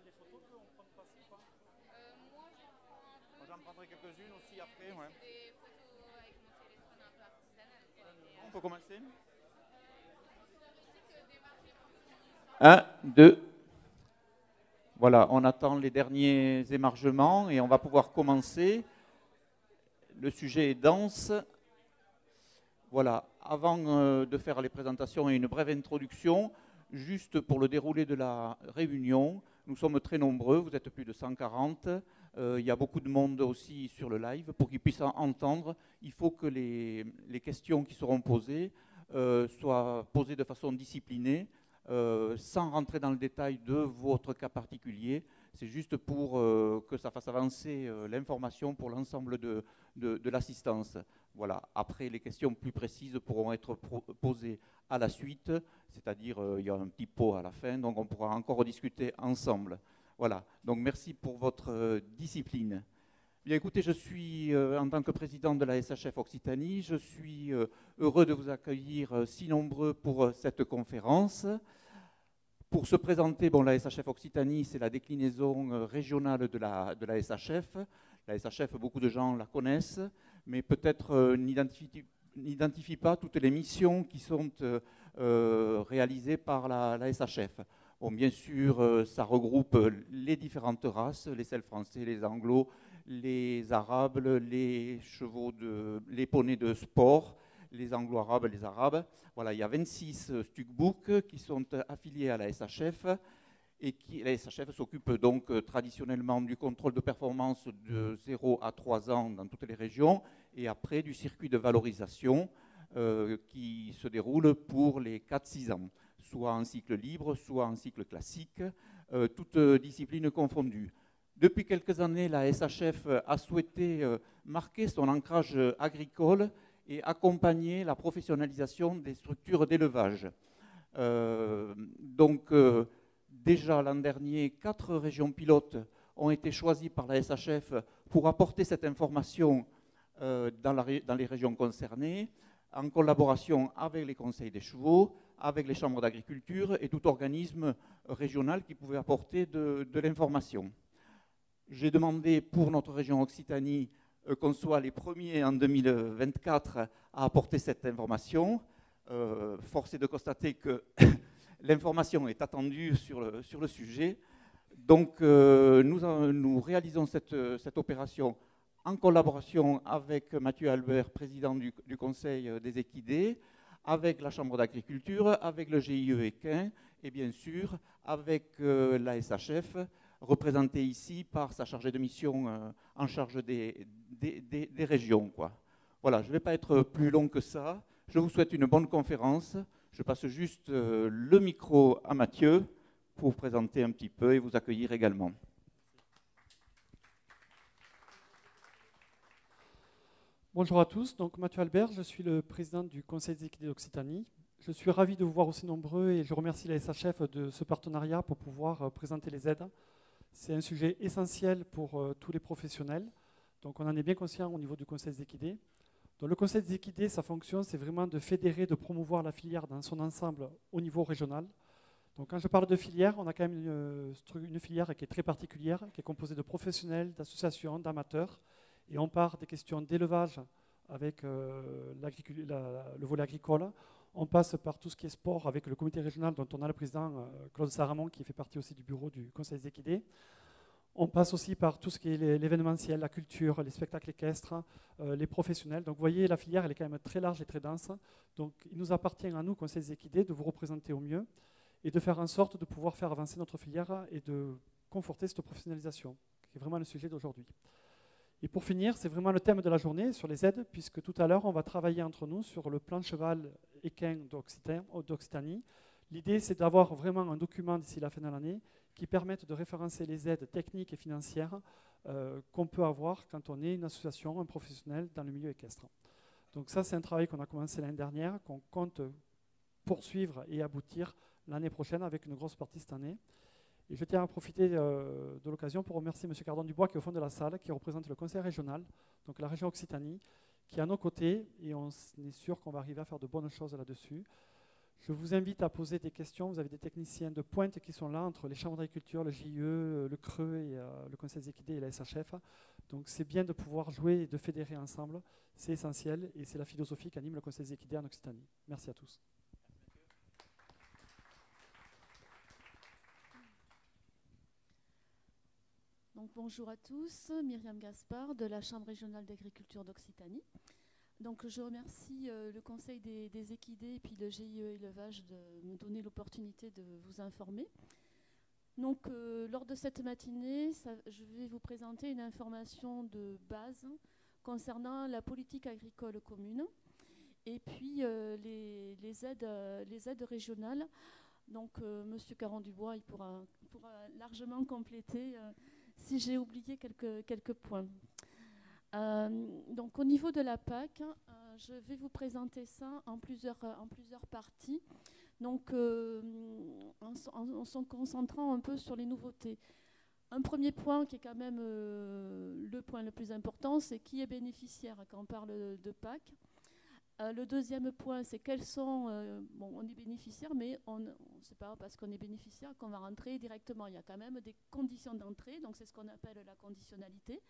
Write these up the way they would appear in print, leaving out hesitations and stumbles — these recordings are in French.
Moi, j'en prendrai quelques-unes aussi après. Ouais. On peut commencer. 1, 2. Voilà, on attend les derniers émargements et on va pouvoir commencer. Le sujet est dense. Voilà, avant de faire les présentations et une brève introduction, juste pour le déroulé de la réunion, nous sommes très nombreux, vous êtes plus de 140. Il y a beaucoup de monde aussi sur le live. Pour qu'ils puissent entendre, il faut que les questions qui seront posées soient posées de façon disciplinée, sans rentrer dans le détail de votre cas particulier. C'est juste pour que ça fasse avancer l'information pour l'ensemble de l'assistance. Voilà. Après, les questions plus précises pourront être posées à la suite, c'est-à-dire il y a un petit pot à la fin, donc on pourra encore rediscuter ensemble. Voilà. Donc merci pour votre discipline. Bien, écoutez, je suis en tant que président de la SHF Occitanie, je suis heureux de vous accueillir si nombreux pour cette conférence. Pour se présenter, bon, la SHF Occitanie, c'est la déclinaison régionale de la SHF. La SHF, beaucoup de gens la connaissent, mais peut-être n'identifient pas toutes les missions qui sont réalisées par la SHF. Bon, bien sûr, ça regroupe les différentes races, les Celtes français, les Anglos, les Arabes, les poneys de sport, les Anglo-Arabes, les Arabes. Voilà, il y a 26 Stugbook qui sont affiliés à la SHF. Et la SHF s'occupe donc traditionnellement du contrôle de performance de 0 à 3 ans dans toutes les régions, et après du circuit de valorisation qui se déroule pour les 4-6 ans, soit en cycle libre, soit en cycle classique, toutes disciplines confondues. Depuis quelques années, la SHF a souhaité marquer son ancrage agricole et accompagner la professionnalisation des structures d'élevage. Déjà l'an dernier, 4 régions pilotes ont été choisies par la SHF pour apporter cette information dans les régions concernées, en collaboration avec les conseils des chevaux, avec les chambres d'agriculture et tout organisme régional qui pouvait apporter de l'information. J'ai demandé pour notre région Occitanie qu'on soit les premiers en 2024 à apporter cette information. Force est de constater que l'information est attendue sur le sujet. Donc, nous réalisons cette opération en collaboration avec Mathieu Albert, président du Conseil des équidés, avec la Chambre d'agriculture, avec le GIE Équin et bien sûr avec la SHF, représentée ici par sa chargée de mission en charge des régions, quoi. Voilà, je ne vais pas être plus long que ça. Je vous souhaite une bonne conférence. Je passe juste le micro à Mathieu pour vous présenter un petit peu et vous accueillir également. Bonjour à tous, donc Mathieu Albert, je suis le président du Conseil des équidés d'Occitanie. Je suis ravi de vous voir aussi nombreux et je remercie la SHF de ce partenariat pour pouvoir présenter les aides. C'est un sujet essentiel pour tous les professionnels, donc on en est bien conscient au niveau du Conseil des équidés. Donc le Conseil des équidés, sa fonction, c'est vraiment de fédérer, de promouvoir la filière dans son ensemble au niveau régional. Donc quand je parle de filière, on a quand même une filière qui est très particulière, qui est composée de professionnels, d'associations, d'amateurs. Et on part des questions d'élevage avec le volet agricole. On passe par tout ce qui est sport avec le comité régional dont on a le président Claude Saramon qui fait partie aussi du bureau du Conseil des équidés. On passe aussi par tout ce qui est l'événementiel, la culture, les spectacles équestres, les professionnels. Donc vous voyez, la filière elle est quand même très large et très dense. Donc il nous appartient à nous, Conseil des équidés, de vous représenter au mieux et de faire en sorte de pouvoir faire avancer notre filière et de conforter cette professionnalisation, qui est vraiment le sujet d'aujourd'hui. Et pour finir, c'est vraiment le thème de la journée sur les aides, puisque tout à l'heure, on va travailler entre nous sur le plan cheval équin d'Occitanie. L'idée, c'est d'avoir vraiment un document d'ici la fin de l'année qui permette de référencer les aides techniques et financières qu'on peut avoir quand on est une association, un professionnel dans le milieu équestre. Donc ça, c'est un travail qu'on a commencé l'année dernière, qu'on compte poursuivre et aboutir l'année prochaine avec une grosse partie cette année. Et je tiens à profiter de l'occasion pour remercier M. Cardon-Dubois qui est au fond de la salle, qui représente le conseil régional, donc la région Occitanie, qui est à nos côtés et on est sûr qu'on va arriver à faire de bonnes choses là-dessus. Je vous invite à poser des questions. Vous avez des techniciens de pointe qui sont là, entre les chambres d'agriculture, le JIE, le CRE, et, le Conseil des équidés et la SHF. Donc c'est bien de pouvoir jouer et de fédérer ensemble. C'est essentiel et c'est la philosophie qui anime le Conseil des équidés en Occitanie. Merci à tous. Donc, bonjour à tous, Myriam Gaspard de la Chambre régionale d'agriculture d'Occitanie. Donc, je remercie le Conseil des équidés et puis le GIE élevage de me donner l'opportunité de vous informer. Donc, lors de cette matinée, je vais vous présenter une information de base concernant la politique agricole commune et puis les aides régionales. Donc, M. Caron-Dubois il pourra largement compléter si j'ai oublié quelques points. Donc au niveau de la PAC, je vais vous présenter ça en plusieurs parties, donc en se concentrant un peu sur les nouveautés. Un premier point qui est quand même le point le plus important, c'est qui est bénéficiaire quand on parle de PAC. Le deuxième point, c'est quels sont... bon, on est bénéficiaire, mais on ne sait pas parce qu'on est bénéficiaire qu'on va rentrer directement. Il y a quand même des conditions d'entrée, donc c'est ce qu'on appelle la conditionnalité.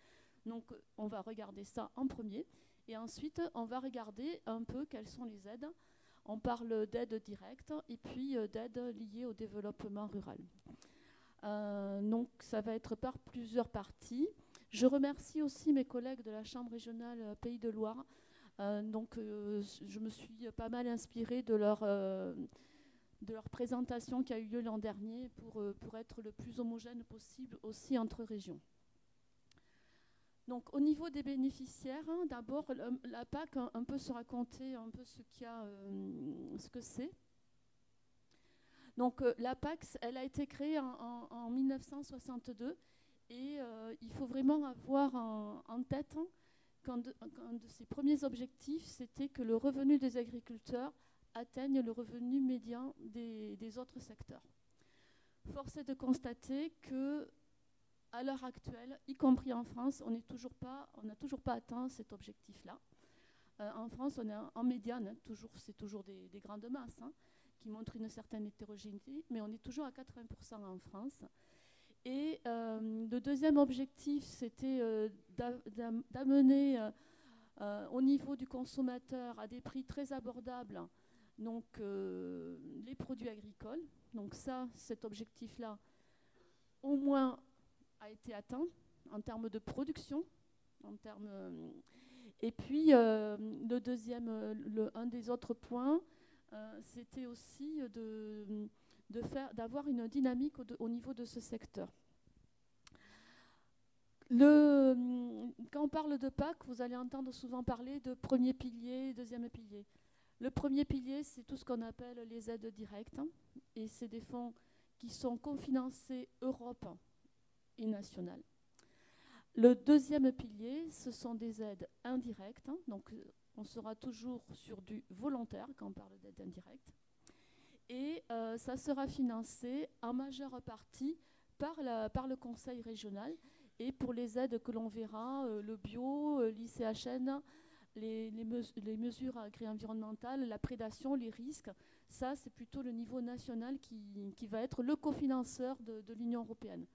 Donc on va regarder ça en premier. Et ensuite, on va regarder un peu quelles sont les aides. On parle d'aides directes et puis d'aides liées au développement rural. Donc ça va être par plusieurs parties. Je remercie aussi mes collègues de la Chambre régionale Pays de Loire. Je me suis pas mal inspirée de leur présentation qui a eu lieu l'an dernier pour être le plus homogène possible aussi entre régions. Donc au niveau des bénéficiaires, d'abord la PAC, un peu se raconter un peu ce que c'est. Donc la PAC, elle a été créée en 1962 et il faut vraiment avoir en tête qu'un de ses premiers objectifs, c'était que le revenu des agriculteurs atteigne le revenu médian des autres secteurs. Force est de constater que, à l'heure actuelle, y compris en France, on n'a toujours pas atteint cet objectif-là. En France, on est en médiane, c'est toujours des grandes masses qui montrent une certaine hétérogénéité, mais on est toujours à 80% en France. Et le deuxième objectif, c'était d'amener au niveau du consommateur à des prix très abordables donc, les produits agricoles. Donc ça, cet objectif-là, au moins, a été atteint en termes de production. Et puis, un des autres points, c'était aussi d'avoir une dynamique au niveau de ce secteur. Quand on parle de PAC, vous allez entendre souvent parler de premier pilier, deuxième pilier. Le premier pilier, c'est tout ce qu'on appelle les aides directes, et c'est des fonds qui sont cofinancés Europe et nationales. Le deuxième pilier, ce sont des aides indirectes, donc on sera toujours sur du volontaire quand on parle d'aide indirecte. Et ça sera financé en majeure partie par le Conseil régional. Et pour les aides que l'on verra, le bio, l'ICHN, les mesures agri-environnementales, la prédation, les risques, ça c'est plutôt le niveau national qui va être le cofinanceur de l'Union européenne.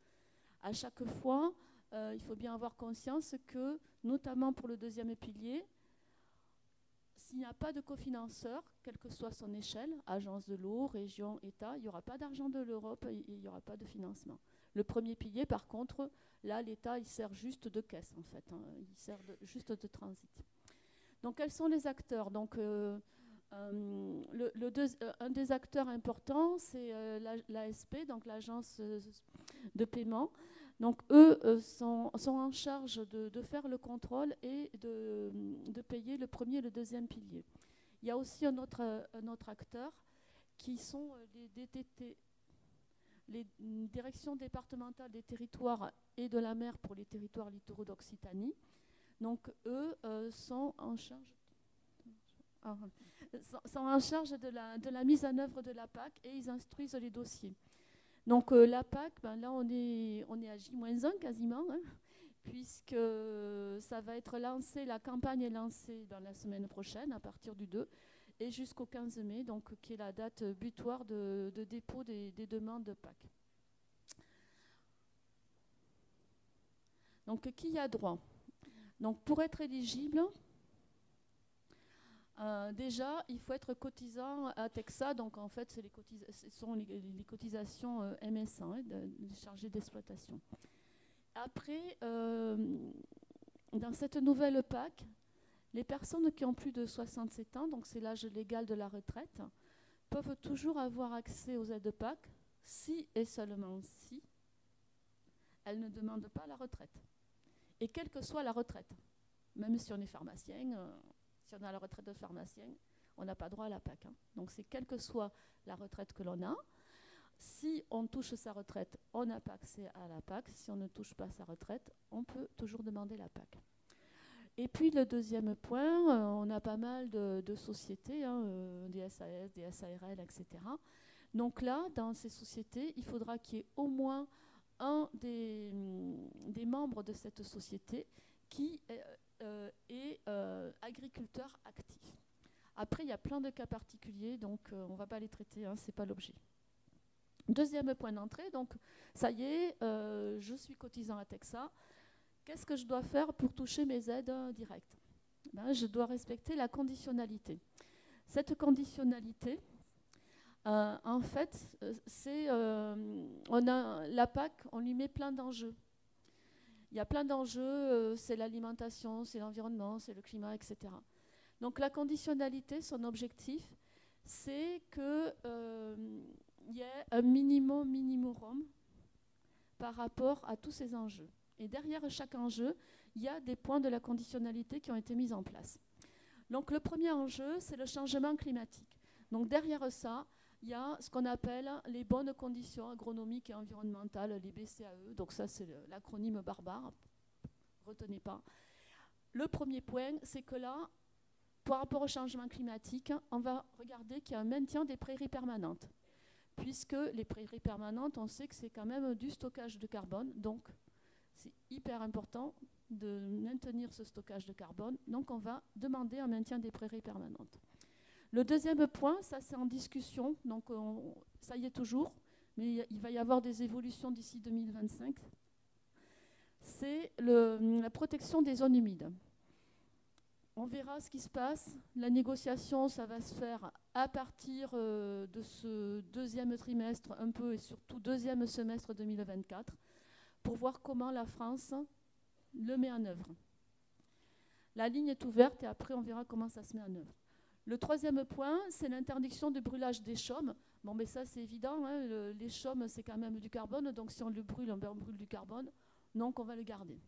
À chaque fois, il faut bien avoir conscience que, notamment pour le deuxième pilier, s'il n'y a pas de cofinanceur, quelle que soit son échelle, agence de l'eau, région, État, il n'y aura pas d'argent de l'Europe et il n'y aura pas de financement. Le premier pilier, par contre, là, l'État, il sert juste de caisse, en fait. Il sert juste de transit. Donc, quels sont les acteurs? Donc, un des acteurs importants, c'est l'ASP, donc l'agence de paiement. Donc, eux sont en charge de faire le contrôle et de payer le premier et le deuxième pilier. Il y a aussi un autre acteur qui sont les DTT, les directions départementales des territoires et de la mer pour les territoires littoraux d'Occitanie. Donc, eux sont en charge de la mise en œuvre de la PAC et ils instruisent les dossiers. Donc la PAC, là on est à J-1 quasiment, puisque ça va être lancé, la campagne est lancée dans la semaine prochaine à partir du 2. et jusqu'au 15 mai, donc, qui est la date butoir de dépôt des demandes de PAC. Donc, qui y a droit? Donc, pour être éligible, déjà, il faut être cotisant à TEXA. Donc, en fait, ce sont les cotisations MSA, hein, des chargés d'exploitation. Après, dans cette nouvelle PAC, les personnes qui ont plus de 67 ans, donc c'est l'âge légal de la retraite, peuvent toujours avoir accès aux aides PAC si et seulement si elles ne demandent pas la retraite. Et quelle que soit la retraite, même si on est pharmacien, si on a la retraite de pharmacien, on n'a pas droit à la PAC. Hein. Donc c'est quelle que soit la retraite que l'on a. Si on touche sa retraite, on n'a pas accès à la PAC. Si on ne touche pas sa retraite, on peut toujours demander la PAC. Et puis le deuxième point, on a pas mal de sociétés, hein, des SAS, des SARL, etc. Donc là, dans ces sociétés, il faudra qu'il y ait au moins un des membres de cette société qui est agriculteur actif. Après, il y a plein de cas particuliers, donc on ne va pas les traiter, hein, ce n'est pas l'objet. Deuxième point d'entrée, donc ça y est, je suis cotisant à TEXA. Qu'est-ce que je dois faire pour toucher mes aides directes? Je dois respecter la conditionnalité. Cette conditionnalité, en fait, la PAC, on lui met plein d'enjeux. Il y a plein d'enjeux, c'est l'alimentation, c'est l'environnement, c'est le climat, etc. Donc la conditionnalité, son objectif, c'est qu'il y ait un minimum par rapport à tous ces enjeux. Et derrière chaque enjeu, il y a des points de la conditionnalité qui ont été mis en place. Donc le premier enjeu, c'est le changement climatique. Donc derrière ça, il y a ce qu'on appelle les bonnes conditions agronomiques et environnementales, les BCAE. Donc ça, c'est l'acronyme barbare. Retenez pas. Le premier point, c'est que là, par rapport au changement climatique, on va regarder qu'il y a un maintien des prairies permanentes. Puisque les prairies permanentes, on sait que c'est quand même du stockage de carbone. Donc, c'est hyper important de maintenir ce stockage de carbone. Donc, on va demander un maintien des prairies permanentes. Le deuxième point, ça c'est en discussion, donc ça y est toujours, mais il va y avoir des évolutions d'ici 2025. C'est la protection des zones humides. On verra ce qui se passe. La négociation, ça va se faire à partir de ce deuxième trimestre, un peu, et surtout deuxième semestre 2024, pour voir comment la France le met en œuvre. La ligne est ouverte et après on verra comment ça se met en œuvre. Le troisième point, c'est l'interdiction du brûlage des chaumes. Bon, mais ça, c'est évident. Hein, les chaumes, c'est quand même du carbone. Donc, si on le brûle, on brûle du carbone. Donc, on va le garder.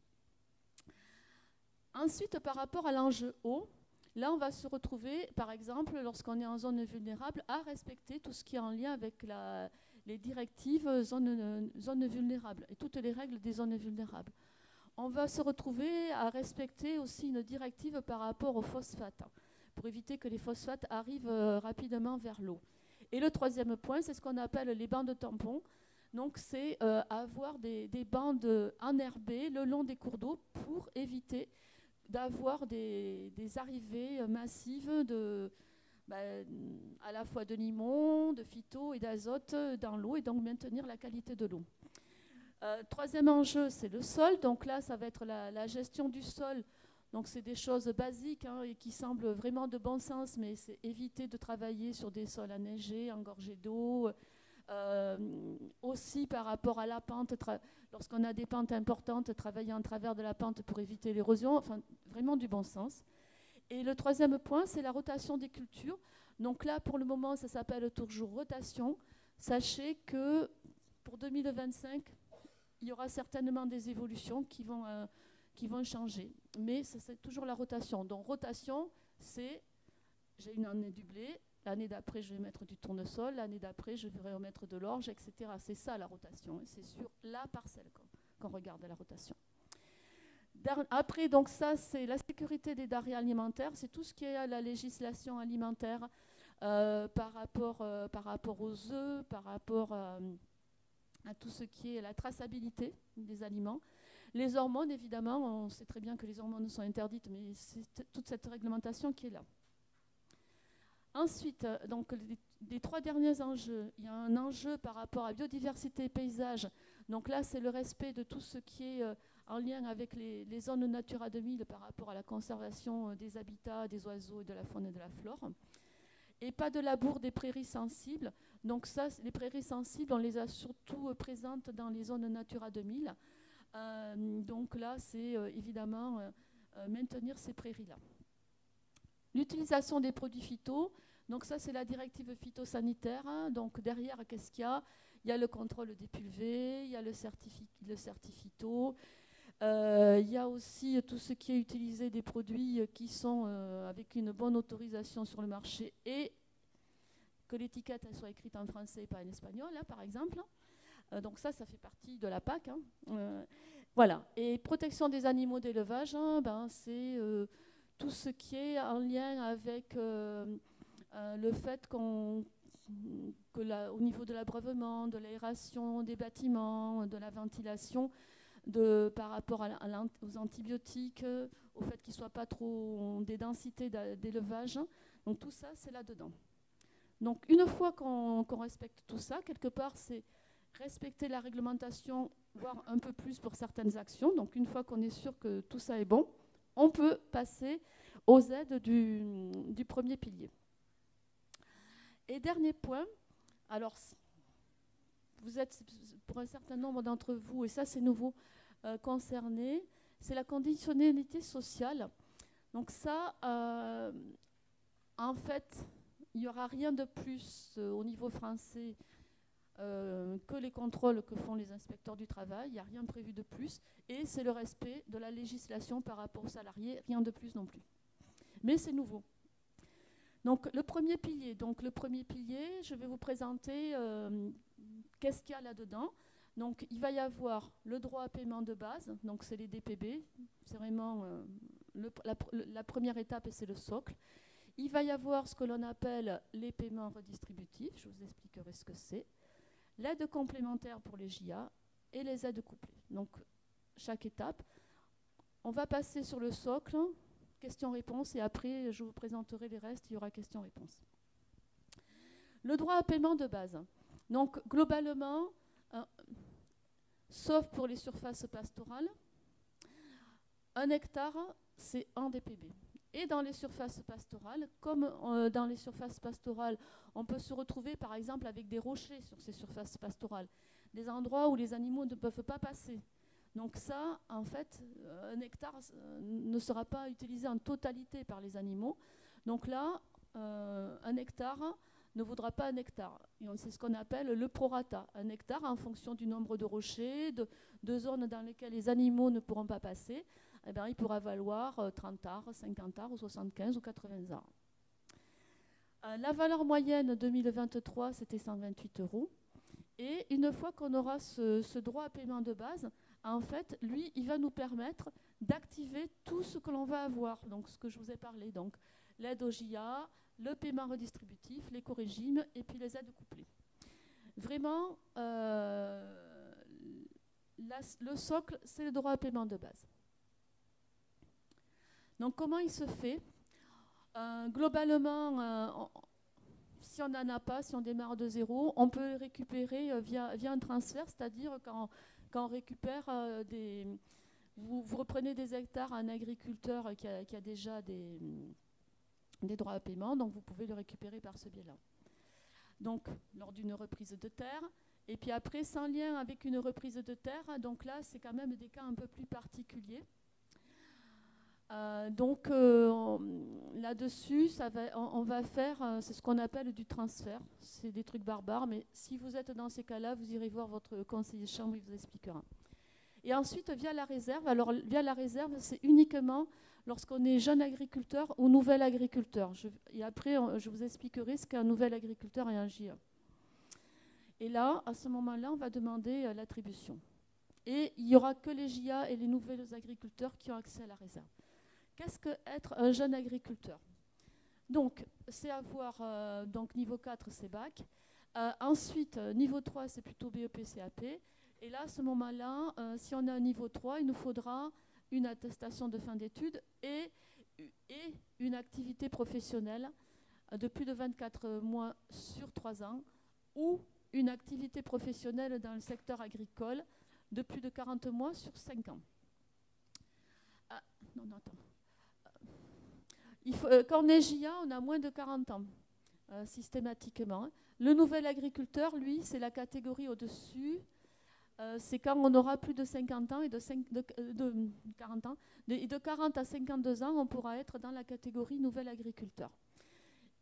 Ensuite, par rapport à l'enjeu eau, là, on va se retrouver, par exemple, lorsqu'on est en zone vulnérable, à respecter tout ce qui est en lien avec les directives zones vulnérables et toutes les règles des zones vulnérables. On va se retrouver à respecter aussi une directive par rapport aux phosphates, pour éviter que les phosphates arrivent rapidement vers l'eau. Et le troisième point, c'est ce qu'on appelle les bandes tampons. Donc, c'est avoir des bandes enherbées le long des cours d'eau pour éviter d'avoir des arrivées massives à la fois de limon, de phyto et d'azote dans l'eau et donc maintenir la qualité de l'eau. Troisième enjeu, c'est le sol. Donc là, ça va être la gestion du sol. Donc c'est des choses basiques hein, et qui semblent vraiment de bon sens, mais c'est éviter de travailler sur des sols enneigés, engorgés d'eau. Aussi par rapport à la pente, lorsqu'on a des pentes importantes, travailler en travers de la pente pour éviter l'érosion, enfin vraiment du bon sens. Et le troisième point, c'est la rotation des cultures. Donc là, pour le moment, ça s'appelle toujours rotation. Sachez que pour 2025, il y aura certainement des évolutions qui vont changer. Mais c'est toujours la rotation. Donc rotation, c'est j'ai une année du blé, l'année d'après je vais mettre du tournesol, l'année d'après je vais remettre de l'orge, etc. C'est ça la rotation. C'est sur la parcelle qu'on regarde la rotation. Après, donc ça, c'est la sécurité des denrées alimentaires. C'est tout ce qui est à la législation alimentaire par rapport aux œufs, par rapport à tout ce qui est la traçabilité des aliments. Les hormones, évidemment, on sait très bien que les hormones sont interdites, mais c'est toute cette réglementation qui est là. Ensuite, donc, les 3 derniers enjeux, il y a un enjeu par rapport à biodiversité et paysage. Donc là, c'est le respect de tout ce qui est en lien avec les zones Natura 2000 par rapport à la conservation des habitats, des oiseaux, et de la faune et de la flore. Et pas de labour des prairies sensibles. Donc ça, les prairies sensibles, on les a surtout présentes dans les zones Natura 2000. Donc là, c'est évidemment maintenir ces prairies-là. L'utilisation des produits phyto, donc ça c'est la directive phytosanitaire. Hein. Donc derrière, qu'est-ce qu'il y a? Il y a le contrôle des pulvées, il y a le certifito, il y a aussi tout ce qui est utilisé des produits qui sont avec une bonne autorisation sur le marché et que l'étiquette elle soit écrite en français et pas en espagnol, là, par exemple. Donc ça fait partie de la PAC. Hein. Voilà. Et protection des animaux d'élevage, hein, ben, c'est tout ce qui est en lien avec le fait qu'au niveau de l'abreuvement, de l'aération des bâtiments, de la ventilation, par rapport aux antibiotiques, au fait qu'ils ne soient pas trop des densités d'élevage. Donc tout ça, c'est là-dedans. Donc une fois qu'on respecte tout ça, quelque part, c'est respecter la réglementation, voire un peu plus pour certaines actions. Donc une fois qu'on est sûr que tout ça est bon, on peut passer aux aides du premier pilier. Et dernier point, alors vous êtes pour un certain nombre d'entre vous, et ça c'est nouveau, concernés, c'est la conditionnalité sociale. Donc ça, en fait, il n'y aura rien de plus au niveau français que les contrôles que font les inspecteurs du travail. Il n'y a rien prévu de plus. Et c'est le respect de la législation par rapport aux salariés. Rien de plus non plus. Mais c'est nouveau. Donc le premier pilier. Je vais vous présenter qu'est-ce qu'il y a là-dedans. Donc il va y avoir le droit à paiement de base. Donc c'est les DPB. C'est vraiment la première étape et c'est le socle. Il va y avoir ce que l'on appelle les paiements redistributifs. Je vous expliquerai ce que c'est. L'aide complémentaire pour les JA et les aides couplées. Donc, chaque étape. On va passer sur le socle, questions-réponses, et après, je vous présenterai les restes, il y aura questions-réponses. Le droit à paiement de base. Donc, globalement, sauf pour les surfaces pastorales, 1 hectare, c'est 1 DPB. Et dans les surfaces pastorales, comme dans les surfaces pastorales, on peut se retrouver par exemple avec des rochers sur ces surfaces pastorales, des endroits où les animaux ne peuvent pas passer. Donc ça, en fait, 1 hectare ne sera pas utilisé en totalité par les animaux. Donc là, 1 hectare ne vaudra pas 1 hectare. Et c'est ce qu'on appelle le prorata. 1 hectare en fonction du nombre de rochers, de zones dans lesquelles les animaux ne pourront pas passer. Eh bien, il pourra valoir 30 arts, 50 arts, ou 75 ou 80 arts. La valeur moyenne 2023, c'était 128 €. Et une fois qu'on aura ce droit à paiement de base, en fait, lui, il va nous permettre d'activer tout ce que l'on va avoir. Donc, ce que je vous ai parlé. Donc, l'aide au JA, le paiement redistributif, l'éco-régime et puis les aides couplées. Vraiment, le socle, c'est le droit à paiement de base. Donc, comment il se fait? Globalement, si on n'en a pas, si on démarre de zéro, on peut récupérer via un transfert, c'est-à-dire quand on récupère vous reprenez des hectares à un agriculteur qui a déjà des droits à paiement, donc vous pouvez le récupérer par ce biais-là. Donc, lors d'une reprise de terre, et puis après, sans lien avec une reprise de terre, donc là, c'est quand même des cas un peu plus particuliers. Donc là-dessus, on va faire, c'est ce qu'on appelle du transfert. C'est des trucs barbares, mais si vous êtes dans ces cas-là, vous irez voir votre conseiller de chambre, il vous expliquera. Et ensuite, via la réserve, alors via la réserve, c'est uniquement lorsqu'on est jeune agriculteur ou nouvel agriculteur. Et après, je vous expliquerai ce qu'est un nouvel agriculteur et un JA. Et là, à ce moment-là, on va demander l'attribution. Et il n'y aura que les JA et les nouveaux agriculteurs qui ont accès à la réserve. Qu'est-ce qu'être un jeune agriculteur? Donc, c'est avoir, donc niveau 4, c'est bac. Ensuite, niveau 3, c'est plutôt BEP, CAP. Et là, à ce moment-là, si on a un niveau 3, il nous faudra une attestation de fin d'études et une activité professionnelle de plus de 24 mois sur 3 ans, ou une activité professionnelle dans le secteur agricole de plus de 40 mois sur 5 ans. Ah, non, attends. Quand on est JA, on a moins de 40 ans, systématiquement. Le nouvel agriculteur, lui, c'est la catégorie au-dessus. C'est quand on aura plus de 50 ans et de 40 ans. Et de 40 à 52 ans, on pourra être dans la catégorie nouvel agriculteur.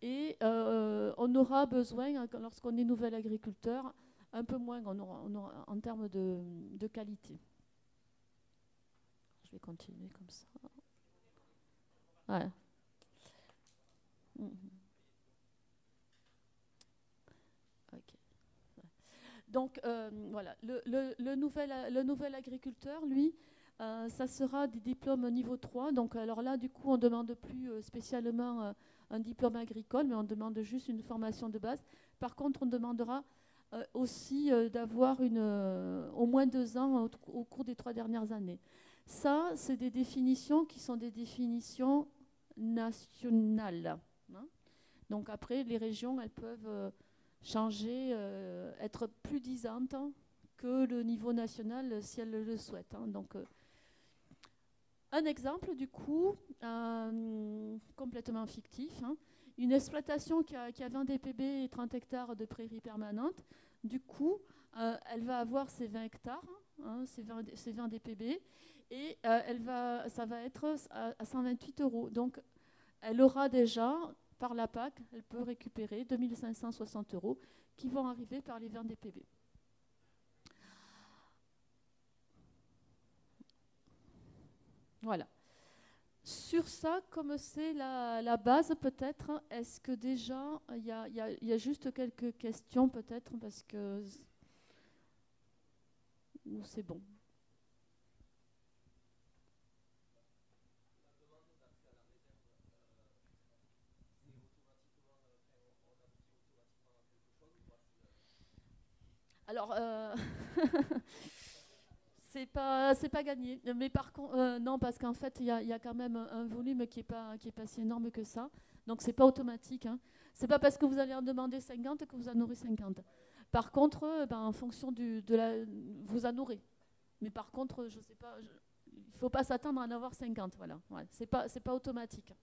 Et on aura besoin, lorsqu'on est nouvel agriculteur, un peu moins on aura en termes de qualité. Je vais continuer comme ça. Ouais. Ok. Donc voilà, le nouvel agriculteur, lui, ça sera des diplômes niveau 3. Donc alors là, du coup, on ne demande plus spécialement un diplôme agricole, mais on demande juste une formation de base. Par contre, on demandera aussi d'avoir au moins 2 ans au cours des 3 dernières années. Ça, c'est des définitions qui sont des définitions nationales. Hein. Donc après, les régions, elles peuvent changer, être plus disantes que le niveau national si elles le souhaitent. Hein. Donc, un exemple, du coup, complètement fictif, hein. Une exploitation qui a 20 DPB et 30 hectares de prairies permanentes, du coup, elle va avoir ses 20 hectares, hein, ses 20 DPB, et ça va être à 128 €. Donc, elle aura déjà, par la PAC, elle peut récupérer 2 560 € qui vont arriver par les 20 DPB. Voilà. Sur ça, comme c'est la base peut-être, est-ce que déjà, il y a juste quelques questions peut-être, parce que c'est bon. Alors, c'est pas gagné. Mais par contre, non, parce qu'en fait, il y a quand même un volume qui est pas si énorme que ça. Donc, c'est pas automatique. Hein. C'est pas parce que vous allez en demander 50 que vous en aurez 50. Par contre, en fonction vous en aurez. Mais par contre, je sais pas, il faut pas s'attendre à en avoir 50. Voilà. Ouais, c'est pas automatique.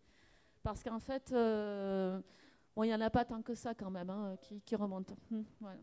Parce qu'en fait, bon, il n'y en a pas tant que ça quand même hein, qui remontent. Voilà.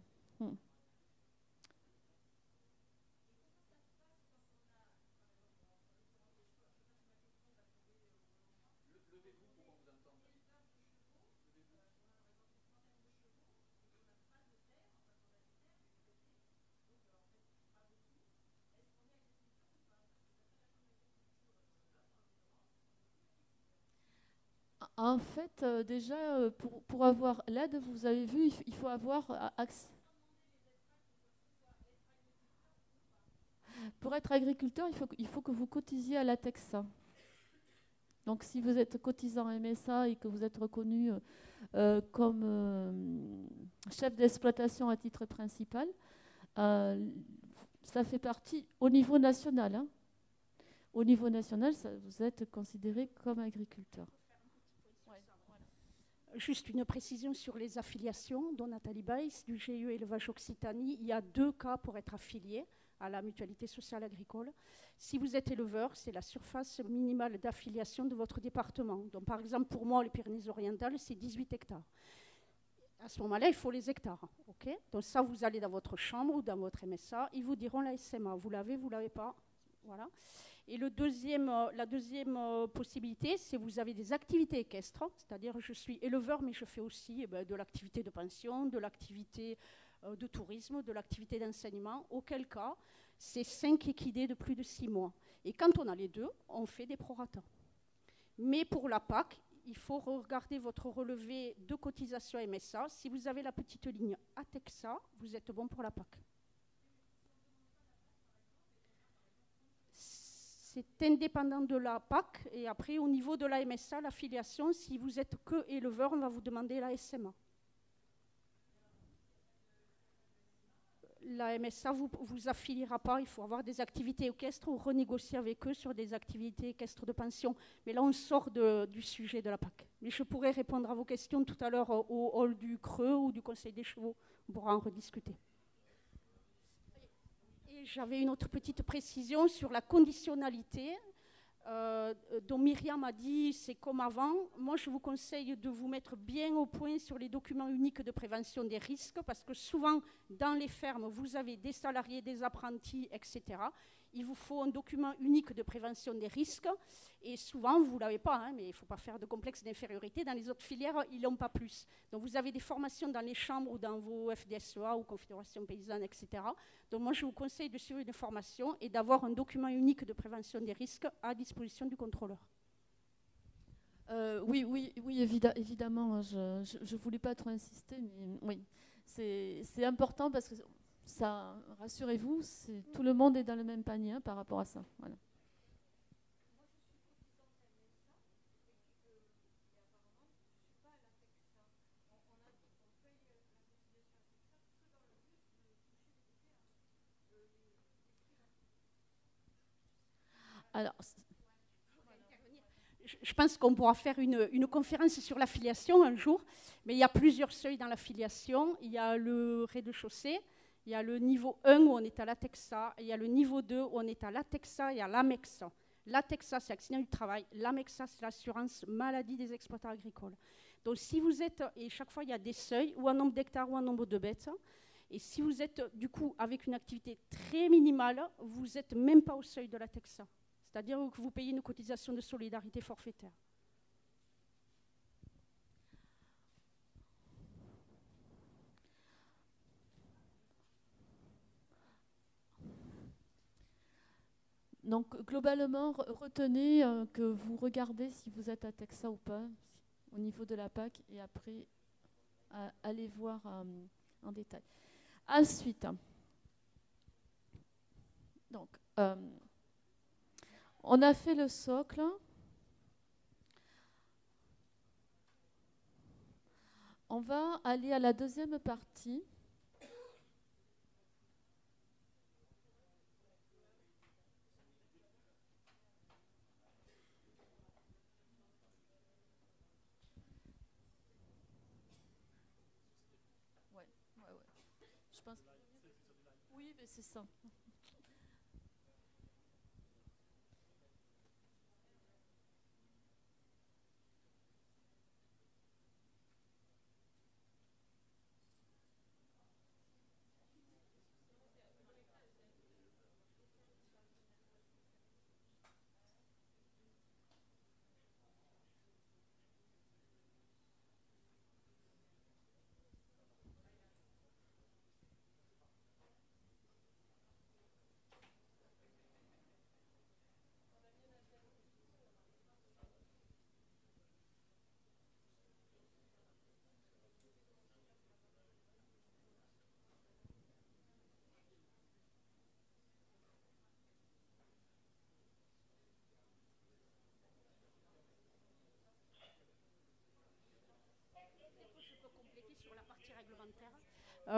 En fait, déjà, pour avoir l'aide, vous avez vu, il faut avoir accès. Pour être agriculteur, il faut que vous cotisiez à la Texa. Donc, si vous êtes cotisant MSA et que vous êtes reconnu comme chef d'exploitation à titre principal, ça fait partie au niveau national. Hein. Au niveau national, vous êtes considéré comme agriculteur. Juste une précision sur les affiliations, dont Nathalie Baïs, du GIE Élevage Occitanie. Il y a 2 cas pour être affilié à la mutualité sociale agricole. Si vous êtes éleveur, c'est la surface minimale d'affiliation de votre département. Donc, par exemple, pour moi, les Pyrénées-Orientales, c'est 18 hectares. À ce moment-là, il faut les hectares. Okay, donc ça, vous allez dans votre chambre ou dans votre MSA, ils vous diront la SMA. Vous l'avez, vous ne l'avez pas. Voilà. Et la deuxième possibilité, c'est vous avez des activités équestres, c'est-à-dire je suis éleveur, mais je fais aussi de l'activité de pension, de l'activité de tourisme, de l'activité d'enseignement, auquel cas, c'est 5 équidés de plus de 6 mois. Et quand on a les deux, on fait des proratas. Mais pour la PAC, il faut regarder votre relevé de cotisation MSA. Si vous avez la petite ligne ATEXA, vous êtes bon pour la PAC. C'est indépendant de la PAC. Et après, au niveau de la MSA, l'affiliation, si vous êtes que éleveur, on va vous demander la SMA. la MSA vous affiliera pas. Il faut avoir des activités équestres ou renégocier avec eux sur des activités équestres de pension. Mais là, on sort du sujet de la PAC. Mais je pourrais répondre à vos questions tout à l'heure au hall du Creux ou du Conseil des chevaux. On pourra en rediscuter. Et j'avais une autre petite précision sur la conditionnalité. Dont Myriam a dit c'est comme avant. Moi, je vous conseille de vous mettre bien au point sur les documents uniques de prévention des risques, parce que souvent, dans les fermes, vous avez des salariés, des apprentis, etc. Il vous faut un document unique de prévention des risques, et souvent, vous ne l'avez pas, hein, mais il ne faut pas faire de complexe d'infériorité. Dans les autres filières, ils n'ont pas plus. Donc, vous avez des formations dans les chambres ou dans vos FDSEA ou confédérations paysannes, etc. Donc, moi, je vous conseille de suivre une formation et d'avoir un document unique de prévention des risques à disposition du contrôleur. Oui, évidemment. Je ne voulais pas trop insister, mais oui, c'est important parce que ça, rassurez-vous, tout le monde est dans le même panier par rapport à ça. Voilà. Alors, je pense qu'on pourra faire une conférence sur l'affiliation un jour, mais il y a plusieurs seuils dans l'affiliation. Il y a le rez-de-chaussée, il y a le niveau 1 où on est à l'ATEXA, il y a le niveau 2 où on est à l'ATEXA et à l'AMEXA. L'ATEXA, c'est l'accident du travail, l'AMEXA, c'est l'assurance maladie des exploitants agricoles. Donc si vous êtes, et chaque fois il y a des seuils, ou un nombre d'hectares ou un nombre de bêtes, et si vous êtes du coup avec une activité très minimale, vous n'êtes même pas au seuil de l'ATEXA. C'est-à-dire que vous payez une cotisation de solidarité forfaitaire. Donc, globalement, retenez que vous regardez si vous êtes à Texa ou pas, au niveau de la PAC, et après, allez voir en détail. Ensuite, donc, on a fait le socle. On va aller à la deuxième partie. Ouais. Je pense. Oui, mais c'est ça.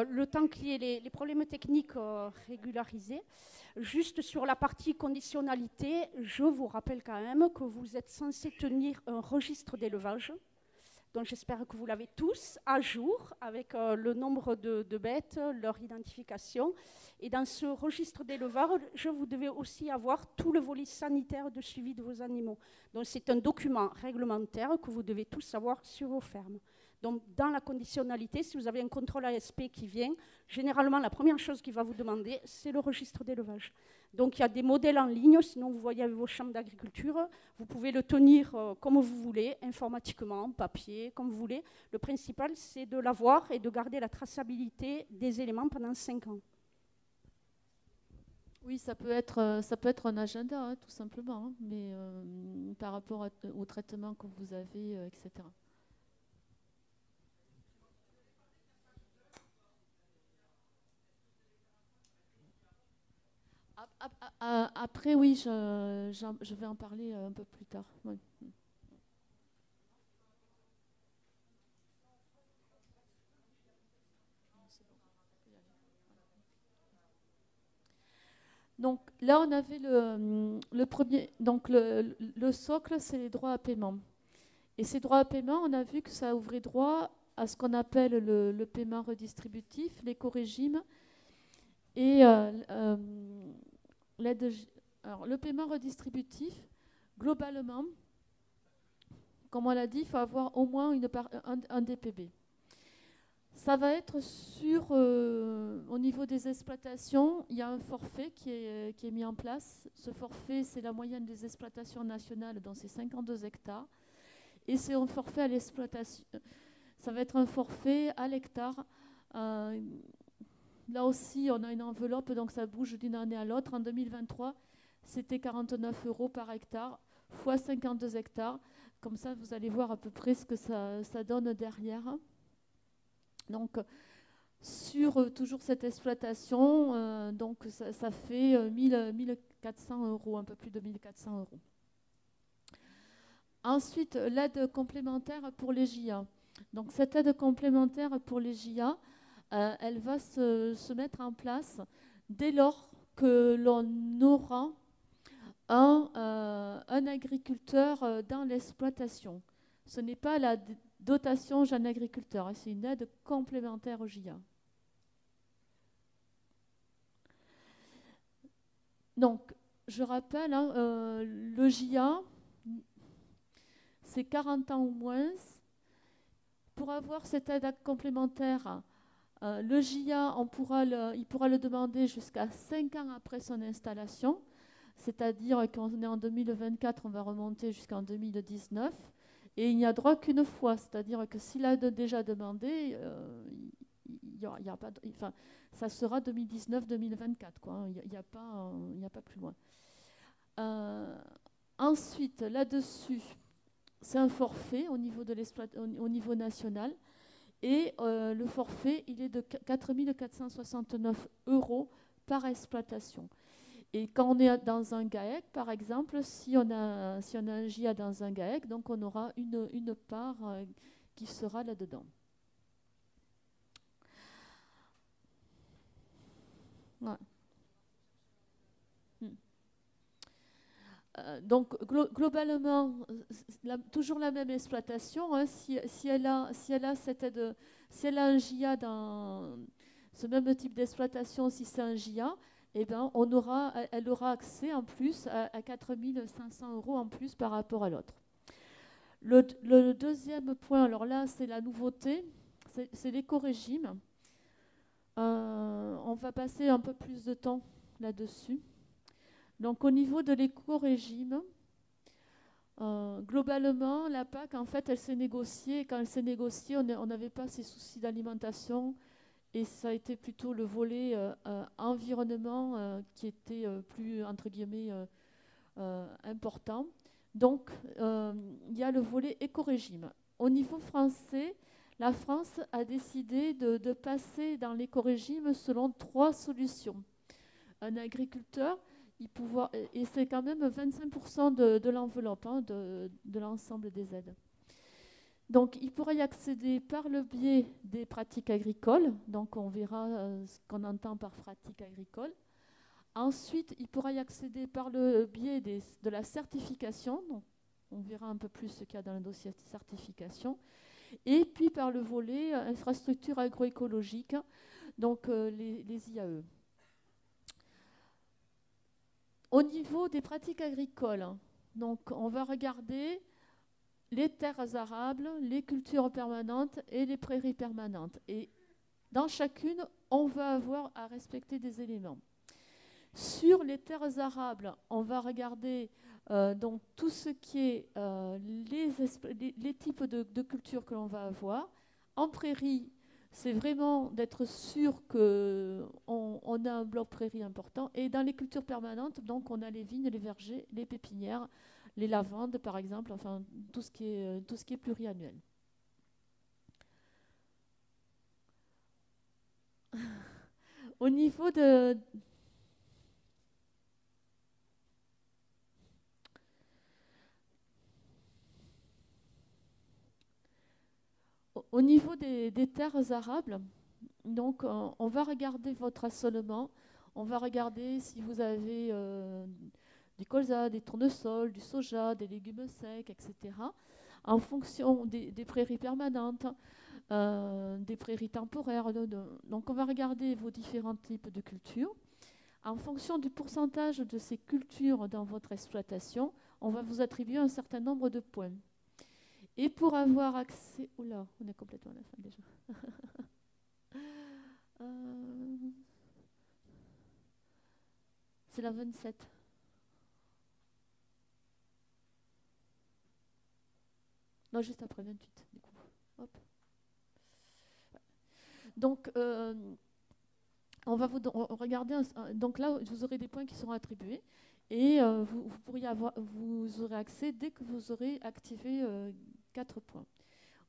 Le temps qu'il y ait les problèmes techniques régularisés. Juste sur la partie conditionnalité, je vous rappelle quand même que vous êtes censé tenir un registre d'élevage. Donc j'espère que vous l'avez tous à jour avec le nombre de bêtes, leur identification. Et dans ce registre d'élevage, vous devez aussi avoir tout le volet sanitaire de suivi de vos animaux. Donc c'est un document réglementaire que vous devez tous avoir sur vos fermes. Donc, dans la conditionnalité, si vous avez un contrôle ASP qui vient, généralement, la première chose qu'il va vous demander, c'est le registre d'élevage. Donc, il y a des modèles en ligne, sinon vous voyez avec vos chambres d'agriculture, vous pouvez le tenir comme vous voulez, informatiquement, papier, comme vous voulez. Le principal, c'est de l'avoir et de garder la traçabilité des éléments pendant 5 ans. Oui, ça peut être un agenda, hein, tout simplement, hein, mais par rapport au traitement que vous avez, etc. Après, oui, je vais en parler un peu plus tard. Oui. Donc là, on avait le premier. Donc le socle, c'est les droits à paiement. Et ces droits à paiement, on a vu que ça ouvrait droit à ce qu'on appelle le paiement redistributif, l'éco-régime et l'aide. Alors, le paiement redistributif, globalement, comme on l'a dit, il faut avoir au moins un DPB. Ça va être au niveau des exploitations, il y a un forfait qui est mis en place. Ce forfait, c'est la moyenne des exploitations nationales, dans ces 52 hectares. Et c'est un forfait à l'exploitation. Ça va être un forfait à l'hectare. Là aussi, on a une enveloppe, donc ça bouge d'une année à l'autre. En 2023, c'était 49 € par hectare, fois 52 hectares. Comme ça, vous allez voir à peu près ce que ça donne derrière. Donc, sur toujours cette exploitation, donc ça fait 1400 €, un peu plus de 1400 €. Ensuite, l'aide complémentaire pour les JA. Donc, cette aide complémentaire pour les JA, elle va se mettre en place dès lors que l'on aura un agriculteur dans l'exploitation. Ce n'est pas la dotation jeune agriculteur, c'est une aide complémentaire au JA. Donc, je rappelle, le JA, c'est 40 ans ou moins. Pour avoir cette aide complémentaire, le JA, il pourra le demander jusqu'à 5 ans après son installation, c'est-à-dire qu'on est en 2024, on va remonter jusqu'en 2019, et il n'y a droit qu'une fois, c'est-à-dire que s'il a déjà demandé, y a pas, enfin, ça sera 2019-2024, quoi. Il n'y a pas plus loin. Ensuite, là-dessus, c'est un forfait au niveau national. Et le forfait, il est de 4 469 € par exploitation. Et quand on est dans un GAEC, par exemple, si on a un JA dans un GAEC, donc on aura une part qui sera là-dedans. Ouais. Donc globalement, toujours la même exploitation, hein, si elle a un JA dans ce même type d'exploitation, si c'est un JA, eh ben, elle aura accès en plus à 4 500 € en plus par rapport à l'autre. Le deuxième point, alors là c'est la nouveauté, c'est l'éco-régime. On va passer un peu plus de temps là-dessus. Donc au niveau de l'éco-régime, globalement, la PAC, en fait, elle s'est négociée. Quand elle s'est négociée, on n'avait pas ces soucis d'alimentation et ça a été plutôt le volet environnement qui était plus, entre guillemets, important. Donc, il y a le volet éco-régime. Au niveau français, la France a décidé de passer dans l'éco-régime selon 3 solutions. Un agriculteur, et c'est quand même 25% de l'enveloppe, hein, de l'ensemble des aides. Donc, il pourra y accéder par le biais des pratiques agricoles. Donc, on verra ce qu'on entend par pratique agricole. Ensuite, il pourra y accéder par le biais de la certification. Donc, on verra un peu plus ce qu'il y a dans le dossier de certification. Et puis, par le volet infrastructure agroécologique, donc les IAE. Au niveau des pratiques agricoles, donc on va regarder les terres arables, les cultures permanentes et les prairies permanentes. Et dans chacune, on va avoir à respecter des éléments. Sur les terres arables, on va regarder donc tout ce qui est les types de cultures que l'on va avoir. En prairie, c'est vraiment d'être sûr qu'on a un bloc prairie important. Et dans les cultures permanentes, donc on a les vignes, les vergers, les pépinières, les lavandes par exemple, enfin tout ce qui est pluriannuel. Au niveau des terres arables, donc on va regarder votre assolement, On va regarder si vous avez du colza, des tournesols, du soja, des légumes secs, etc. En fonction des prairies permanentes, des prairies temporaires. Donc on va regarder vos différents types de cultures. En fonction du pourcentage de ces cultures dans votre exploitation, on va vous attribuer un certain nombre de points. Et pour avoir accès... Oula, on est complètement à la fin déjà. C'est la 27. Non, juste après 28, du coup. Hop. Donc, on va vous regarder. Donc là, vous aurez des points qui seront attribués. Et vous aurez accès dès que vous aurez activé 4 points.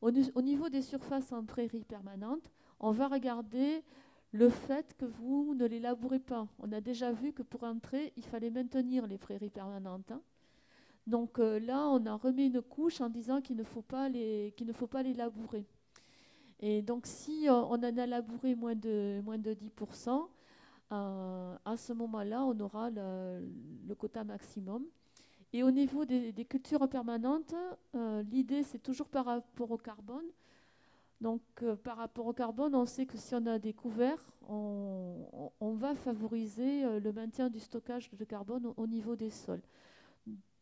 Au niveau des surfaces en prairie permanente, on va regarder le fait que vous ne les labourez pas. On a déjà vu que pour entrer, il fallait maintenir les prairies permanentes. Hein. Donc là, on a remis une couche en disant qu'il ne faut pas les labourer. Et donc si on en a labouré moins de 10%, à ce moment-là, on aura le quota maximum. Et au niveau des cultures permanentes, l'idée, c'est toujours par rapport au carbone. Donc, par rapport au carbone, on sait que si on a des couverts, on va favoriser le maintien du stockage de carbone au niveau des sols.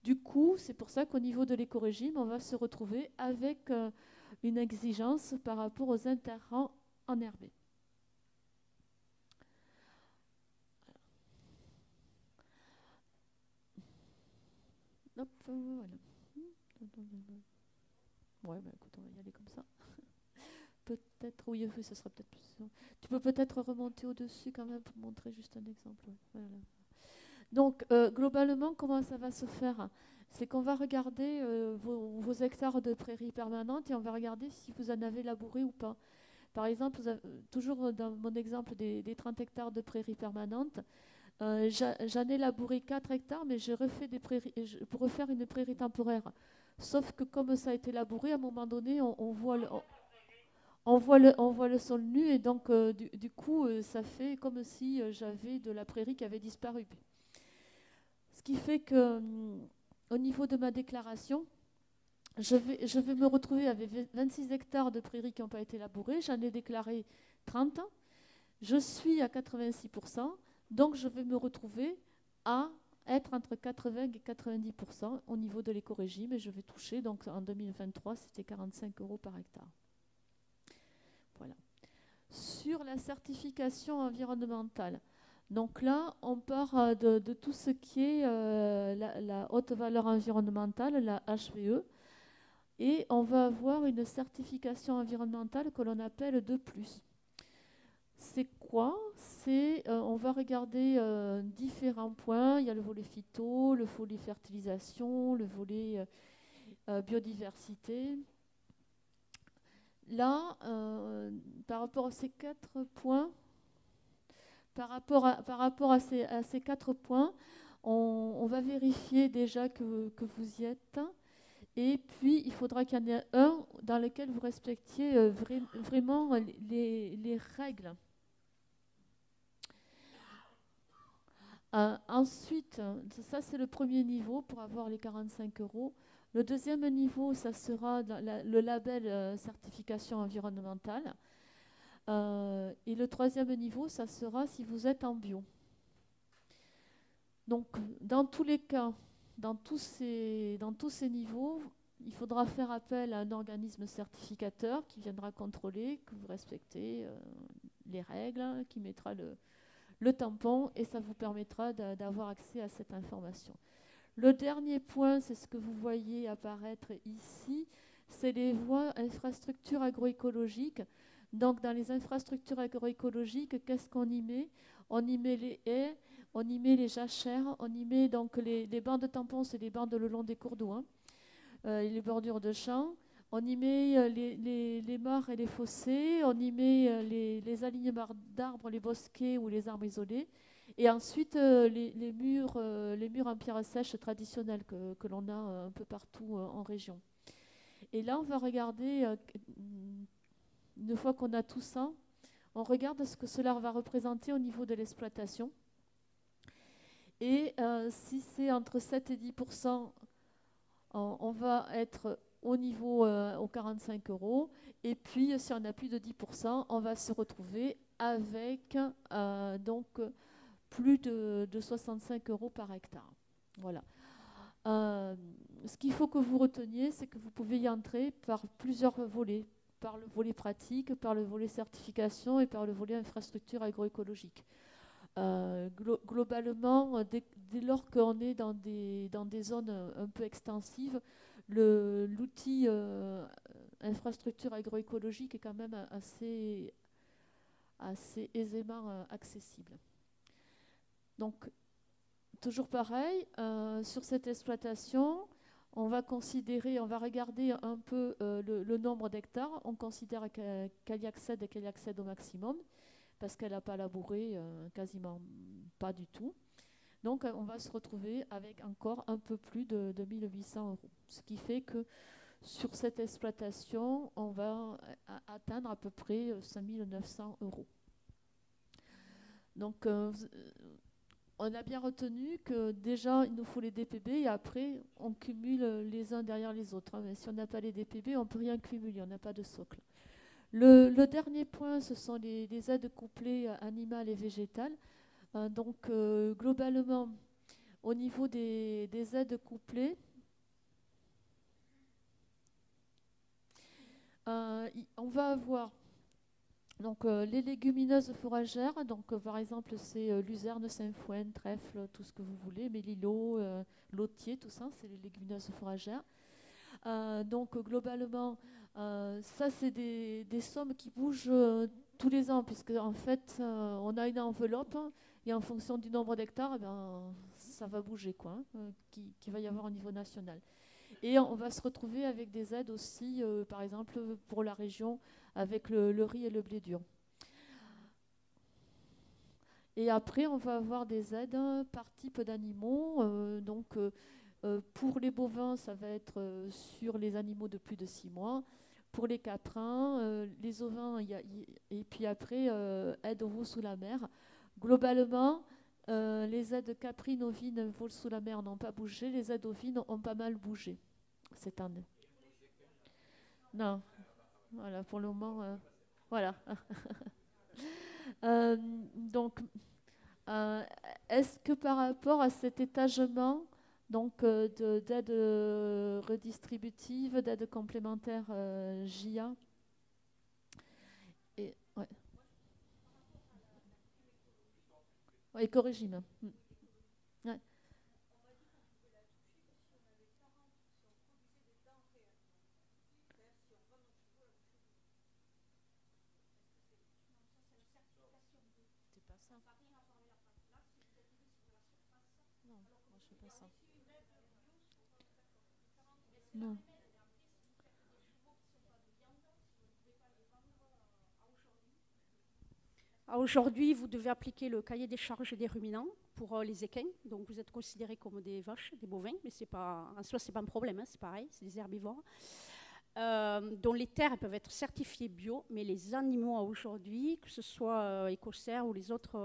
Du coup, c'est pour ça qu'au niveau de l'écorégime, on va se retrouver avec une exigence par rapport aux intrants enherbés. Hop, voilà. Ouais, bah écoute, on va y aller comme ça. Peut-être, oui, ce sera peut-être plus. Tu peux peut-être remonter au-dessus quand même pour montrer juste un exemple. Voilà. Donc, globalement, comment ça va se faire? C'est qu'on va regarder vos hectares de prairies permanentes et on va regarder si vous en avez labouré ou pas. Par exemple, toujours dans mon exemple des 30 hectares de prairies permanentes, j'en ai labouré 4 hectares, mais j'ai refait des prairies, pour refaire une prairie temporaire. Sauf que comme ça a été labouré, à un moment donné, on voit le sol nu et donc du coup, ça fait comme si j'avais de la prairie qui avait disparu. Ce qui fait que au niveau de ma déclaration, je vais me retrouver avec 26 hectares de prairies qui n'ont pas été labourées. J'en ai déclaré 30. Je suis à 86%. Donc, je vais me retrouver à être entre 80 et 90% au niveau de l'écorégime. Et je vais toucher, donc en 2023, c'était 45 € par hectare. Voilà. Sur la certification environnementale. Donc là, on part de tout ce qui est la haute valeur environnementale, la HVE. Et on va avoir une certification environnementale que l'on appelle 2+. C'est quoi? On va regarder différents points. Il y a le volet phyto, le volet fertilisation, le volet biodiversité. Là, par rapport à ces 4 points, par rapport à ces 4 points, on va vérifier déjà que vous y êtes. Et puis, il faudra qu'il y en ait un dans lequel vous respectiez vraiment les règles. Ensuite, ça c'est le premier niveau pour avoir les 45 €. Le deuxième niveau, ça sera le label certification environnementale. Et le troisième niveau, ça sera si vous êtes en bio. Donc, dans tous les cas, dans tous ces niveaux, il faudra faire appel à un organisme certificateur qui viendra contrôler que vous respectez les règles, qui mettra le tampon et ça vous permettra d'avoir accès à cette information. Le dernier point, c'est ce que vous voyez apparaître ici, c'est les voies infrastructures agroécologiques. Donc, dans les infrastructures agroécologiques, qu'est-ce qu'on y met? On y met les haies, on y met les jachères, on y met donc les bandes tampons, c'est les bandes le long des cours d'eau, hein, les bordures de champs. On y met les mares et les fossés, on y met les alignements d'arbres, les bosquets ou les arbres isolés. Et ensuite, les murs en pierre sèche traditionnels que l'on a un peu partout en région. Et là, on va regarder, une fois qu'on a tout ça, on regarde ce que cela va représenter au niveau de l'exploitation. Et si c'est entre 7 et 10%, on va être au niveau aux 45 euros. Et puis, si on a plus de 10%, on va se retrouver avec donc plus de 65 euros par hectare. Voilà. Ce qu'il faut que vous reteniez, c'est que vous pouvez y entrer par plusieurs volets, par le volet pratique, par le volet certification et par le volet infrastructure agroécologique. Globalement, dès lors qu'on est dans des zones un peu extensives, l'outil infrastructure agroécologique est quand même assez aisément accessible. Donc, toujours pareil, sur cette exploitation, on va regarder un peu le nombre d'hectares. On considère qu'elle y accède au maximum, parce qu'elle n'a pas labouré quasiment pas du tout. Donc, on va se retrouver avec encore un peu plus de 1800 euros. Ce qui fait que sur cette exploitation, on va atteindre à peu près 5900 euros. Donc, on a bien retenu que déjà, il nous faut les DPB et après, on cumule les uns derrière les autres. Mais si on n'a pas les DPB, on ne peut rien cumuler, on n'a pas de socle. Le dernier point, ce sont les aides couplées animales et végétales. Donc, globalement, au niveau des aides couplées, on va avoir donc, les légumineuses fourragères. Donc, par exemple, c'est luzerne, sainfoin, trèfle, tout ce que vous voulez, mélilot, lotier, tout ça, c'est les légumineuses fourragères. Donc, globalement, ça, c'est des sommes qui bougent tous les ans, puisque en fait, on a une enveloppe et en fonction du nombre d'hectares, ça va bouger, quoi, qui va y avoir au niveau national. Et on va se retrouver avec des aides aussi, par exemple, pour la région, avec le riz et le blé dur. Et après, on va avoir des aides par type d'animaux. Pour les bovins, ça va être sur les animaux de plus de 6 mois. Pour les caprins, les ovins, et puis après, aides aux veaux sous la mer. Globalement, les aides caprines, ovines, veaux sous la mer n'ont pas bougé. Les aides ovines ont pas mal bougé cette année. Non, voilà, pour le moment, voilà. Donc, est-ce que par rapport à cet étagement d'aide redistributive, d'aide complémentaire JA, et ouais. Ouais, éco-régime. Ouais. C'est pas ça. Non, moi je fais pas ça. Non. Aujourd'hui, vous devez appliquer le cahier des charges des ruminants pour les équins. Donc, vous êtes considérés comme des vaches, des bovins, mais c'est pas, en soi, ce n'est pas un problème, hein, c'est pareil, c'est des herbivores. Dont les terres peuvent être certifiées bio, mais les animaux aujourd'hui, que ce soit Écossaire ou les autres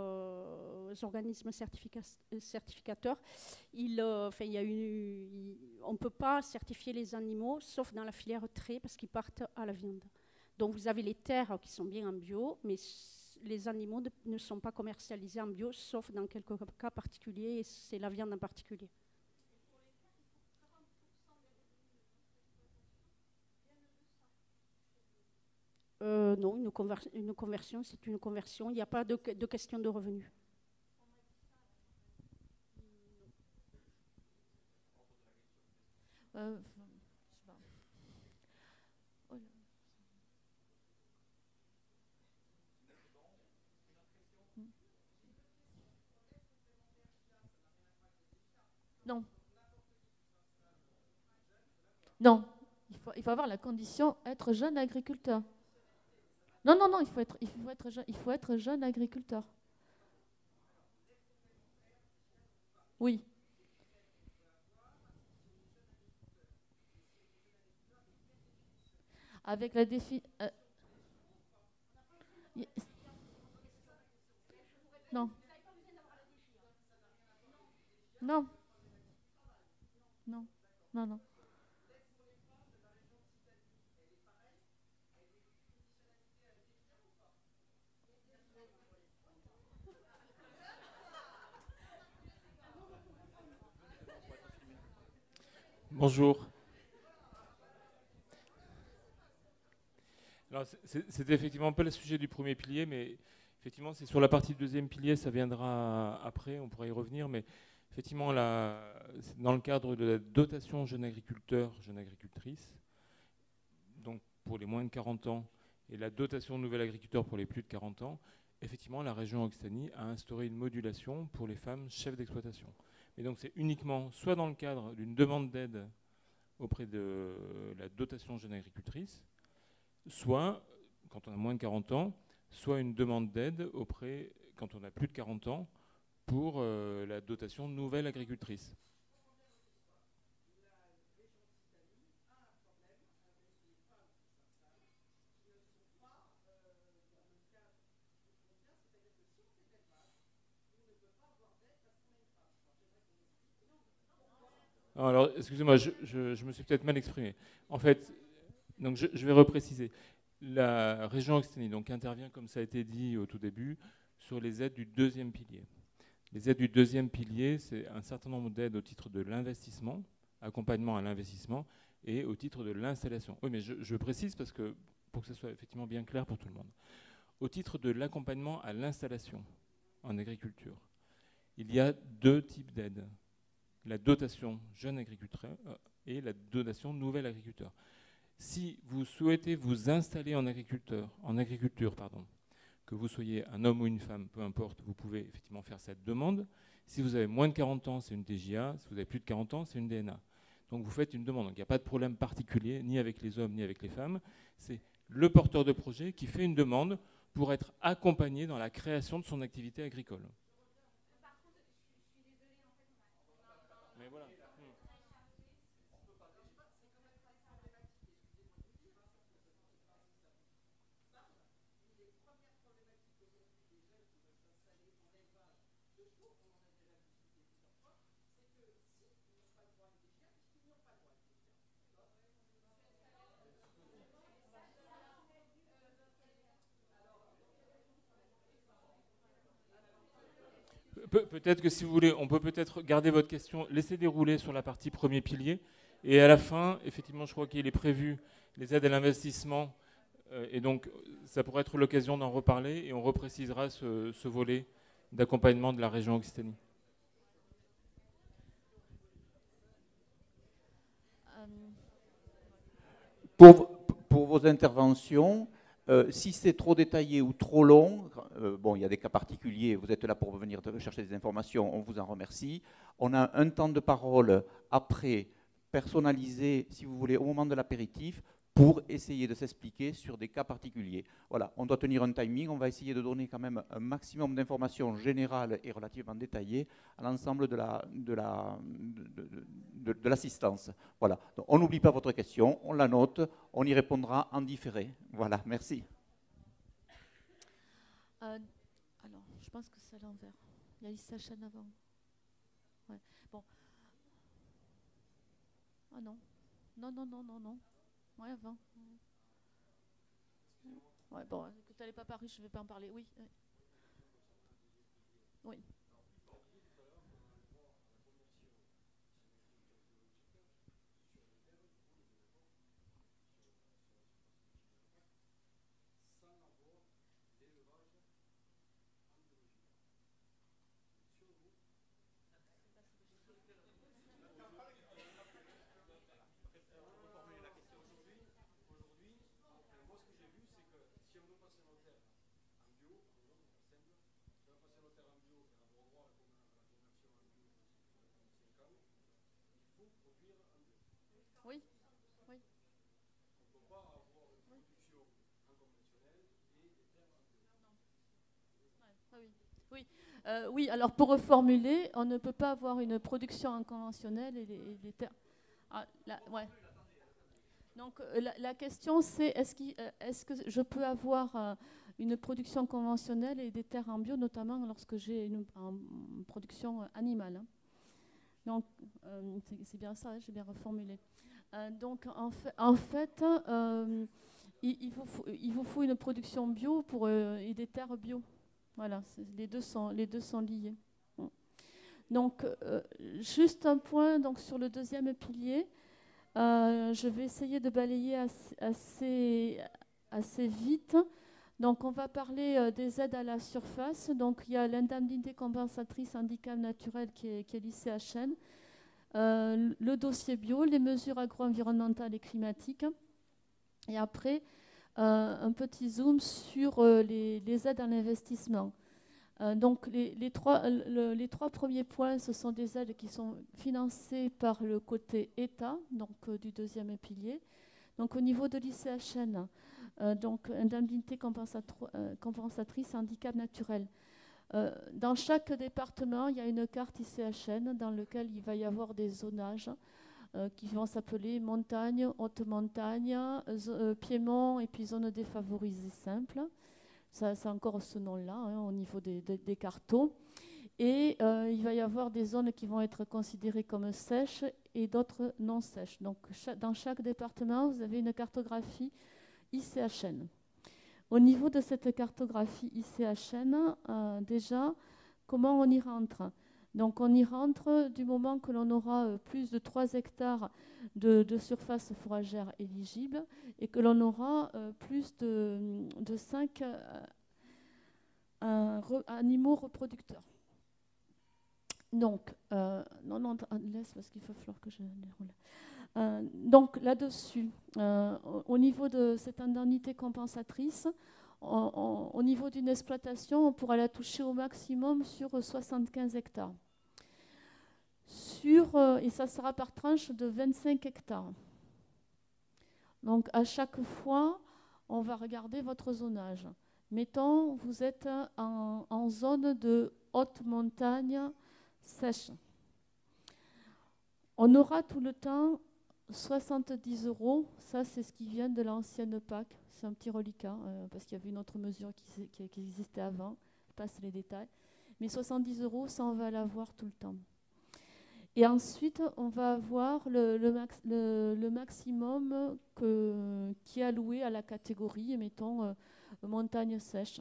organismes certificateurs, on ne peut pas certifier les animaux, sauf dans la filière trait, parce qu'ils partent à la viande. Donc vous avez les terres qui sont bien en bio, mais les animaux ne sont pas commercialisés en bio, sauf dans quelques cas particuliers, et c'est la viande en particulier. Non, une conversion, c'est une conversion. Il n'y a pas de question de revenus. Non. Non. Il faut avoir la condition être jeune agriculteur. Non, non, non, il faut être jeune agriculteur. Oui. Avec la défi... non. Non. Non. Non, non. Bonjour. C'était effectivement pas le sujet du premier pilier, mais effectivement, c'est sur la partie du deuxième pilier, ça viendra après, on pourra y revenir, mais effectivement, dans le cadre de la dotation jeunes agriculteurs, jeunes agricultrices, donc pour les moins de 40 ans, et la dotation nouvel agriculteur pour les plus de 40 ans, effectivement, la région Occitanie a instauré une modulation pour les femmes chefs d'exploitation. Et donc, c'est uniquement soit dans le cadre d'une demande d'aide auprès de la dotation jeune agricultrice, soit, quand on a moins de 40 ans, soit une demande d'aide auprès, quand on a plus de 40 ans, pour la dotation nouvelle agricultrice. Alors, excusez-moi, je me suis peut-être mal exprimé. En fait, donc je vais repréciser. La région Occitanie donc, intervient, comme ça a été dit au tout début, sur les aides du deuxième pilier. Les aides du deuxième pilier, c'est un certain nombre d'aides au titre de l'investissement, accompagnement à l'investissement, et au titre de l'installation. Oui, mais je précise parce que, pour que ce soit effectivement bien clair pour tout le monde. Au titre de l'accompagnement à l'installation en agriculture, il y a deux types d'aides. La dotation jeune agriculteur et la dotation nouvel agriculteur. Si vous souhaitez vous installer en agriculture, que vous soyez un homme ou une femme, peu importe, vous pouvez effectivement faire cette demande. Si vous avez moins de 40 ans, c'est une TJA. Si vous avez plus de 40 ans, c'est une DNA. Donc vous faites une demande. Donc il n'y a pas de problème particulier, ni avec les hommes, ni avec les femmes. C'est le porteur de projet qui fait une demande pour être accompagné dans la création de son activité agricole. Mais voilà. Peut-être que si vous voulez, on peut peut-être garder votre question, laisser dérouler sur la partie premier pilier. Et à la fin, effectivement, je crois qu'il est prévu les aides à l'investissement. Et donc, ça pourrait être l'occasion d'en reparler et on reprécisera ce volet d'accompagnement de la région Occitanie. Pour vos interventions, si c'est trop détaillé ou trop long, bon, il y a des cas particuliers, vous êtes là pour venir chercher des informations, on vous en remercie. On a un temps de parole après, personnalisé, si vous voulez, au moment de l'apéritif, pour essayer de s'expliquer sur des cas particuliers. Voilà, on doit tenir un timing, on va essayer de donner quand même un maximum d'informations générales et relativement détaillées à l'ensemble de l'assistance. Voilà, donc, on n'oublie pas votre question, on la note, on y répondra en différé. Voilà, merci. Alors, je pense que c'est à l'envers. Il y a Issa Chan avant. Ouais. Bon. Ah non. Non. Ouais, avant. Ouais, bon, que tu n'allais pas Paris, je ne vais pas en parler. Oui. Oui. Oui. Oui. On ne peut pas avoir une production inconventionnelle et des terres en bio. Oui. Oui, alors pour reformuler, on ne peut pas avoir une production inconventionnelle et des terres. Ah, ouais. Donc la question c'est est-ce que je peux avoir une production conventionnelle et des terres en bio, notamment lorsque j'ai une production animale, hein. Donc, c'est bien ça, j'ai bien reformulé. Donc, en fait il vous faut une production bio et des terres bio. Voilà, les deux sont liés. Donc, juste un point donc, sur le deuxième pilier. Je vais essayer de balayer assez vite. Donc, on va parler des aides à la surface. Donc, il y a l'indemnité compensatrice handicap naturel qui est l'ICHN, le dossier bio, les mesures agro-environnementales et climatiques. Et après, un petit zoom sur les aides à l'investissement. Donc, les trois premiers points, ce sont des aides qui sont financées par le côté État, donc du deuxième pilier. Donc, au niveau de l'ICHN, donc indemnité compensatrice handicap naturel. Dans chaque département, il y a une carte ICHN dans laquelle il va y avoir des zonages qui vont s'appeler montagne, haute montagne, piémont et puis zone défavorisée simple. C'est encore ce nom-là hein, au niveau des cartons. Et il va y avoir des zones qui vont être considérées comme sèches et d'autres non sèches. Donc dans chaque département, vous avez une cartographie ICHN. Au niveau de cette cartographie ICHN, déjà, comment on y rentre? Donc on y rentre du moment que l'on aura plus de 3 hectares de surface fourragère éligible et que l'on aura plus de 5 animaux reproducteurs. Donc, non, laisse parce qu'il va falloir que je déroule. Donc là-dessus, au niveau de cette indemnité compensatrice, au niveau d'une exploitation, on pourra la toucher au maximum sur 75 hectares. Et ça sera par tranche de 25 hectares. Donc à chaque fois, on va regarder votre zonage. Mettons, vous êtes en zone de haute montagne sèche. On aura tout le temps 70 €. Ça, c'est ce qui vient de l'ancienne PAC. C'est un petit reliquat, parce qu'il y avait une autre mesure qui existait avant. Je passe les détails. Mais 70 €, ça, on va l'avoir tout le temps. Et ensuite, on va avoir le maximum qui est alloué à la catégorie, mettons, montagne sèche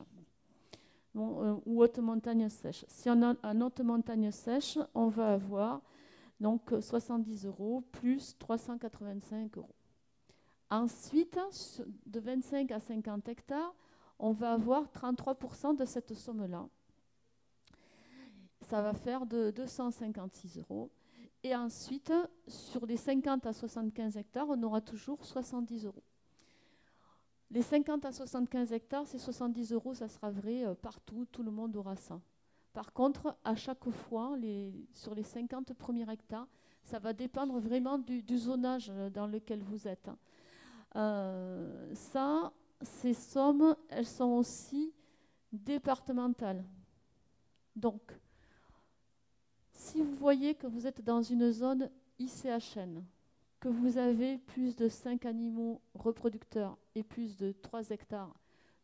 ou haute montagne sèche. Si on a une haute montagne sèche, on va avoir donc 70 € plus 385 €. Ensuite, de 25 à 50 hectares, on va avoir 33% de cette somme-là. Ça va faire de 256 €. Et ensuite, sur les 50 à 75 hectares, on aura toujours 70 €. Les 50 à 75 hectares, ces 70 €, ça sera vrai partout, tout le monde aura ça. Par contre, à chaque fois, sur les 50 premiers hectares, ça va dépendre vraiment du zonage dans lequel vous êtes. Ces sommes, elles sont aussi départementales. Donc, si vous voyez que vous êtes dans une zone ICHN, que vous avez plus de 5 animaux reproducteurs et plus de 3 hectares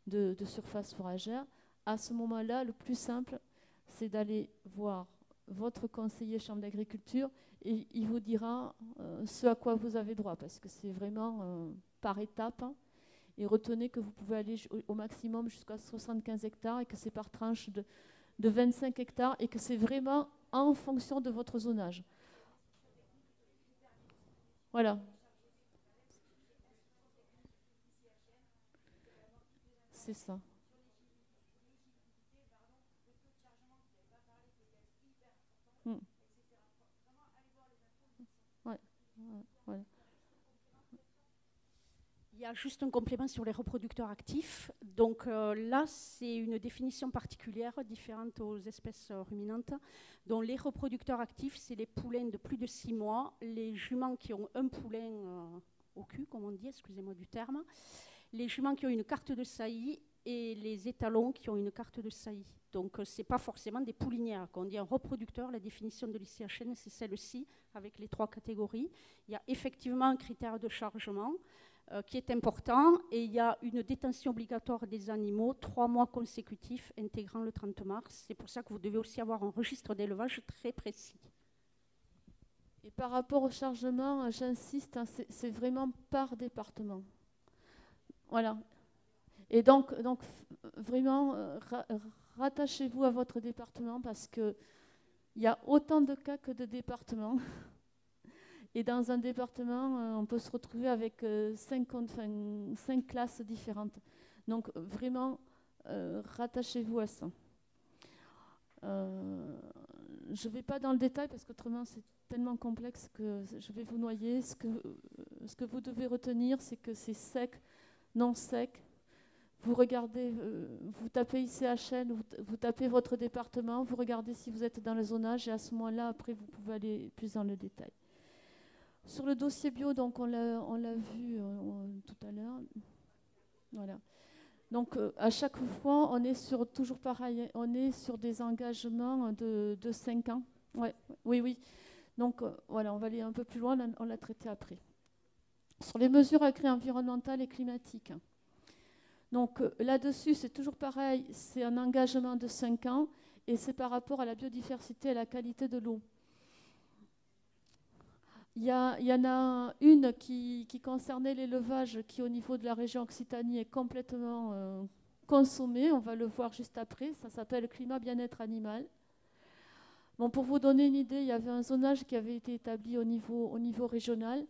de surface fourragère, à ce moment-là, le plus simple, c'est d'aller voir votre conseiller chambre d'agriculture et il vous dira ce à quoi vous avez droit, parce que c'est vraiment par étapes. Hein, et retenez que vous pouvez aller au maximum jusqu'à 75 hectares et que c'est par tranche de 25 hectares et que c'est vraiment en fonction de votre zonage. Voilà. C'est ça. Ouais. Voilà. Il y a juste un complément sur les reproducteurs actifs. Donc là, c'est une définition particulière, différente aux espèces ruminantes. Donc les reproducteurs actifs, c'est les poulains de plus de 6 mois, les juments qui ont un poulain au cul, comme on dit, excusez-moi du terme, les juments qui ont une carte de saillie et les étalons qui ont une carte de saillie. Donc ce n'est pas forcément des poulinières. Quand on dit un reproducteur, la définition de l'ICHN, c'est celle-ci, avec les 3 catégories. Il y a effectivement un critère de chargement, qui est important, et il y a une détention obligatoire des animaux 3 mois consécutifs intégrant le 30 mars. C'est pour ça que vous devez aussi avoir un registre d'élevage très précis. Et par rapport au chargement, j'insiste, hein, c'est vraiment par département. Voilà. Et donc vraiment, rattachez-vous à votre département parce qu'il y a autant de cas que de départements. Et dans un département, on peut se retrouver avec 5 classes différentes. Donc vraiment, rattachez-vous à ça. Je ne vais pas dans le détail parce qu'autrement c'est tellement complexe que je vais vous noyer. Ce que vous devez retenir, c'est que c'est sec, non sec. Vous regardez, vous tapez ICHN, vous tapez votre département, vous regardez si vous êtes dans le zonage et à ce moment-là, après, vous pouvez aller plus dans le détail. Sur le dossier bio, donc on l'a vu tout à l'heure. Voilà. Donc à chaque fois, on est sur, toujours pareil, on est sur des engagements de 5 ans. Ouais, oui. Donc voilà, on va aller un peu plus loin, on l'a traité après. Sur les mesures agri-environnementales et climatiques. Donc là-dessus, c'est toujours pareil, c'est un engagement de 5 ans et c'est par rapport à la biodiversité et à la qualité de l'eau. Il y en a une qui concernait l'élevage qui, au niveau de la région Occitanie, est complètement consommée. On va le voir juste après. Ça s'appelle climat bien-être animal. Bon, pour vous donner une idée, il y avait un zonage qui avait été établi au niveau régional.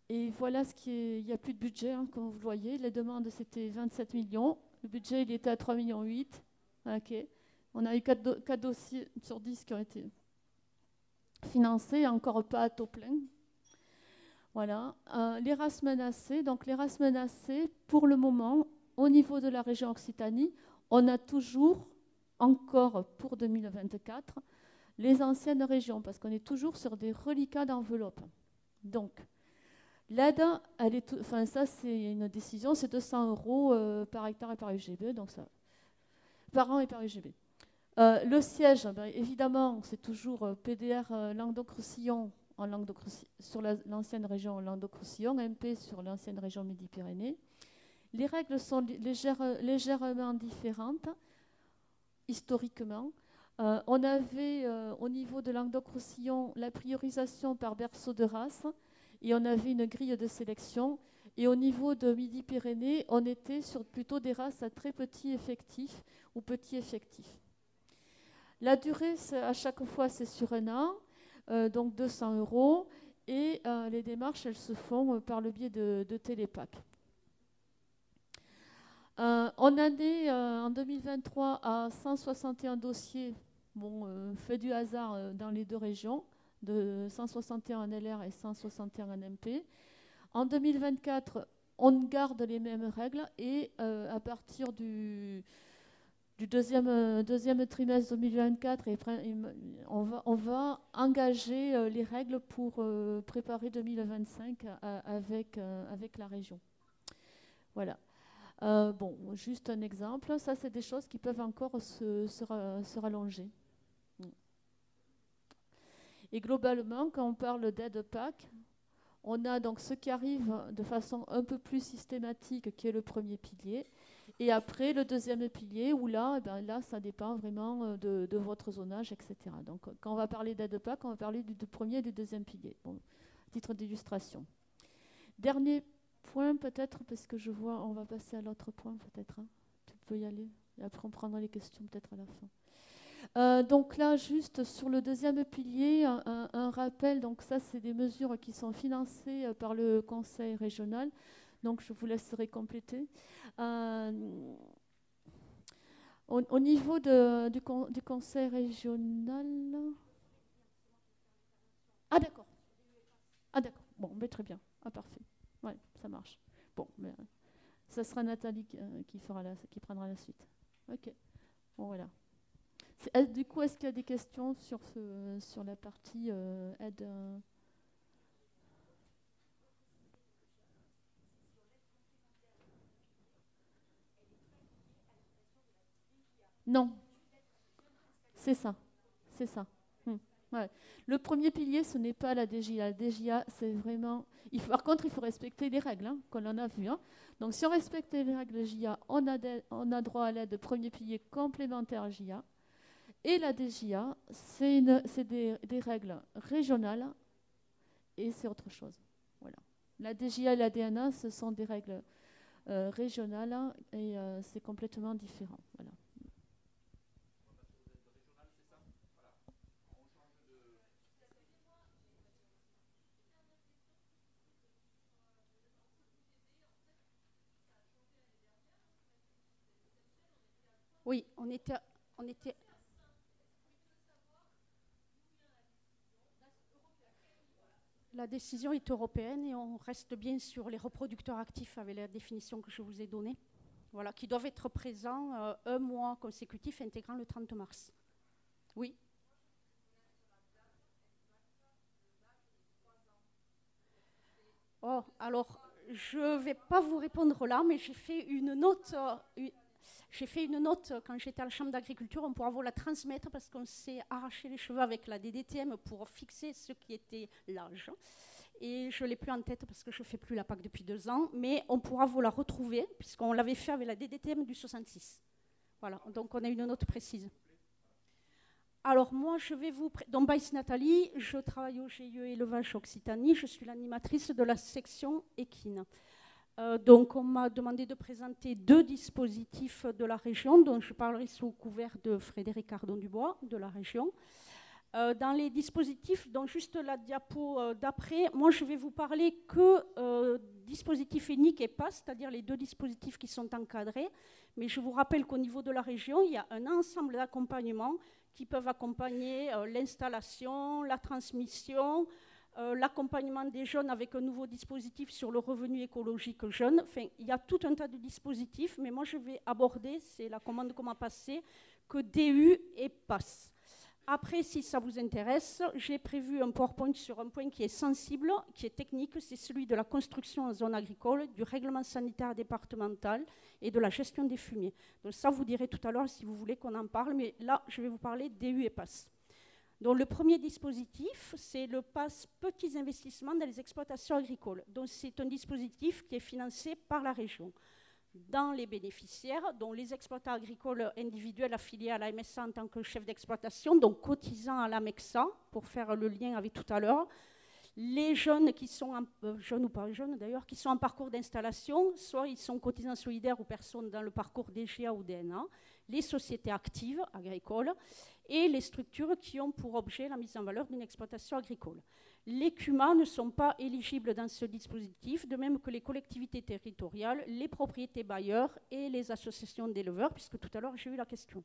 Et voilà il n'y a plus de budget, hein, comme vous le voyez. Les demandes, c'était 27 millions. Le budget, il était à 3,8 millions. Okay. On a eu 4 dossiers sur 10 qui ont été financés, encore pas à taux plein. Voilà. Les races menacées. Donc, les races menacées, pour le moment, au niveau de la région Occitanie, on a toujours, encore pour 2024, les anciennes régions, parce qu'on est toujours sur des reliquats d'enveloppe. Donc, l'aide, ça c'est une décision, c'est 200 € par hectare et par UGB, donc ça, par an et par UGB. Le siège, évidemment, c'est toujours PDR Languedoc-Roussillon sur l'ancienne région Languedoc-Roussillon, MP sur l'ancienne région Midi-Pyrénées. Les règles sont légèrement différentes, historiquement. On avait au niveau de Languedoc-Roussillon la priorisation par berceau de race et on avait une grille de sélection. Et au niveau de Midi-Pyrénées, on était sur plutôt des races à très petits effectifs ou petits effectifs. La durée, à chaque fois, c'est sur un an, donc 200 €. Et les démarches, elles se font par le biais de Télépac. On en est en 2023 à 161 dossiers, fait du hasard dans les deux régions, de 161 en LR et 161 en MP. En 2024, on garde les mêmes règles et à partir du deuxième trimestre 2024, on va engager les règles pour préparer 2025 avec la région. Voilà. Juste un exemple. Ça, c'est des choses qui peuvent encore se rallonger. Et globalement, quand on parle d'aide PAC, on a donc ce qui arrive de façon un peu plus systématique, qui est le premier pilier. Et après, le deuxième pilier, où là, ça dépend vraiment de votre zonage, etc. Donc, quand on va parler d'aide PAC, on va parler du premier et du deuxième pilier. Bon, titre d'illustration. Dernier point, peut-être, parce que je vois, on va passer à l'autre point, peut-être. Hein. Tu peux y aller. Et après, on prendra les questions, peut-être, à la fin. Donc là, juste sur le deuxième pilier, un rappel. Donc ça, c'est des mesures qui sont financées par le Conseil régional. Donc je vous laisserai compléter. Au niveau du Conseil régional... Ah d'accord. Bon, très bien. Ah parfait. Ouais, ça marche. Bon, mais ça sera Nathalie qui prendra la suite. Ok. Bon, voilà. Du coup, est-ce qu'il y a des questions sur la partie aide Non. C'est ça. Ouais. Le premier pilier, ce n'est pas la DGA. La DGA, c'est vraiment... Par contre, il faut respecter les règles, hein, qu'on en a vu. Hein. Donc, si on respecte les règles de JA, on a droit à l'aide de premier pilier complémentaire à JA. Et la DGA, c'est des règles régionales et c'est autre chose. Voilà. La DGA et la DNA, ce sont des règles régionales hein, et c'est complètement différent. Voilà. Oui, on était. La décision est européenne et on reste bien sur les reproducteurs actifs avec la définition que je vous ai donnée. Voilà, qui doivent être présents un mois consécutif intégrant le 30 mars. Oui. Oh, alors, je ne vais pas vous répondre là, mais j'ai fait une note. J'ai fait une note quand j'étais à la Chambre d'agriculture, on pourra vous la transmettre parce qu'on s'est arraché les cheveux avec la DDTM pour fixer ce qui était l'âge. Et je ne l'ai plus en tête parce que je ne fais plus la PAC depuis 2 ans, mais on pourra vous la retrouver puisqu'on l'avait fait avec la DDTM du 66. Voilà, donc on a une note précise. Alors moi, je vais vous... Donc, Baïs Nathalie, je travaille au GIE Élevage Occitanie, je suis l'animatrice de la section équine. Donc, on m'a demandé de présenter 2 dispositifs de la région, dont je parlerai sous couvert de Frédéric Ardon-Dubois, de la région. Dans les dispositifs, donc juste la diapo d'après, moi je vais vous parler que dispositif unique et PAS, c'est-à-dire les 2 dispositifs qui sont encadrés. Mais je vous rappelle qu'au niveau de la région, il y a un ensemble d'accompagnements qui peuvent accompagner l'installation, la transmission, l'accompagnement des jeunes avec un nouveau dispositif sur le revenu écologique jeune. Enfin, il y a tout un tas de dispositifs, mais moi je vais aborder, c'est la commande qu'on m'a passée, que DU et PAS. Après, si ça vous intéresse, j'ai prévu un PowerPoint sur un point qui est sensible, qui est technique, c'est celui de la construction en zone agricole, du règlement sanitaire départemental et de la gestion des fumiers. Donc ça, vous direz tout à l'heure si vous voulez qu'on en parle, mais là, je vais vous parler DU et PAS. Donc le premier dispositif, c'est le PAS Petits Investissements dans les exploitations agricoles. Donc c'est un dispositif qui est financé par la région. Dans les bénéficiaires, dont les exploitants agricoles individuels affiliés à la MSA en tant que chef d'exploitation, donc cotisant à la MEXA, pour faire le lien avec tout à l'heure, les jeunes qui sont, jeunes ou pas jeunes d'ailleurs, qui sont en parcours d'installation, soit ils sont cotisants solidaires ou personnes dans le parcours DGA ou DNA, les sociétés actives agricoles et les structures qui ont pour objet la mise en valeur d'une exploitation agricole. Les CUMA ne sont pas éligibles dans ce dispositif, de même que les collectivités territoriales, les propriétés bailleurs et les associations d'éleveurs, puisque tout à l'heure j'ai eu la question.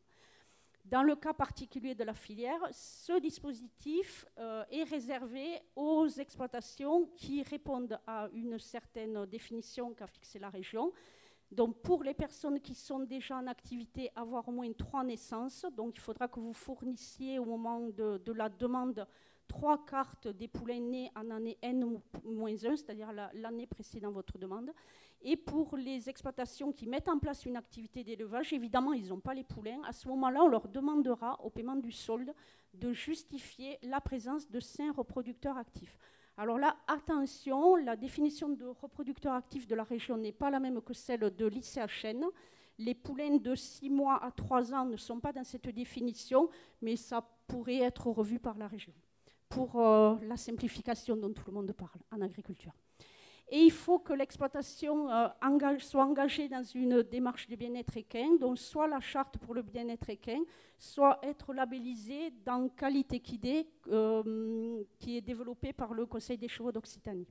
Dans le cas particulier de la filière, ce dispositif est réservé aux exploitations qui répondent à une certaine définition qu'a fixée la région. Donc pour les personnes qui sont déjà en activité, avoir au moins 3 naissances, donc il faudra que vous fournissiez au moment de la demande 3 cartes des poulains nés en année N-1, c'est-à-dire l'année précédant votre demande. Et pour les exploitations qui mettent en place une activité d'élevage, évidemment, ils n'ont pas les poulains. À ce moment-là, on leur demandera, au paiement du solde, de justifier la présence de 5 reproducteurs actifs. Alors là, attention, la définition de reproducteur actif de la région n'est pas la même que celle de l'ICHN. Les poulains de 6 mois à 3 ans ne sont pas dans cette définition, mais ça pourrait être revu par la région pour la simplification dont tout le monde parle en agriculture. Et il faut que l'exploitation soit engagée dans une démarche de bien-être équin, donc soit la charte pour le bien-être équin, soit être labellisée dans Qualité Équidée, qui est développée par le Conseil des chevaux d'Occitanie.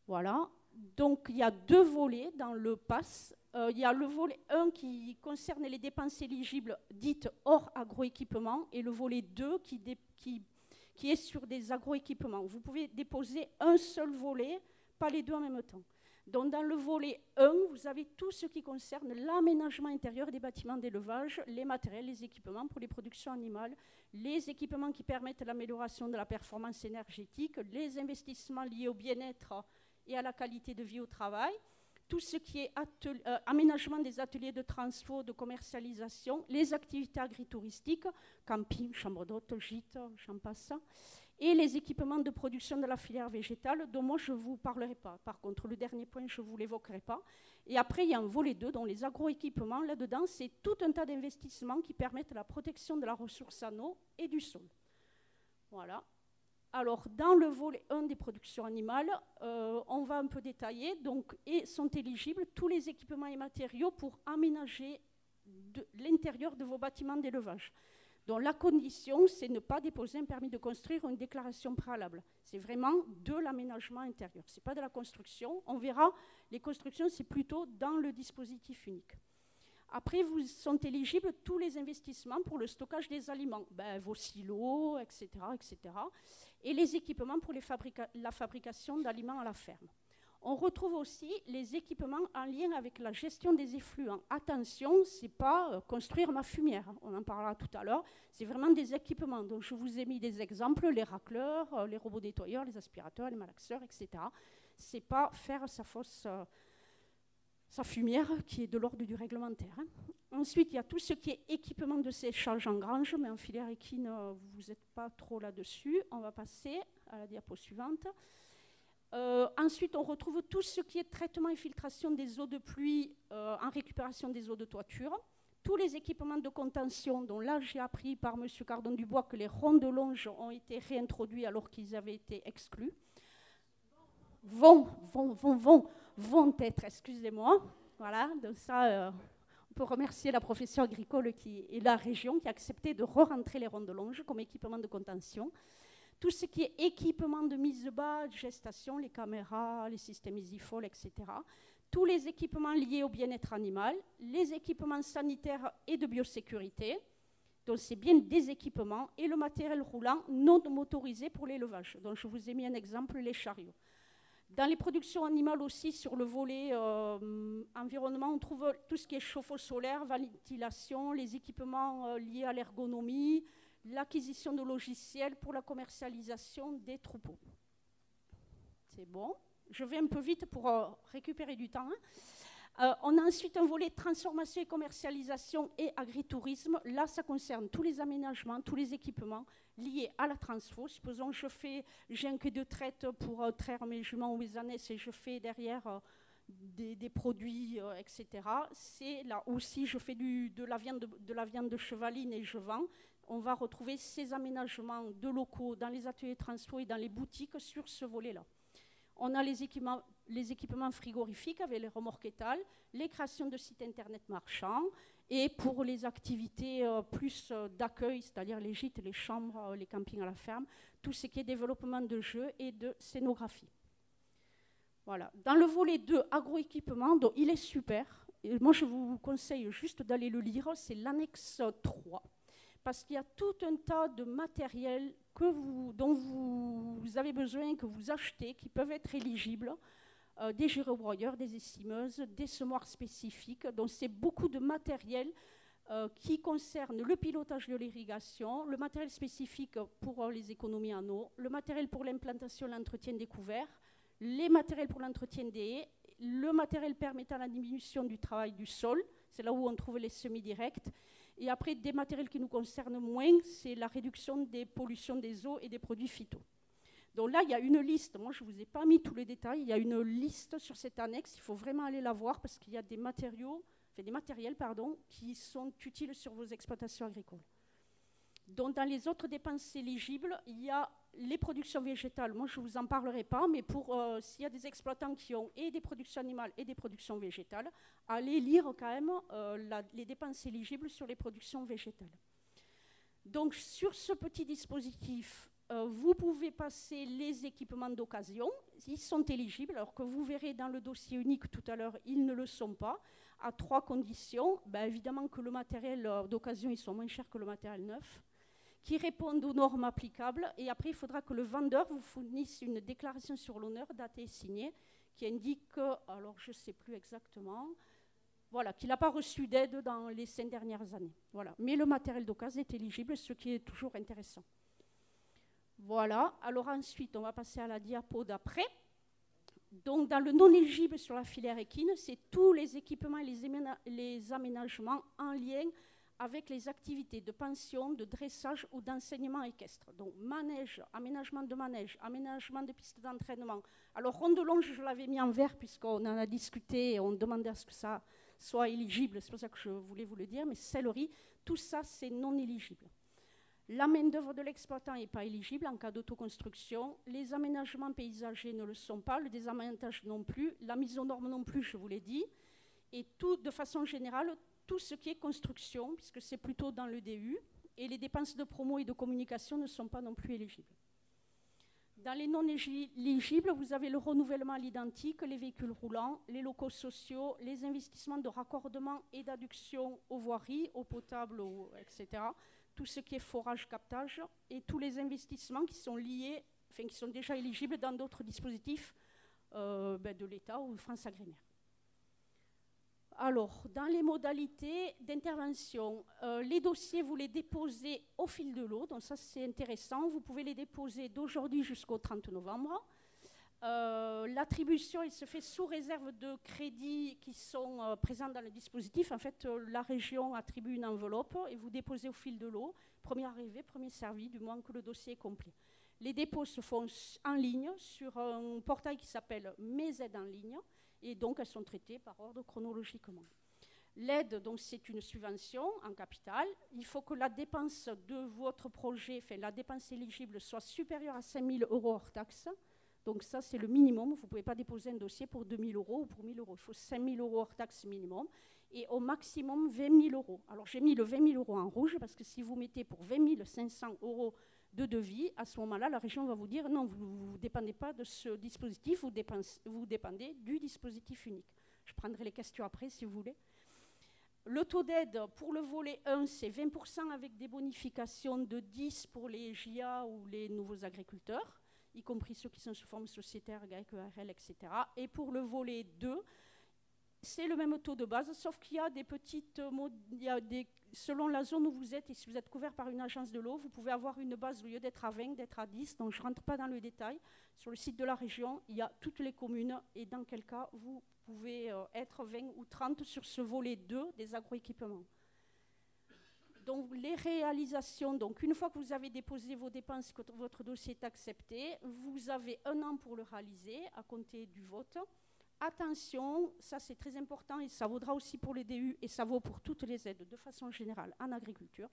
Voilà. Donc il y a 2 volets dans le PAS. Il y a le volet 1 qui concerne les dépenses éligibles dites hors agroéquipement et le volet 2 qui est sur des agroéquipements. Vous pouvez déposer un seul volet, pas les 2 en même temps. Donc dans le volet 1, vous avez tout ce qui concerne l'aménagement intérieur des bâtiments d'élevage, les matériels, les équipements pour les productions animales, les équipements qui permettent l'amélioration de la performance énergétique, les investissements liés au bien-être et à la qualité de vie au travail, tout ce qui est aménagement des ateliers de transfo, de commercialisation, les activités agritouristiques, camping, chambre d'hôte, gîte, j'en passe, et les équipements de production de la filière végétale, dont moi je ne vous parlerai pas. Par contre, le dernier point, je ne vous l'évoquerai pas. Et après, il y a un volet 2, dont les agroéquipements. Là-dedans, c'est tout un tas d'investissements qui permettent la protection de la ressource en eau et du sol. Voilà. Alors, dans le volet 1 des productions animales, on va un peu détailler, donc, et sont éligibles tous les équipements et matériaux pour aménager l'intérieur de vos bâtiments d'élevage. Donc, la condition, c'est ne pas déposer un permis de construire ou une déclaration préalable. C'est vraiment de l'aménagement intérieur. Ce n'est pas de la construction. On verra, les constructions, c'est plutôt dans le dispositif unique. Après, vous sont éligibles tous les investissements pour le stockage des aliments, vos silos, etc., etc., et les équipements pour la fabrication d'aliments à la ferme. On retrouve aussi les équipements en lien avec la gestion des effluents. Attention, ce n'est pas construire ma fumière, on en parlera tout à l'heure, c'est vraiment des équipements. Donc je vous ai mis des exemples, les racleurs, les robots nettoyeurs, les aspirateurs, les malaxeurs, etc. Ce n'est pas faire sa fumière qui est de l'ordre du réglementaire. Ensuite, il y a tout ce qui est équipement de séchage en grange, mais en filière équine, vous n'êtes pas trop là-dessus. On va passer à la diapo suivante. Ensuite, on retrouve tout ce qui est traitement et filtration des eaux de pluie en récupération des eaux de toiture. Tous les équipements de contention, dont là j'ai appris par M. Cardon-Dubois que les ronds de longe ont été réintroduits alors qu'ils avaient été exclus. Vont être, excusez-moi. Voilà, donc ça, on peut remercier la profession agricole et la région qui a accepté de re-rentrer les ronds de longe comme équipement de contention. Tout ce qui est équipement de mise bas, de gestation, les caméras, les systèmes EasyFall, etc. Tous les équipements liés au bien-être animal, les équipements sanitaires et de biosécurité, donc c'est bien des équipements, et le matériel roulant non motorisé pour l'élevage. Donc je vous ai mis un exemple, les chariots. Dans les productions animales aussi, sur le volet environnement, on trouve tout ce qui est chauffe-eau solaire, ventilation, les équipements liés à l'ergonomie, l'acquisition de logiciels pour la commercialisation des troupeaux. C'est bon. Je vais un peu vite pour récupérer du temps. On a ensuite un volet transformation et commercialisation et agritourisme. Là, ça concerne tous les aménagements, tous les équipements liés à la transfo. Supposons que j'ai un quai de traite pour traire mes juments ou mes ânesses et je fais derrière des produits, etc. C'est là aussi, je fais de la viande de chevaline et je vends. On va retrouver ces aménagements de locaux dans les ateliers transfo et dans les boutiques sur ce volet-là. On a les équipements frigorifiques avec les remorques étales, les créations de sites internet marchands et pour les activités plus d'accueil, c'est-à-dire les gîtes, les chambres, les campings à la ferme, tout ce qui est développement de jeux et de scénographie. Voilà. Dans le volet 2, agroéquipement, donc il est super. Et moi, je vous conseille juste d'aller le lire, c'est l'annexe 3. Parce qu'il y a tout un tas de matériel dont vous avez besoin, que vous achetez, qui peuvent être éligibles, des gyrobroyeurs, des estimeuses, des semoirs spécifiques. Donc c'est beaucoup de matériel qui concerne le pilotage de l'irrigation, le matériel spécifique pour les économies en eau, le matériel pour l'implantation et l'entretien des couverts, les matériels pour l'entretien des haies, le matériel permettant la diminution du travail du sol, c'est là où on trouve les semis-directs. Et après, des matériels qui nous concernent moins, c'est la réduction des pollutions des eaux et des produits phyto. Donc là, il y a une liste. Moi, je ne vous ai pas mis tous les détails. Il y a une liste sur cette annexe. Il faut vraiment aller la voir parce qu'il y a des matériels qui sont utiles sur vos exploitations agricoles. Donc, dans les autres dépenses éligibles, il y a les productions végétales. Moi, je ne vous en parlerai pas, mais s'il y a des exploitants qui ont et des productions animales et des productions végétales, allez lire quand même les dépenses éligibles sur les productions végétales. Donc, sur ce petit dispositif, vous pouvez passer les équipements d'occasion. Ils sont éligibles, alors que vous verrez dans le dossier unique tout à l'heure, ils ne le sont pas, à 3 conditions. Évidemment que le matériel d'occasion, ils sont moins chers que le matériel neuf, qui répondent aux normes applicables. Et après, il faudra que le vendeur vous fournisse une déclaration sur l'honneur datée et signée qui indique, alors je ne sais plus exactement, voilà, qu'il n'a pas reçu d'aide dans les 5 dernières années. Voilà. Mais le matériel d'occasion est éligible, ce qui est toujours intéressant. Voilà. Alors ensuite, on va passer à la diapo d'après. Donc, dans le non éligible sur la filière équine, c'est tous les équipements et les aménagements en lien avec les activités de pension, de dressage ou d'enseignement équestre. Donc, manège, aménagement de pistes d'entraînement. Alors, rond de longe, je l'avais mis en vert puisqu'on en a discuté et on demandait à ce que ça soit éligible. C'est pour ça que je voulais vous le dire, mais sellerie, tout ça, c'est non éligible. La main-d'œuvre de l'exploitant n'est pas éligible en cas d'autoconstruction. Les aménagements paysagers ne le sont pas, le désaménagement non plus, la mise aux normes non plus, je vous l'ai dit. Et tout, de façon générale, tout ce qui est construction, puisque c'est plutôt dans le DU, et les dépenses de promo et de communication ne sont pas non plus éligibles. Dans les non éligibles, vous avez le renouvellement à l'identique, les véhicules roulants, les locaux sociaux, les investissements de raccordement et d'adduction aux voiries, eau potable, etc. Tout ce qui est forage, captage, et tous les investissements qui sont liés, enfin qui sont déjà éligibles dans d'autres dispositifs de l'État ou de France Agrimaire. Alors, dans les modalités d'intervention, les dossiers, vous les déposez au fil de l'eau, donc ça c'est intéressant. Vous pouvez les déposer d'aujourd'hui jusqu'au 30 novembre. L'attribution, elle se fait sous réserve de crédits qui sont présents dans le dispositif. En fait, la région attribue une enveloppe et vous déposez au fil de l'eau. Premier arrivé, premier servi, du moment que le dossier est complet. Les dépôts se font en ligne sur un portail qui s'appelle Mes aides en ligne. Et donc, elles sont traitées par ordre chronologiquement. L'aide, donc, c'est une subvention en capital. Il faut que la dépense de votre projet, enfin, la dépense éligible, soit supérieure à 5 000 € hors taxe. Donc, ça, c'est le minimum. Vous ne pouvez pas déposer un dossier pour 2 000 € ou pour 1 000 €. Il faut 5 000 € hors taxe minimum. Et au maximum, 20 000 €. Alors, j'ai mis le 20 000 € en rouge parce que si vous mettez pour 20 500 € de devis, à ce moment-là, la région va vous dire non, vous ne dépendez pas de ce dispositif, vous dépendez du dispositif unique. Je prendrai les questions après si vous voulez. Le taux d'aide pour le volet 1, c'est 20% avec des bonifications de 10 pour les JA ou les nouveaux agriculteurs, y compris ceux qui sont sous forme sociétaire, GAEC, EARL, etc. Et pour le volet 2, c'est le même taux de base, sauf qu'il y a des petites... selon la zone où vous êtes, et si vous êtes couvert par une agence de l'eau, vous pouvez avoir une base, au lieu d'être à 20, d'être à 10. Donc je ne rentre pas dans le détail. Sur le site de la région, il y a toutes les communes, et dans quel cas vous pouvez être 20 ou 30 sur ce volet 2 des agroéquipements. Donc les réalisations, donc une fois que vous avez déposé vos dépenses, que votre dossier est accepté, vous avez 1 an pour le réaliser, à compter du vote. Attention, ça c'est très important et ça vaudra aussi pour les DU et ça vaut pour toutes les aides de façon générale en agriculture.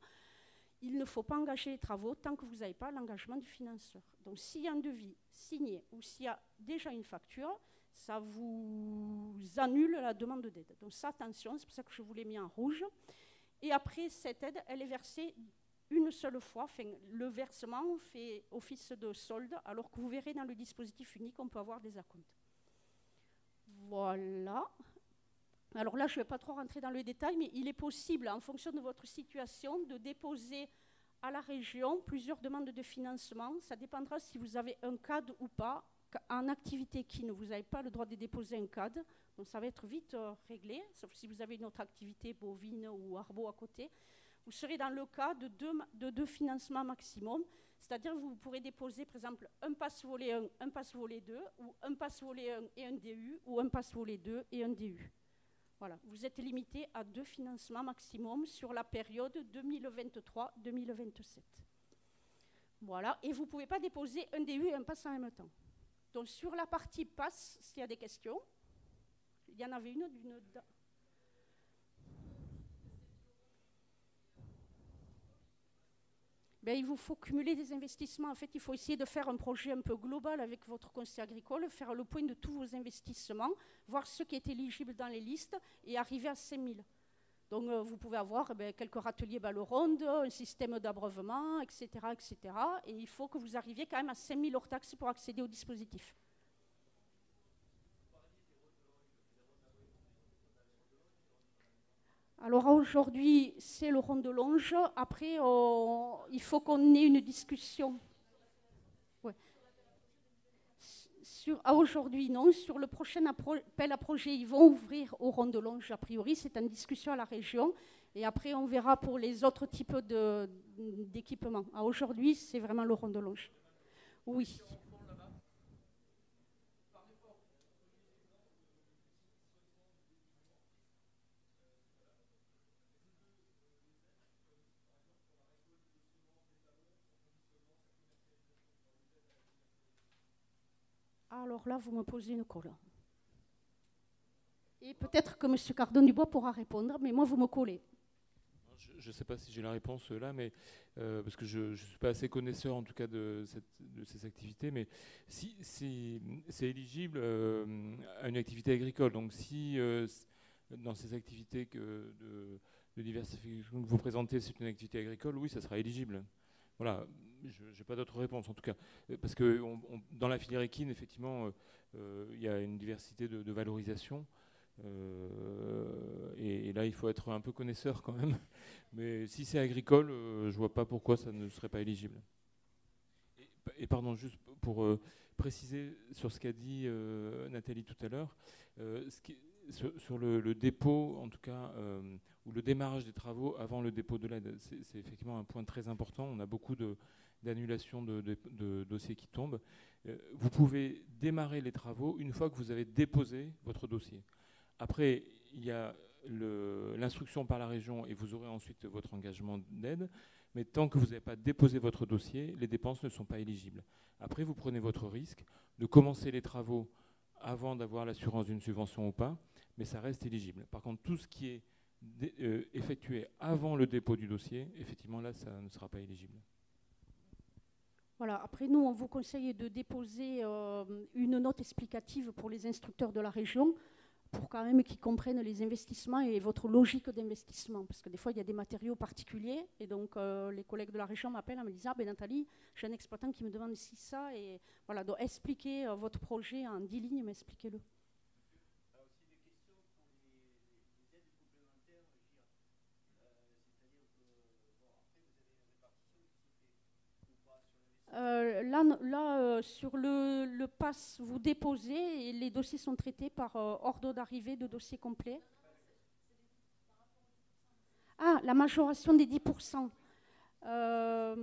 Il ne faut pas engager les travaux tant que vous n'avez pas l'engagement du financeur. Donc s'il y a un devis signé ou s'il y a déjà une facture, ça vous annule la demande d'aide. Donc ça, attention, c'est pour ça que je vous l'ai mis en rouge. Et après, cette aide, elle est versée une seule fois. Enfin, le versement fait office de solde, alors que vous verrez dans le dispositif unique, on peut avoir des acomptes. Voilà. Alors là, je ne vais pas trop rentrer dans le détail, mais il est possible, en fonction de votre situation, de déposer à la région plusieurs demandes de financement. Ça dépendra si vous avez un CAD ou pas. En activité équine, vous n'avez pas le droit de déposer un CAD, donc ça va être vite réglé, sauf si vous avez une autre activité bovine ou arbo à côté. Vous serez dans le cas de deux financements maximum, c'est-à-dire que vous pourrez déposer, par exemple, un pass volet 1, un pass volet 2, ou un pass volet 1 et un DU, ou un pass volet 2 et un DU. Voilà, vous êtes limité à 2 financements maximum sur la période 2023-2027. Voilà, et vous ne pouvez pas déposer un DU et un pass en même temps. Donc sur la partie pass, s'il y a des questions, il y en avait une d'une... Ben, il vous faut cumuler des investissements. En fait, il faut essayer de faire un projet un peu global avec votre conseil agricole, faire le point de tous vos investissements, voir ce qui est éligible dans les listes et arriver à 5 000. Donc, vous pouvez avoir quelques râteliers balles rondes, un système d'abreuvement, etc., etc. Et il faut que vous arriviez quand même à 5 000 hors taxes pour accéder au dispositif. Alors aujourd'hui, c'est le rond de Longe. Après, il faut qu'on ait une discussion. Ouais. Aujourd'hui, non. Sur le prochain appel à projet, ils vont ouvrir au rond de Longe, a priori. C'est en discussion à la région. Et après, on verra pour les autres types d'équipements. Aujourd'hui, c'est vraiment le rond de Longe. Oui. Alors là, vous me posez une colle. Et peut-être que M. Cardon-Dubois pourra répondre, mais moi, vous me collez. Je ne sais pas si j'ai la réponse là, mais parce que je ne suis pas assez connaisseur en tout cas de ces activités, mais si c'est éligible à une activité agricole. Donc si dans ces activités de diversification que vous présentez, c'est une activité agricole, oui, ça sera éligible. Voilà, je n'ai pas d'autre réponse en tout cas. Parce que dans la filière équine, effectivement, il y a une diversité de valorisation. Et là, il faut être un peu connaisseur quand même. Mais si c'est agricole, je ne vois pas pourquoi ça ne serait pas éligible. Et pardon, juste pour préciser sur ce qu'a dit Nathalie tout à l'heure, sur le dépôt, en tout cas, ou le démarrage des travaux avant le dépôt de l'aide, c'est effectivement un point très important. On a beaucoup d'annulations de dossiers qui tombent. Vous pouvez démarrer les travaux une fois que vous avez déposé votre dossier. Après, il y a l'instruction par la région et vous aurez ensuite votre engagement d'aide. Mais tant que vous n'avez pas déposé votre dossier, les dépenses ne sont pas éligibles. Après, vous prenez votre risque de commencer les travaux avant d'avoir l'assurance d'une subvention ou pas, mais ça reste éligible. Par contre, tout ce qui est effectué avant le dépôt du dossier, effectivement, là, ça ne sera pas éligible. Voilà. Après, nous, on vous conseille de déposer une note explicative pour les instructeurs de la région, pour quand même qu'ils comprennent les investissements et votre logique d'investissement. Parce que des fois, il y a des matériaux particuliers. Et donc, les collègues de la région m'appellent en me disant « Ah ben Nathalie, j'ai un exploitant qui me demande si ça. » Et voilà, donc expliquez votre projet en 10 lignes, mais expliquez-le. Là, sur le PASS, vous déposez et les dossiers sont traités par ordre d'arrivée de dossiers complets. Ah, la majoration des 10%. La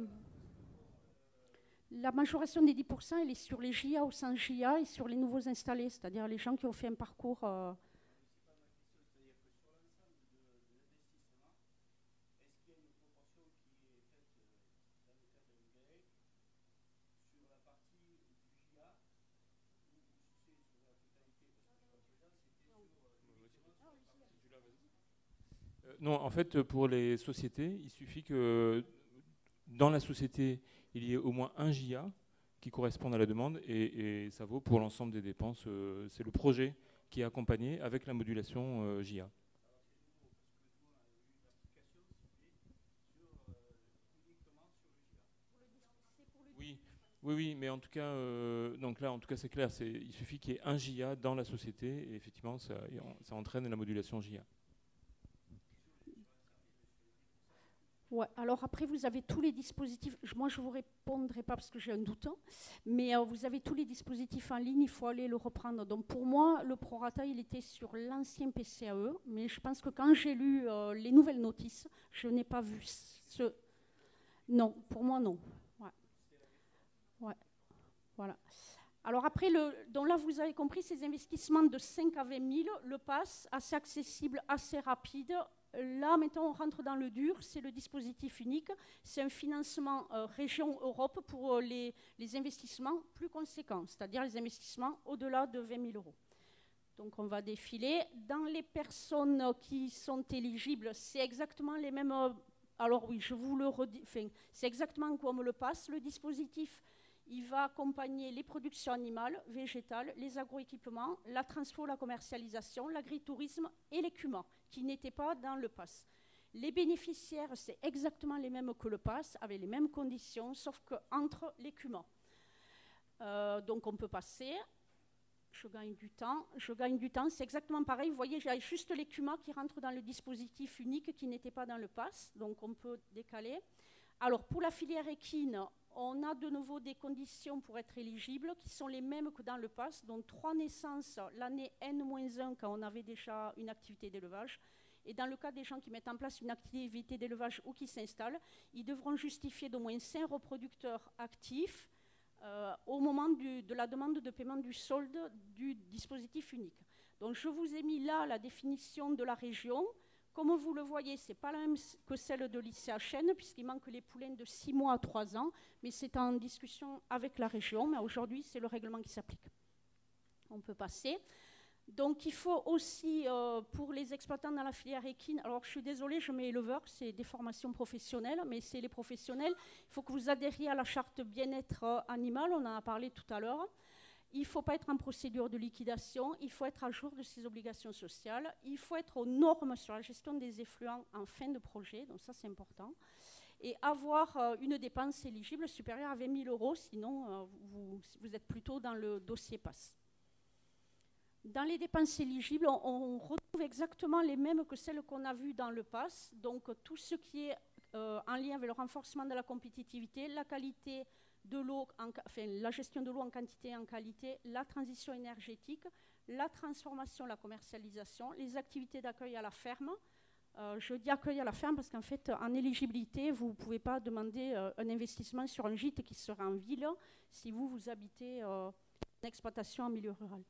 majoration des 10%, elle est sur les JA ou sans JA et sur les nouveaux installés, c'est-à-dire les gens qui ont fait un parcours... Non, en fait, pour les sociétés, il suffit que dans la société, il y ait au moins un JA qui corresponde à la demande et ça vaut pour l'ensemble des dépenses. C'est le projet qui est accompagné avec la modulation JA. Oui, mais en tout cas, donc là, en tout cas, c'est clair. Il suffit qu'il y ait un JA dans la société et effectivement, ça entraîne la modulation JA. Ouais, alors après, vous avez tous les dispositifs. Moi, je ne vous répondrai pas parce que j'ai un doute, mais vous avez tous les dispositifs en ligne, il faut aller le reprendre. Donc pour moi, le prorata, il était sur l'ancien PCAE, mais je pense que quand j'ai lu les nouvelles notices, je n'ai pas vu ce... Non, pour moi, non. Ouais. Voilà. Alors après, donc là, vous avez compris, ces investissements de 5 à 20 000, le PASS, assez accessible, assez rapide. Là, maintenant, on rentre dans le dur, c'est le dispositif unique. C'est un financement région-Europe pour les investissements plus conséquents, c'est-à-dire les investissements au-delà de 20 000 €. Donc, on va défiler. Dans les personnes qui sont éligibles, c'est exactement les mêmes... alors oui, je vous le redis, enfin, c'est exactement comme le PASS. Le dispositif, il va accompagner les productions animales, végétales, les agroéquipements, la transfo, la commercialisation, l'agritourisme et l'écuma, qui n'étaient pas dans le PASS. Les bénéficiaires, c'est exactement les mêmes que le PASS, avec les mêmes conditions, sauf qu'entre l'écuma. Donc on peut passer, je gagne du temps, c'est exactement pareil. Vous voyez, j'ai juste l'écuma qui rentre dans le dispositif unique qui n'était pas dans le PASS, donc on peut décaler. Alors pour la filière équine, on a de nouveau des conditions pour être éligible qui sont les mêmes que dans le PASS, donc 3 naissances l'année N-1 quand on avait déjà une activité d'élevage. Et dans le cas des gens qui mettent en place une activité d'élevage ou qui s'installent, ils devront justifier d'au moins 5 reproducteurs actifs au moment de la demande de paiement du solde du dispositif unique. Donc je vous ai mis là la définition de la région. Comme vous le voyez, ce n'est pas la même que celle de l'ICHN, puisqu'il manque les poulains de 6 mois à 3 ans, mais c'est en discussion avec la région. Mais aujourd'hui, c'est le règlement qui s'applique. On peut passer. Donc il faut aussi, pour les exploitants dans la filière équine, alors je suis désolée, je mets éleveur, c'est des formations professionnelles, mais c'est les professionnels. Il faut que vous adhériez à la charte bien-être animal, on en a parlé tout à l'heure. Il ne faut pas être en procédure de liquidation, il faut être à jour de ses obligations sociales, il faut être aux normes sur la gestion des effluents en fin de projet, donc ça c'est important, et avoir une dépense éligible supérieure à 20 000 €, sinon vous êtes plutôt dans le dossier PASS. Dans les dépenses éligibles, on retrouve exactement les mêmes que celles qu'on a vues dans le PASS, donc tout ce qui est en lien avec le renforcement de la compétitivité, la qualité de l'eau, enfin, la gestion de l'eau en quantité et en qualité, la transition énergétique, la transformation, la commercialisation, les activités d'accueil à la ferme. Je dis accueil à la ferme parce qu'en fait, en éligibilité, vous ne pouvez pas demander un investissement sur un gîte qui sera en ville si vous habitez en exploitation en milieu rural.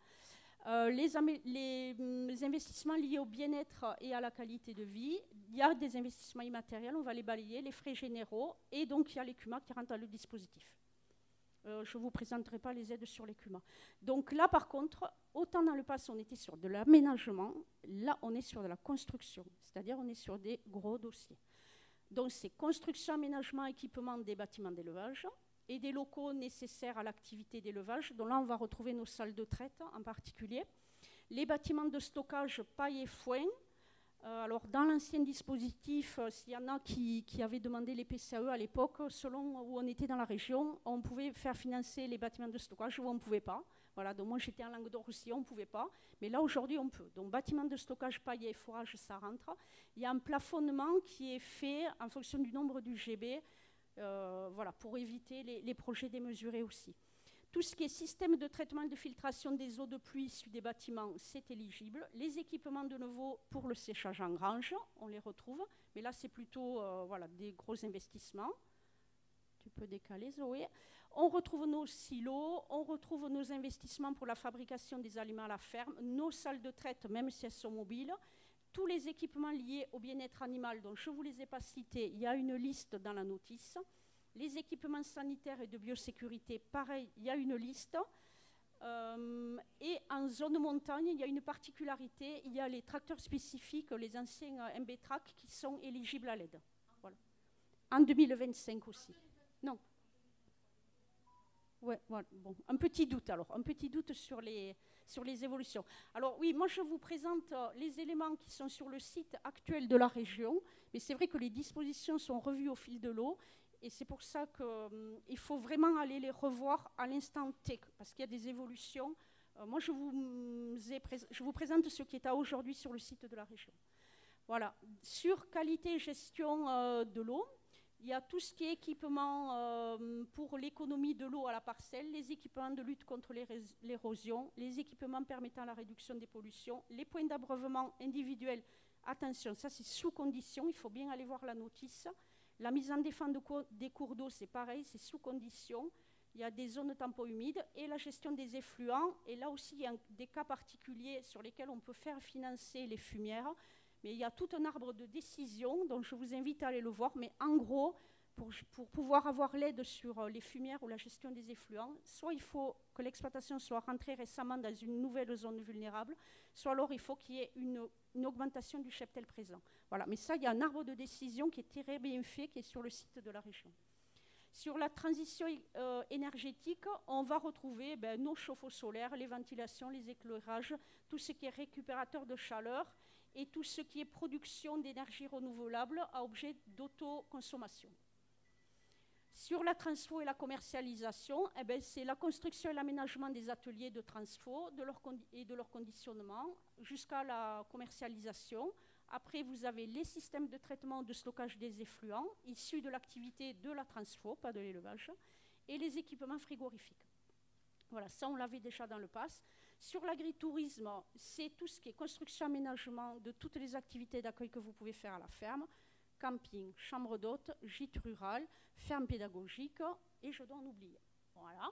Les investissements liés au bien-être et à la qualité de vie, il y a des investissements immatériels, on va les balayer, les frais généraux, et donc il y a les CUMA qui rentrent dans le dispositif. Je ne vous présenterai pas les aides sur les CUMA. Donc là, par contre, autant dans le passé, on était sur de l'aménagement, là, on est sur de la construction, c'est-à-dire on est sur des gros dossiers. Donc c'est construction, aménagement, équipement des bâtiments d'élevage et des locaux nécessaires à l'activité d'élevage, dont là, on va retrouver nos salles de traite en particulier. Les bâtiments de stockage, paille et foin. Alors, dans l'ancien dispositif, s'il y en a qui avaient demandé les PCAE à l'époque, selon où on était dans la région, on pouvait faire financer les bâtiments de stockage ou on ne pouvait pas. Voilà, donc moi j'étais en Languedoc-Roussillon, on ne pouvait pas, mais là aujourd'hui on peut. Donc bâtiments de stockage, paille et forage, ça rentre. Il y a un plafonnement qui est fait en fonction du nombre du GB, voilà, pour éviter les projets démesurés aussi. Tout ce qui est système de traitement et de filtration des eaux de pluie issues des bâtiments, c'est éligible. Les équipements de nouveau pour le séchage en grange, on les retrouve. Mais là, c'est plutôt voilà, des gros investissements. Tu peux décaler, Zoé. On retrouve nos silos, on retrouve nos investissements pour la fabrication des aliments à la ferme, nos salles de traite, même si elles sont mobiles. Tous les équipements liés au bien-être animal, dont je ne vous les ai pas cités, il y a une liste dans la notice. Les équipements sanitaires et de biosécurité, pareil, il y a une liste. Et en zone montagne, il y a une particularité, il y a les tracteurs spécifiques, les anciens MB-Track, qui sont éligibles à l'aide. Voilà. En 2025 aussi. Non. Ouais, voilà. Bon, un petit doute alors, un petit doute sur les évolutions. Alors oui, moi je vous présente les éléments qui sont sur le site actuel de la région, mais c'est vrai que les dispositions sont revues au fil de l'eau. Et c'est pour ça qu'il faut vraiment aller les revoir à l'instant T, parce qu'il y a des évolutions. Moi, je vous présente ce qui est à aujourd'hui sur le site de la région. Voilà. Sur qualité et gestion de l'eau, il y a tout ce qui est équipement pour l'économie de l'eau à la parcelle, les équipements de lutte contre l'érosion, les équipements permettant la réduction des pollutions, les points d'abreuvement individuels. Attention, ça c'est sous condition, il faut bien aller voir la notice. La mise en défense des cours d'eau, c'est pareil, c'est sous condition. Il y a des zones tampons humides et la gestion des effluents. Et là aussi, il y a des cas particuliers sur lesquels on peut faire financer les fumières. Mais il y a tout un arbre de décision, donc je vous invite à aller le voir. Mais en gros, pour pouvoir avoir l'aide sur les fumières ou la gestion des effluents, soit il faut que l'exploitation soit rentrée récemment dans une nouvelle zone vulnérable, soit alors il faut qu'il y ait une augmentation du cheptel présent. Voilà. Mais ça, il y a un arbre de décision qui est très bien fait, qui est sur le site de la région. Sur la transition énergétique, on va retrouver nos chauffe-eau solaires, les ventilations, les éclairages, tout ce qui est récupérateur de chaleur et tout ce qui est production d'énergie renouvelable à objet d'autoconsommation. Sur la transfo et la commercialisation, c'est la construction et l'aménagement des ateliers de transfo et de leur conditionnement jusqu'à la commercialisation. Après, vous avez les systèmes de traitement de stockage des effluents issus de l'activité de la transfo, pas de l'élevage, et les équipements frigorifiques. Voilà, ça on l'avait déjà dans le PASS. Sur l'agritourisme, c'est tout ce qui est construction-aménagement de toutes les activités d'accueil que vous pouvez faire à la ferme. Camping, chambre d'hôte, gîte rural, ferme pédagogique, et je dois en oublier. Voilà.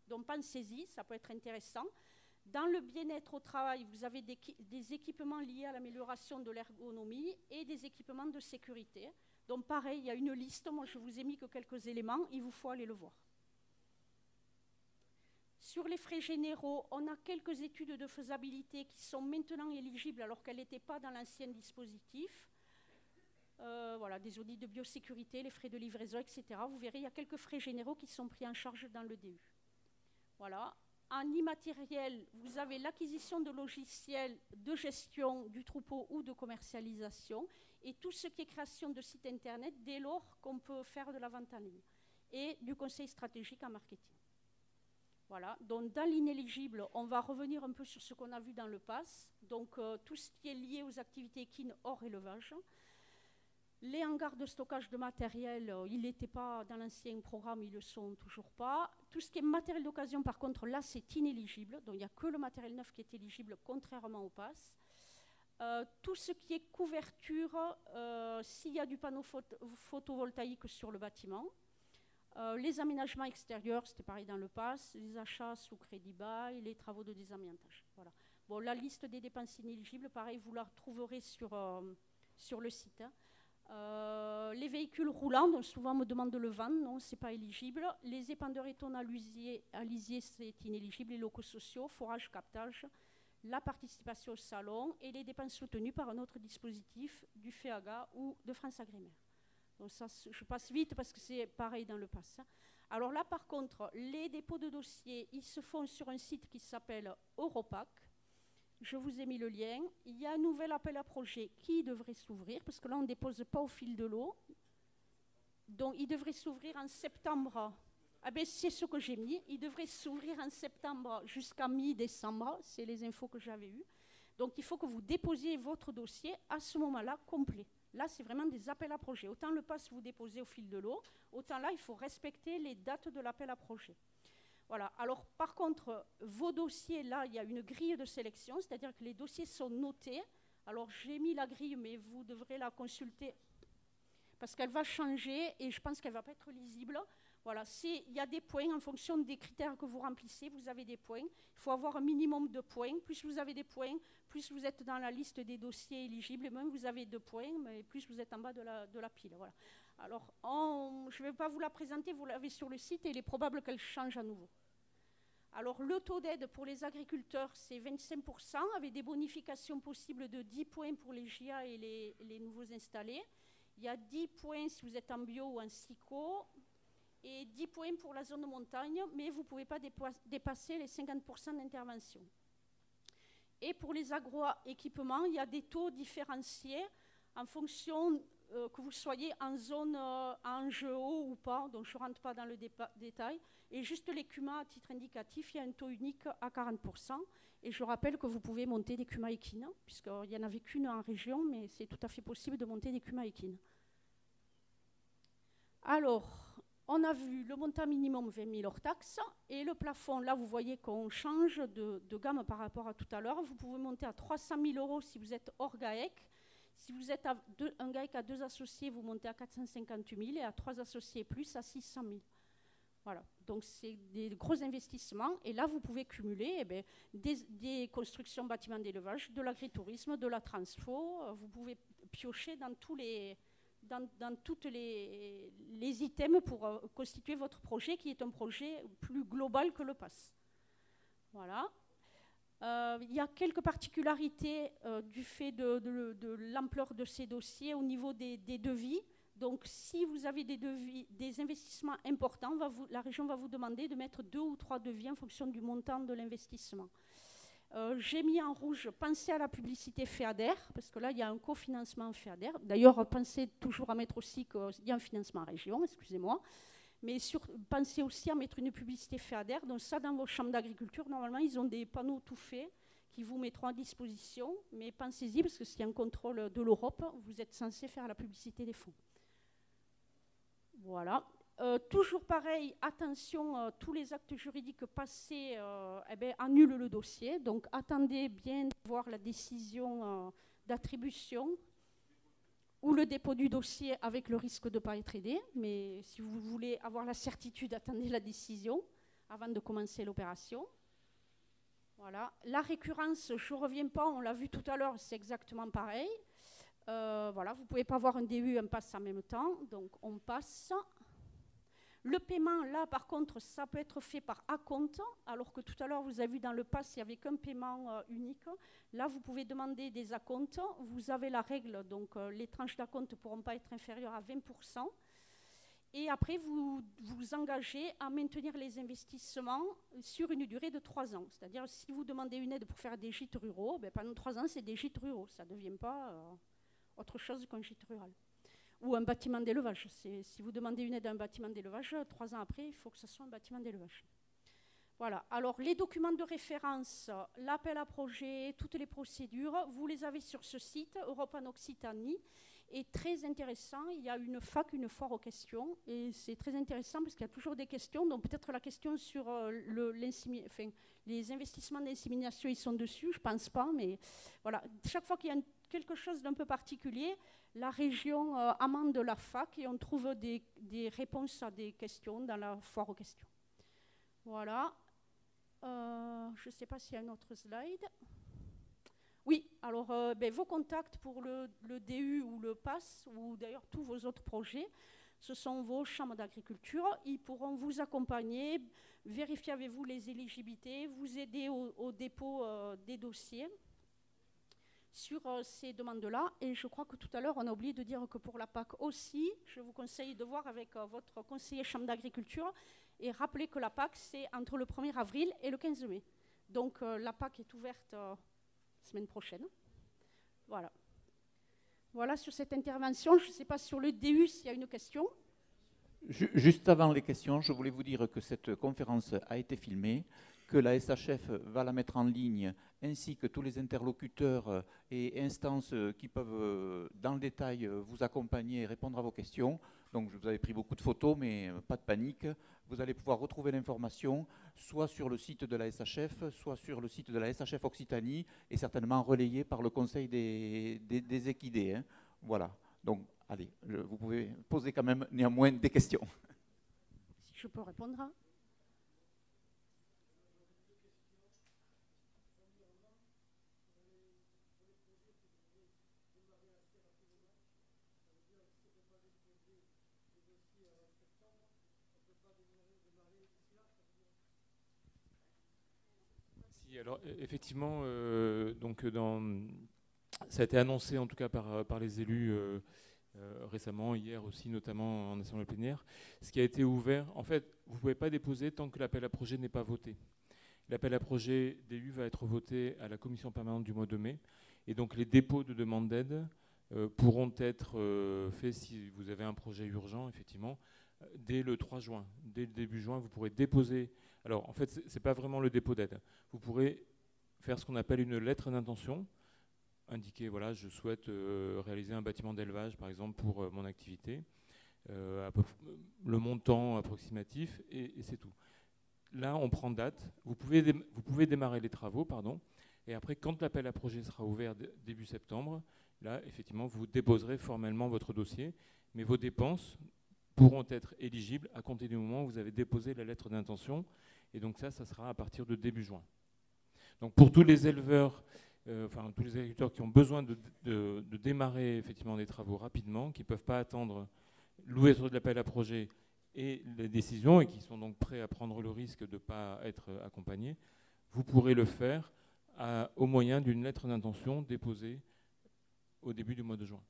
Donc pensez-y, ça peut être intéressant. Dans le bien-être au travail, vous avez des équipements liés à l'amélioration de l'ergonomie et des équipements de sécurité. Donc pareil, il y a une liste, moi je vous ai mis que quelques éléments, il vous faut aller le voir. Sur les frais généraux, on a quelques études de faisabilité qui sont maintenant éligibles alors qu'elles n'étaient pas dans l'ancien dispositif. Voilà, des audits de biosécurité, les frais de livraison, etc. Vous verrez, il y a quelques frais généraux qui sont pris en charge dans le DU. Voilà. En immatériel, vous avez l'acquisition de logiciels de gestion du troupeau ou de commercialisation et tout ce qui est création de sites internet dès lors qu'on peut faire de la vente en ligne et du conseil stratégique en marketing. Voilà, donc dans l'inéligible, on va revenir un peu sur ce qu'on a vu dans le PASS, donc tout ce qui est lié aux activités équines hors élevage. Les hangars de stockage de matériel, ils n'étaient pas dans l'ancien programme, ils ne le sont toujours pas. Tout ce qui est matériel d'occasion, par contre, là, c'est inéligible. Donc, il n'y a que le matériel neuf qui est éligible, contrairement au PASS. Tout ce qui est couverture, s'il y a du panneau photovoltaïque sur le bâtiment. Les aménagements extérieurs, c'était pareil dans le PASS. Les achats sous crédit bail, les travaux de désamiantage. Voilà. Bon, la liste des dépenses inéligibles, pareil, vous la trouverez sur le site. Hein. Les véhicules roulants, donc souvent on me demande de le vendre, non, c'est pas éligible. Les épandeurs étonnants à lisier, c'est inéligible. Les locaux sociaux, forage, captage, la participation au salon et les dépenses soutenues par un autre dispositif du FEAGA ou de France Agrimaire. Donc ça, je passe vite parce que c'est pareil dans le PASS. Alors là, par contre, les dépôts de dossiers, ils se font sur un site qui s'appelle Europac. Je vous ai mis le lien. Il y a un nouvel appel à projet qui devrait s'ouvrir, parce que là, on ne dépose pas au fil de l'eau. Donc, il devrait s'ouvrir en septembre. Ah ben, c'est ce que j'ai mis. Il devrait s'ouvrir en septembre jusqu'à mi-décembre. C'est les infos que j'avais eues. Donc, il faut que vous déposiez votre dossier à ce moment-là complet. Là, c'est vraiment des appels à projet. Autant le PASS, vous déposez au fil de l'eau, autant là, il faut respecter les dates de l'appel à projet. Voilà. Alors, par contre, vos dossiers, là, il y a une grille de sélection, c'est-à-dire que les dossiers sont notés. Alors, j'ai mis la grille, mais vous devrez la consulter parce qu'elle va changer et je pense qu'elle ne va pas être lisible. Voilà. Il y a des points en fonction des critères que vous remplissez, vous avez des points. Il faut avoir un minimum de points. Plus vous avez des points, plus vous êtes dans la liste des dossiers éligibles. Et même vous avez 2 points, mais plus vous êtes en bas de la pile. Voilà. Alors, je ne vais pas vous la présenter, vous l'avez sur le site et il est probable qu'elle change à nouveau. Alors, le taux d'aide pour les agriculteurs, c'est 25%, avec des bonifications possibles de 10 points pour les GIA et les nouveaux installés. Il y a 10 points si vous êtes en bio ou en SICO, et 10 points pour la zone de montagne, mais vous ne pouvez pas dépasser les 50% d'intervention. Et pour les agroéquipements, il y a des taux différenciés en fonction que vous soyez en zone en GEO ou pas, donc je ne rentre pas dans le détail. Et juste les CUMA, à titre indicatif, il y a un taux unique à 40%. Et je rappelle que vous pouvez monter des CUMA équines, puisqu'il n'y en avait qu'une en région, mais c'est tout à fait possible de monter des CUMA équines. Alors, on a vu le montant minimum 20 000 hors taxes et le plafond, là vous voyez qu'on change de gamme par rapport à tout à l'heure. Vous pouvez monter à 300 000 € si vous êtes hors GAEC. Si vous êtes un GAEC à 2 associés, vous montez à 450 000 et à 3 associés plus à 600 000. Voilà, donc c'est des gros investissements et là vous pouvez cumuler des constructions bâtiments d'élevage, de l'agritourisme, de la transfo. Vous pouvez piocher dans tous toutes les items pour constituer votre projet qui est un projet plus global que le PASS. Voilà. Il y a quelques particularités du fait de l'ampleur de ces dossiers au niveau des devis. Donc, si vous avez des investissements importants, la région va vous demander de mettre 2 ou 3 devis en fonction du montant de l'investissement. J'ai mis en rouge, pensez à la publicité FEADER, parce que là, il y a un cofinancement FEADER. D'ailleurs, pensez toujours à mettre aussi qu'il y a un financement région, excusez-moi. Mais pensez aussi à mettre une publicité FEADER. Donc ça, dans vos chambres d'agriculture, normalement, ils ont des panneaux tout faits qui vous mettront à disposition. Mais pensez-y, parce que s'il y a un contrôle de l'Europe, vous êtes censé faire la publicité des fonds. Voilà. Toujours pareil, attention, tous les actes juridiques passés annulent le dossier. Donc attendez bien de voir la décision d'attribution ou le dépôt du dossier avec le risque de ne pas être aidé. Mais si vous voulez avoir la certitude, attendez la décision avant de commencer l'opération. Voilà. La récurrence, je ne reviens pas, on l'a vu tout à l'heure, c'est exactement pareil. Voilà, vous ne pouvez pas avoir un DU et un PASS en même temps, donc on passe. Le paiement, là, par contre, ça peut être fait par acompte, alors que tout à l'heure, vous avez vu dans le pass, il n'y avait qu'un paiement unique. Là, vous pouvez demander des acomptes. Vous avez la règle, donc les tranches d'acompte ne pourront pas être inférieures à 20%. Et après, vous vous engagez à maintenir les investissements sur une durée de 3 ans. C'est-à-dire, si vous demandez une aide pour faire des gîtes ruraux, ben, pendant 3 ans, c'est des gîtes ruraux. Ça ne devient pas autre chose qu'un gîte rural. Ou un bâtiment d'élevage. Si vous demandez une aide à un bâtiment d'élevage, 3 ans après, il faut que ce soit un bâtiment d'élevage. Voilà. Alors, les documents de référence, l'appel à projet, toutes les procédures, vous les avez sur ce site, Europe en Occitanie. Et très intéressant, il y a une fac, une foire aux questions, et c'est très intéressant parce qu'il y a toujours des questions, donc peut-être la question sur les investissements d'insémination, ils sont dessus, je ne pense pas, mais voilà. Chaque fois qu'il y a quelque chose d'un peu particulier, la région amende la fac et on trouve des réponses à des questions dans la foire aux questions. Voilà. Je ne sais pas s'il y a un autre slide. Oui, alors vos contacts pour le DU ou le PASS, ou d'ailleurs tous vos autres projets, ce sont vos chambres d'agriculture. Ils pourront vous accompagner, vérifier avec vous les éligibilités, vous aider au dépôt des dossiers sur ces demandes-là. Et je crois que tout à l'heure, on a oublié de dire que pour la PAC aussi, je vous conseille de voir avec votre conseiller chambre d'agriculture et rappeler que la PAC, c'est entre le 1er avril et le 15 mai. Donc la PAC est ouverte semaine prochaine. Voilà. Voilà sur cette intervention. Je ne sais pas sur le DU s'il y a une question. Juste avant les questions, je voulais vous dire que cette conférence a été filmée, que la SHF va la mettre en ligne, ainsi que tous les interlocuteurs et instances qui peuvent, dans le détail, vous accompagner et répondre à vos questions. Donc, je vous avais pris beaucoup de photos, mais pas de panique. Vous allez pouvoir retrouver l'information soit sur le site de la SHF, soit sur le site de la SHF Occitanie, et certainement relayé par le Conseil des équidés. Hein. Voilà. Donc, allez, vous pouvez poser quand même néanmoins des questions. Si je peux répondre. Alors, effectivement, ça a été annoncé en tout cas par les élus récemment, hier aussi, notamment en assemblée plénière. Ce qui a été ouvert, en fait, vous ne pouvez pas déposer tant que l'appel à projet n'est pas voté. L'appel à projet DU va être voté à la commission permanente du mois de mai. Et donc, les dépôts de demande d'aide pourront être faits si vous avez un projet urgent, effectivement, dès le 3 juin. Dès le début juin, vous pourrez déposer. Alors, en fait, ce n'est pas vraiment le dépôt d'aide. Vous pourrez faire ce qu'on appelle une lettre d'intention, indiquer, voilà, je souhaite réaliser un bâtiment d'élevage, par exemple, pour mon activité, le montant approximatif, et c'est tout. Là, on prend date. Vous pouvez démarrer les travaux, pardon, et après, quand l'appel à projet sera ouvert début septembre, là, effectivement, vous déposerez formellement votre dossier, mais vos dépenses pourront être éligibles à compter du moment où vous avez déposé la lettre d'intention. Et donc ça sera à partir de début juin. Donc pour tous les éleveurs, tous les agriculteurs qui ont besoin de démarrer effectivement des travaux rapidement, qui ne peuvent pas attendre l'ouverture de l'appel à projet et les décisions, et qui sont donc prêts à prendre le risque de ne pas être accompagnés, vous pourrez le faire au moyen d'une lettre d'intention déposée au début du mois de juin.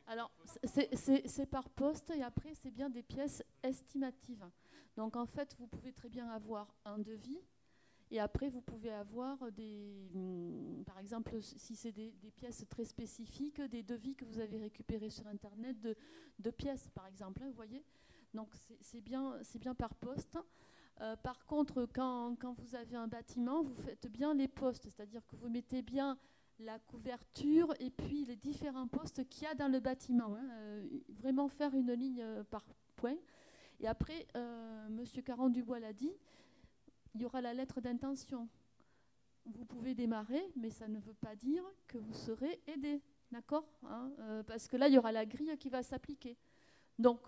Alors, c'est par poste et après, c'est bien des pièces estimatives. Donc, en fait, vous pouvez très bien avoir un devis et après, vous pouvez avoir par exemple, si c'est des pièces très spécifiques, des devis que vous avez récupérés sur Internet de pièces, par exemple, hein, vous voyez. Donc, c'est bien par poste. Par contre, quand vous avez un bâtiment, vous faites bien les postes, c'est-à-dire que vous mettez bien la couverture et puis les différents postes qu'il y a dans le bâtiment. Hein, vraiment faire une ligne par point. Et après, M. Caron-Dubois l'a dit, il y aura la lettre d'intention. Vous pouvez démarrer, mais ça ne veut pas dire que vous serez aidé, d'accord, hein, parce que là, il y aura la grille qui va s'appliquer. Donc,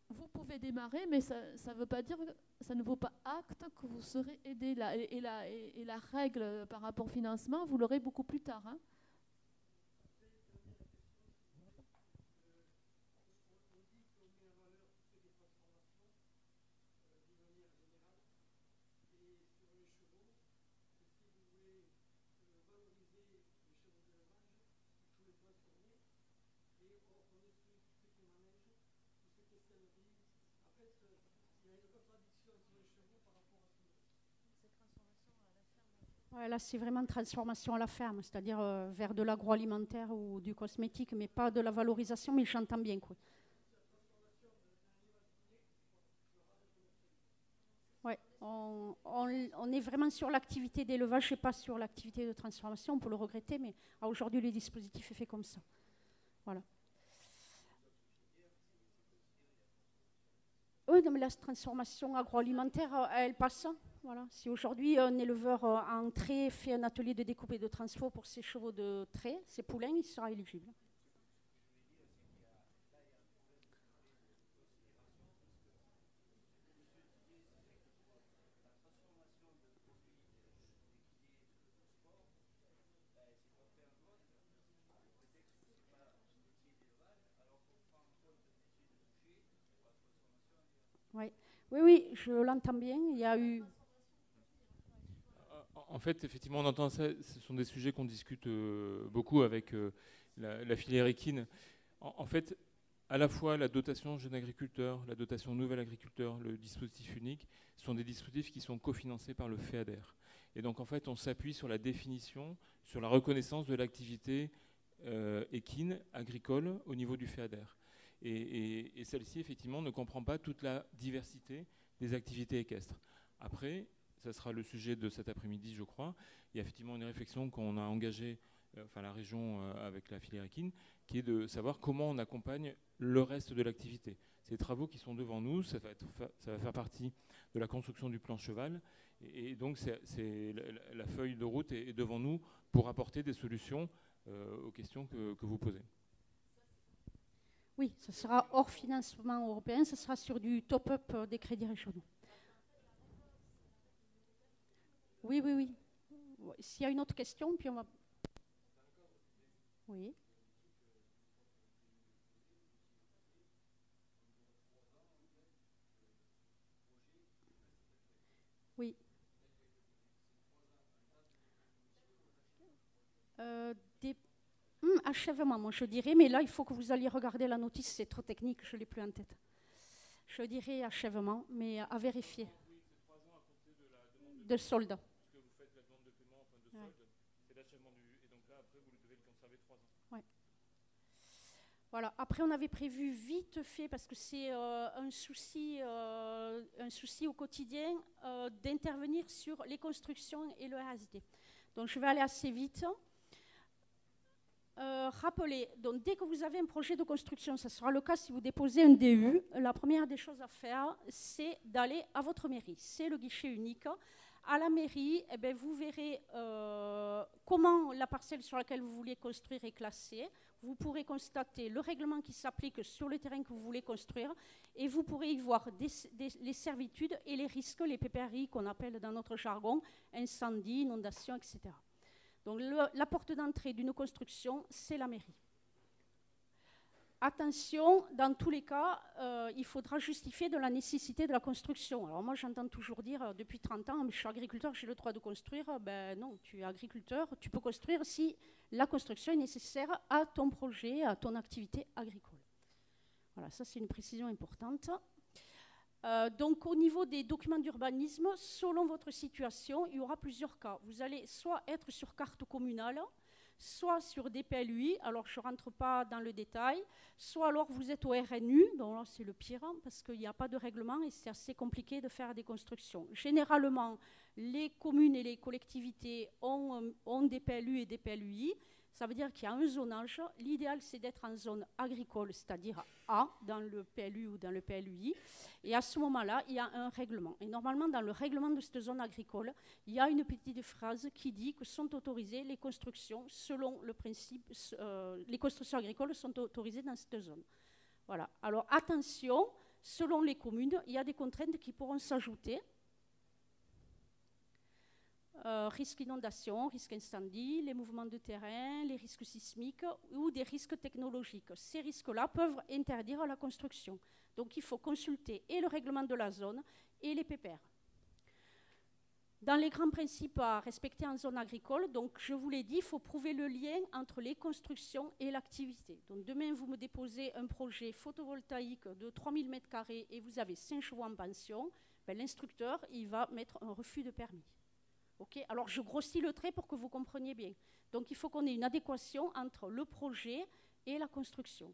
vous pouvez démarrer, mais ça veut pas dire, ça ne vaut pas acte que vous serez aidé. Et la règle par rapport au financement, vous l'aurez beaucoup plus tard. Hein. Ouais, là, c'est vraiment une transformation à la ferme, c'est-à-dire vers de l'agroalimentaire ou du cosmétique, mais pas de la valorisation, mais j'entends bien. Quoi. Ouais, on est vraiment sur l'activité d'élevage et pas sur l'activité de transformation. On peut le regretter, mais aujourd'hui, le dispositif est fait comme ça. Voilà. Oui, mais la transformation agroalimentaire, elle passe. Voilà. Si aujourd'hui un éleveur en trait fait un atelier de découpe et de transfo pour ses chevaux de trait, ses poulains, il sera éligible. Oui, oui, je l'entends bien. Il y a eu. En fait, effectivement, on entend ça. Ce sont des sujets qu'on discute beaucoup avec la filière équine. En fait, à la fois la dotation jeune agriculteur, la dotation nouvel agriculteur, le dispositif unique, sont des dispositifs qui sont cofinancés par le FEADER. Et donc, en fait, on s'appuie sur la définition, sur la reconnaissance de l'activité équine, agricole, au niveau du FEADER. Et celle-ci, effectivement, ne comprend pas toute la diversité des activités équestres. Après, ça sera le sujet de cet après-midi, je crois. Il y a effectivement une réflexion qu'on a engagée, enfin la région avec la filière équine, qui est de savoir comment on accompagne le reste de l'activité. C'est des travaux qui sont devant nous, ça va faire partie de la construction du plan cheval. Et donc, la feuille de route est devant nous pour apporter des solutions aux questions que vous posez. Oui, ce sera hors financement européen, ce sera sur du top-up des crédits régionaux. Oui, oui, oui. S'il y a une autre question, puis on va... Oui. Oui. Achèvement, moi je dirais, mais là il faut que vous alliez regarder la notice, c'est trop technique, je ne l'ai plus en tête. Je dirais achèvement, mais à vérifier. De solde. Parce que vous faites la demande de paiement en fin de solde, c'est l'achèvement du... Et donc là, après, vous devez le conserver 3 ans. Ouais. Voilà. Après, on avait prévu vite fait, parce que c'est un souci au quotidien, d'intervenir sur les constructions et le RSD. Donc je vais aller assez vite. Rappelez, donc dès que vous avez un projet de construction, ça sera le cas si vous déposez un DU, la première des choses à faire, c'est d'aller à votre mairie. C'est le guichet unique. À la mairie, eh bien, vous verrez comment la parcelle sur laquelle vous voulez construire est classée. Vous pourrez constater le règlement qui s'applique sur le terrain que vous voulez construire et vous pourrez y voir les servitudes et les risques, les PPRI qu'on appelle dans notre jargon, incendie, inondation, etc. Donc la porte d'entrée d'une construction, c'est la mairie. Attention, dans tous les cas, il faudra justifier de la nécessité de la construction. Alors moi, j'entends toujours dire, depuis 30 ans, je suis agriculteur, j'ai le droit de construire. Ben non, tu es agriculteur, tu peux construire si la construction est nécessaire à ton projet, à ton activité agricole. Voilà, ça c'est une précision importante. Donc au niveau des documents d'urbanisme, selon votre situation, il y aura plusieurs cas. Vous allez soit être sur carte communale, soit sur des PLUI, alors je ne rentre pas dans le détail, soit alors vous êtes au RNU, donc là c'est le pire, parce qu'il n'y a pas de règlement et c'est assez compliqué de faire des constructions. Généralement, les communes et les collectivités ont des PLU et des PLUI. Ça veut dire qu'il y a un zonage. L'idéal, c'est d'être en zone agricole, c'est-à-dire A, dans le PLU ou dans le PLUI. Et à ce moment-là, il y a un règlement. Et normalement, dans le règlement de cette zone agricole, il y a une petite phrase qui dit que sont autorisées les constructions selon le principe, les constructions agricoles sont autorisées dans cette zone. Voilà. Alors attention, selon les communes, il y a des contraintes qui pourront s'ajouter. Risque inondation, risque incendie, les mouvements de terrain, les risques sismiques ou des risques technologiques. Ces risques-là peuvent interdire la construction. Donc il faut consulter et le règlement de la zone et les PPR. Dans les grands principes à respecter en zone agricole, donc je vous l'ai dit, il faut prouver le lien entre les constructions et l'activité. Donc demain, vous me déposez un projet photovoltaïque de 3000 m² et vous avez 5 chevaux en pension, ben, l'instructeur il va mettre un refus de permis. Okay, alors je grossis le trait pour que vous compreniez bien. Donc il faut qu'on ait une adéquation entre le projet et la construction.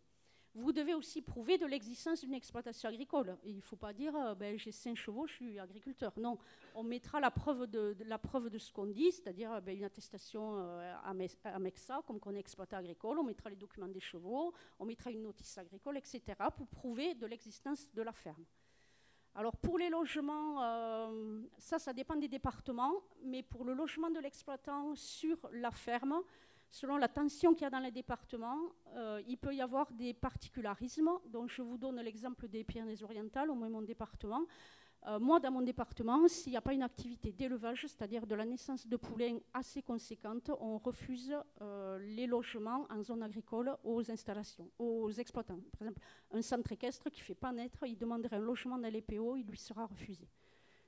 Vous devez aussi prouver de l'existence d'une exploitation agricole. Il ne faut pas dire ben, j'ai 5 chevaux, je suis agriculteur. Non, on mettra la preuve de ce qu'on dit, c'est-à-dire ben, une attestation à MEXA, comme qu'on est exploitant agricole, on mettra les documents des chevaux, on mettra une notice agricole, etc., pour prouver de l'existence de la ferme. Alors pour les logements, ça dépend des départements, mais pour le logement de l'exploitant sur la ferme, selon la tension qu'il y a dans les départements, il peut y avoir des particularismes. Donc je vous donne l'exemple des Pyrénées-Orientales, au moins mon département. Moi, dans mon département, s'il n'y a pas une activité d'élevage, c'est-à-dire de la naissance de poulains assez conséquente, on refuse les logements en zone agricole aux installations, aux exploitants. Par exemple, un centre équestre qui ne fait pas naître, il demanderait un logement dans les PO, il lui sera refusé.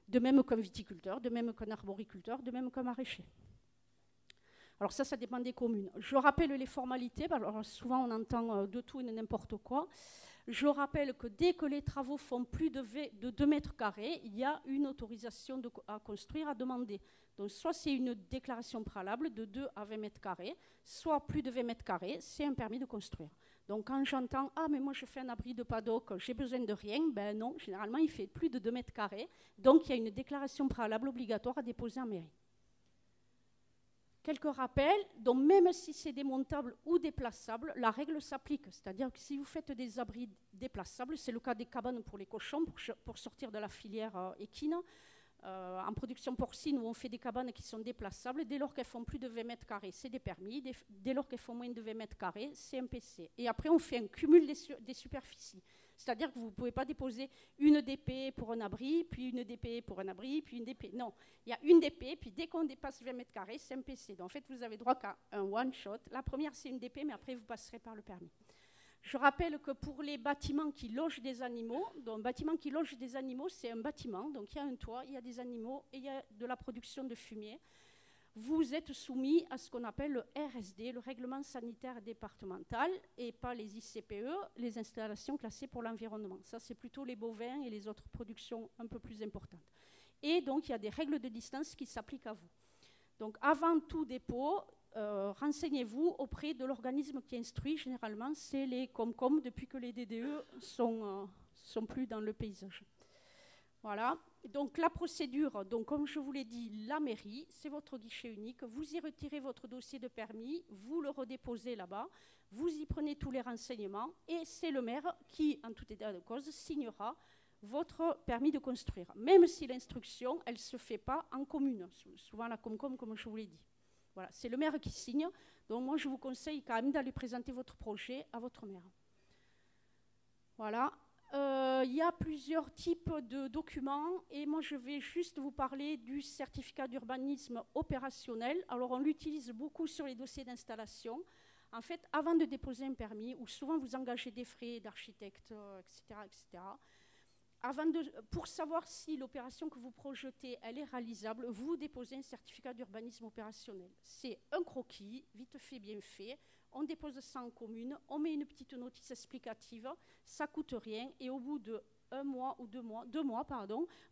De même qu'un viticulteur, de même qu'un arboriculteur, de même qu'un maraîcher. Alors ça dépend des communes. Je rappelle les formalités, alors souvent on entend de tout et de n'importe quoi. Je rappelle que dès que les travaux font plus de 2 m², il y a une autorisation à construire à demander. Donc soit c'est une déclaration préalable de 2 à 20 m², soit plus de 20 m², c'est un permis de construire. Donc quand j'entends « Ah, mais moi je fais un abri de paddock, j'ai besoin de rien », ben non, généralement il fait plus de 2 m², donc il y a une déclaration préalable obligatoire à déposer en mairie. Quelques rappels, donc même si c'est démontable ou déplaçable, la règle s'applique. C'est-à-dire que si vous faites des abris déplaçables, c'est le cas des cabanes pour les cochons, pour sortir de la filière équine, en production porcine où on fait des cabanes qui sont déplaçables, dès lors qu'elles font plus de 20 m², c'est des permis, dès lors qu'elles font moins de 20 m², c'est un PC. Et après, on fait un cumul des superficies. C'est-à-dire que vous ne pouvez pas déposer une DP pour un abri, puis une DP pour un abri, puis une DP. Non, il y a une DP, puis dès qu'on dépasse 20 m², c'est un PC. Donc en fait, vous avez droit qu'à un one-shot. La première, c'est une DP, mais après, vous passerez par le permis. Je rappelle que pour les bâtiments qui logent des animaux, donc un bâtiment qui loge des animaux, c'est un bâtiment, donc il y a un toit, il y a des animaux et il y a de la production de fumier. Vous êtes soumis à ce qu'on appelle le RSD, le règlement sanitaire départemental, et pas les ICPE, les installations classées pour l'environnement. Ça, c'est plutôt les bovins et les autres productions un peu plus importantes. Et donc, il y a des règles de distance qui s'appliquent à vous. Donc, avant tout dépôt, renseignez-vous auprès de l'organisme qui instruit. Généralement, c'est les Comcom, depuis que les DDE sont plus dans le paysage. Voilà. Donc la procédure, donc comme je vous l'ai dit, la mairie, c'est votre guichet unique. Vous y retirez votre dossier de permis, vous le redéposez là-bas, vous y prenez tous les renseignements et c'est le maire qui, en tout état de cause, signera votre permis de construire. Même si l'instruction, elle ne se fait pas en commune, souvent la Comcom, comme je vous l'ai dit. Voilà, c'est le maire qui signe. Donc moi, je vous conseille quand même d'aller présenter votre projet à votre maire. Voilà. Il y a plusieurs types de documents et moi je vais juste vous parler du certificat d'urbanisme opérationnel. Alors on l'utilise beaucoup sur les dossiers d'installation. En fait, avant de déposer un permis, ou souvent vous engagez des frais d'architecte, etc., pour savoir si l'opération que vous projetez, elle est réalisable, vous déposez un certificat d'urbanisme opérationnel. C'est un croquis, vite fait, bien fait. On dépose ça en commune, on met une petite notice explicative, ça ne coûte rien, et au bout de 1 mois ou 2 mois,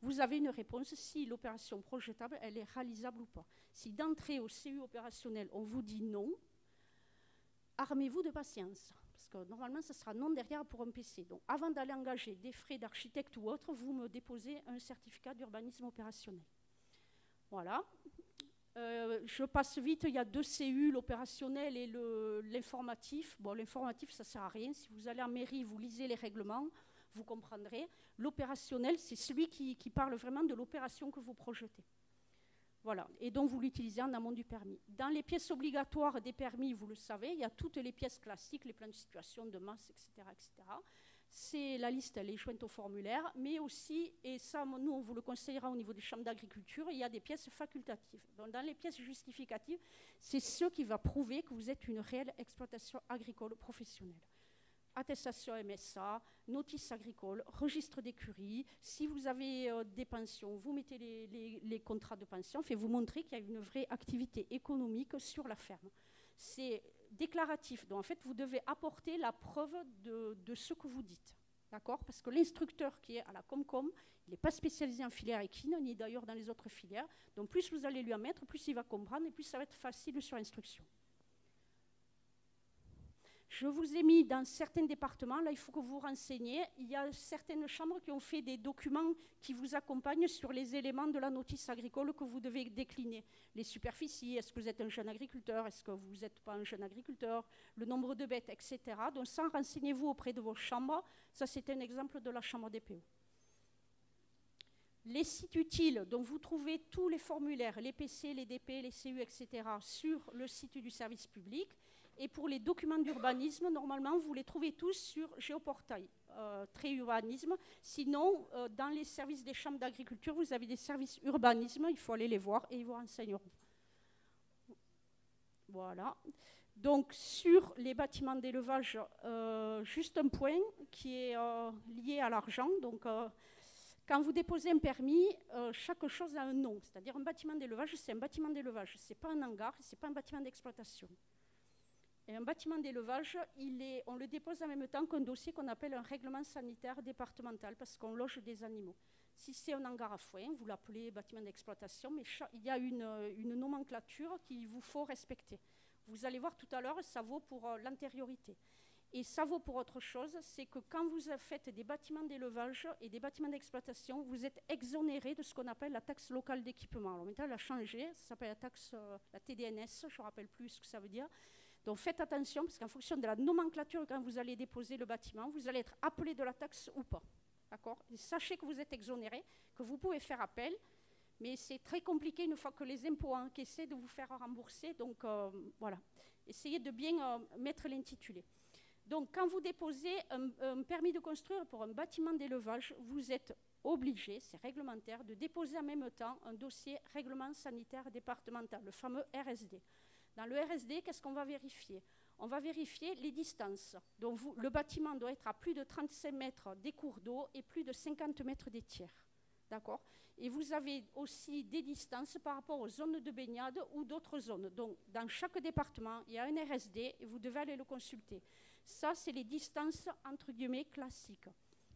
vous avez une réponse si l'opération projetable, elle est réalisable ou pas. Si d'entrée au CU opérationnel, on vous dit non, armez-vous de patience. Parce que normalement, ça sera non derrière pour un PC. Donc, avant d'aller engager des frais d'architecte ou autre, vous me déposez un certificat d'urbanisme opérationnel. Voilà. Je passe vite, il y a 2 CU, l'opérationnel et l'informatif. Bon, l'informatif, ça ne sert à rien. Si vous allez en mairie, vous lisez les règlements, vous comprendrez. L'opérationnel, c'est celui qui parle vraiment de l'opération que vous projetez. Voilà, et donc vous l'utilisez en amont du permis. Dans les pièces obligatoires des permis, vous le savez, il y a toutes les pièces classiques, les plans de situation, de masse, etc. etc. La liste, elle est jointe au formulaire, mais aussi, et ça, nous, on vous le conseillera au niveau des chambres d'agriculture, il y a des pièces facultatives. Donc, dans les pièces justificatives, c'est ce qui va prouver que vous êtes une réelle exploitation agricole professionnelle. Attestation MSA, notice agricole, registre d'écurie. Si vous avez des pensions, vous mettez les contrats de pension, vous montrez qu'il y a une vraie activité économique sur la ferme. C'est déclaratif, donc en fait vous devez apporter la preuve de ce que vous dites. D'accord ? Parce que l'instructeur qui est à la Comcom, il n'est pas spécialisé en filière équine, ni d'ailleurs dans les autres filières. Donc plus vous allez lui en mettre, plus il va comprendre et plus ça va être facile sur l'instruction. Je vous ai mis dans certains départements, là il faut que vous vous renseigniez, il y a certaines chambres qui ont fait des documents qui vous accompagnent sur les éléments de la notice agricole que vous devez décliner. Les superficies, est-ce que vous êtes un jeune agriculteur, est-ce que vous n'êtes pas un jeune agriculteur, le nombre de bêtes, etc. Donc ça, renseignez-vous auprès de vos chambres. Ça, c'est un exemple de la chambre des PO. Les sites utiles, donc vous trouvez tous les formulaires, les PC, les DP, les CU, etc. sur le site du service public. Et pour les documents d'urbanisme, normalement, vous les trouvez tous sur Géoportail, trait urbanisme. Sinon, dans les services des chambres d'agriculture, vous avez des services urbanisme, il faut aller les voir et ils vous renseigneront. Voilà. Donc, sur les bâtiments d'élevage, juste un point qui est lié à l'argent. Donc, quand vous déposez un permis, chaque chose a un nom. C'est-à-dire un bâtiment d'élevage, c'est un bâtiment d'élevage. Ce n'est pas un hangar, ce n'est pas un bâtiment d'exploitation. Et un bâtiment d'élevage, on le dépose en même temps qu'un dossier qu'on appelle un règlement sanitaire départemental parce qu'on loge des animaux. Si c'est un hangar à foin, vous l'appelez bâtiment d'exploitation, mais il y a une nomenclature qu'il vous faut respecter. Vous allez voir tout à l'heure, ça vaut pour l'antériorité. Et ça vaut pour autre chose, c'est que quand vous faites des bâtiments d'élevage et des bâtiments d'exploitation, vous êtes exonéré de ce qu'on appelle la taxe locale d'équipement. Alors maintenant, elle a changé, ça s'appelle la TDNS, je ne me rappelle plus ce que ça veut dire. Donc faites attention, parce qu'en fonction de la nomenclature, quand vous allez déposer le bâtiment, vous allez être appelé de la taxe ou pas. D'accord ? Et sachez que vous êtes exonéré, que vous pouvez faire appel, mais c'est très compliqué une fois que les impôts ont encaissé de vous faire rembourser. Donc voilà, essayez de bien mettre l'intitulé. Donc quand vous déposez un permis de construire pour un bâtiment d'élevage, vous êtes obligé, c'est réglementaire, de déposer en même temps un dossier règlement sanitaire départemental, le fameux RSD. Dans le RSD, qu'est-ce qu'on va vérifier? On va vérifier les distances. Donc le bâtiment doit être à plus de 35 mètres des cours d'eau et plus de 50 mètres des tiers. D'accord? Et vous avez aussi des distances par rapport aux zones de baignade ou d'autres zones. Donc dans chaque département, il y a un RSD et vous devez aller le consulter. Ça, c'est les distances entre guillemets classiques.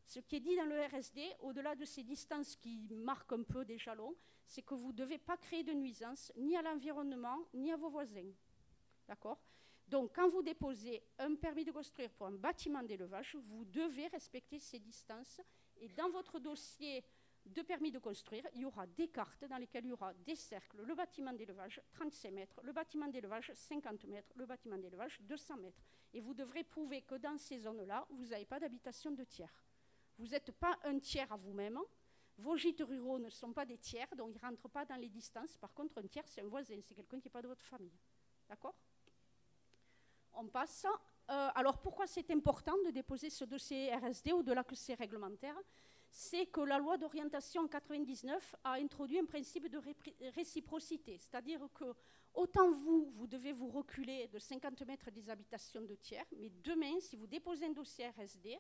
Ce qui est dit dans le RSD, au-delà de ces distances qui marquent un peu des jalons, c'est que vous ne devez pas créer de nuisance ni à l'environnement, ni à vos voisins. D'accord ? Donc, quand vous déposez un permis de construire pour un bâtiment d'élevage, vous devez respecter ces distances. Et dans votre dossier de permis de construire, il y aura des cartes dans lesquelles il y aura des cercles. Le bâtiment d'élevage, 35 mètres. Le bâtiment d'élevage, 50 mètres. Le bâtiment d'élevage, 200 mètres. Et vous devrez prouver que dans ces zones-là, vous n'avez pas d'habitation de tiers. Vous n'êtes pas un tiers à vous-même. Vos gîtes ruraux ne sont pas des tiers, donc ils ne rentrent pas dans les distances. Par contre, un tiers, c'est un voisin, c'est quelqu'un qui n'est pas de votre famille. D'accord ? On passe. Alors, pourquoi c'est important de déposer ce dossier RSD au-delà que c'est réglementaire? C'est que la loi d'orientation en 1999 a introduit un principe de réciprocité. C'est-à-dire que, autant vous devez vous reculer de 50 mètres des habitations de tiers, mais demain, si vous déposez un dossier RSD,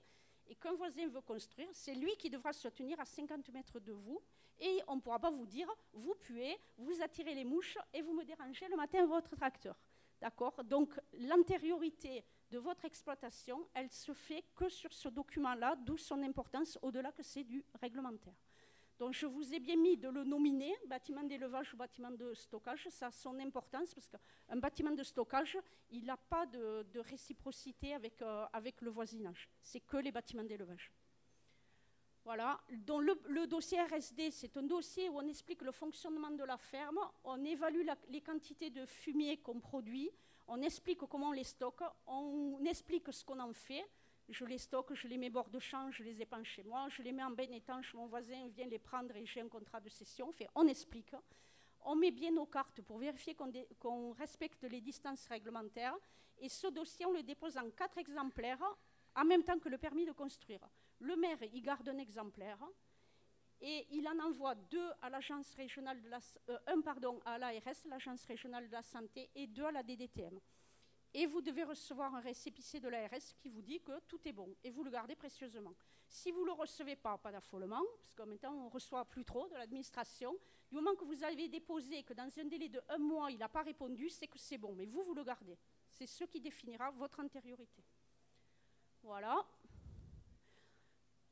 et qu'un voisin veut construire, c'est lui qui devra se tenir à 50 mètres de vous et on ne pourra pas vous dire, vous puez, vous attirez les mouches et vous me dérangez le matin votre tracteur. D'accord ? Donc l'antériorité de votre exploitation, elle se fait que sur ce document-là, d'où son importance, au-delà que c'est du réglementaire. Donc je vous ai bien mis de le nominer, bâtiment d'élevage ou bâtiment de stockage, ça a son importance parce qu'un bâtiment de stockage, il n'a pas de réciprocité avec le voisinage. C'est que les bâtiments d'élevage. Voilà, donc le dossier RSD, c'est un dossier où on explique le fonctionnement de la ferme, on évalue les quantités de fumier qu'on produit, on explique comment on les stocke, on explique ce qu'on en fait. Je les stocke, je les mets bord de champ, je les épanche chez moi, je les mets en benne étanche, mon voisin vient les prendre et j'ai un contrat de cession. Enfin, on explique. On met bien nos cartes pour vérifier qu'on respecte les distances réglementaires. Et ce dossier, on le dépose en 4 exemplaires, en même temps que le permis de construire. Le maire, il garde un exemplaire et il en envoie 2 à l'agence régionale de à l'ARS, l'agence régionale de la santé, et 2 à la DDTM. Et vous devez recevoir un récépissé de l'ARS qui vous dit que tout est bon, et vous le gardez précieusement. Si vous ne le recevez pas d'affolement, parce qu'en même temps on ne reçoit plus trop de l'administration, du moment que vous avez déposé que dans un délai de 1 mois il n'a pas répondu, c'est que c'est bon, mais vous le gardez. C'est ce qui définira votre antériorité. Voilà.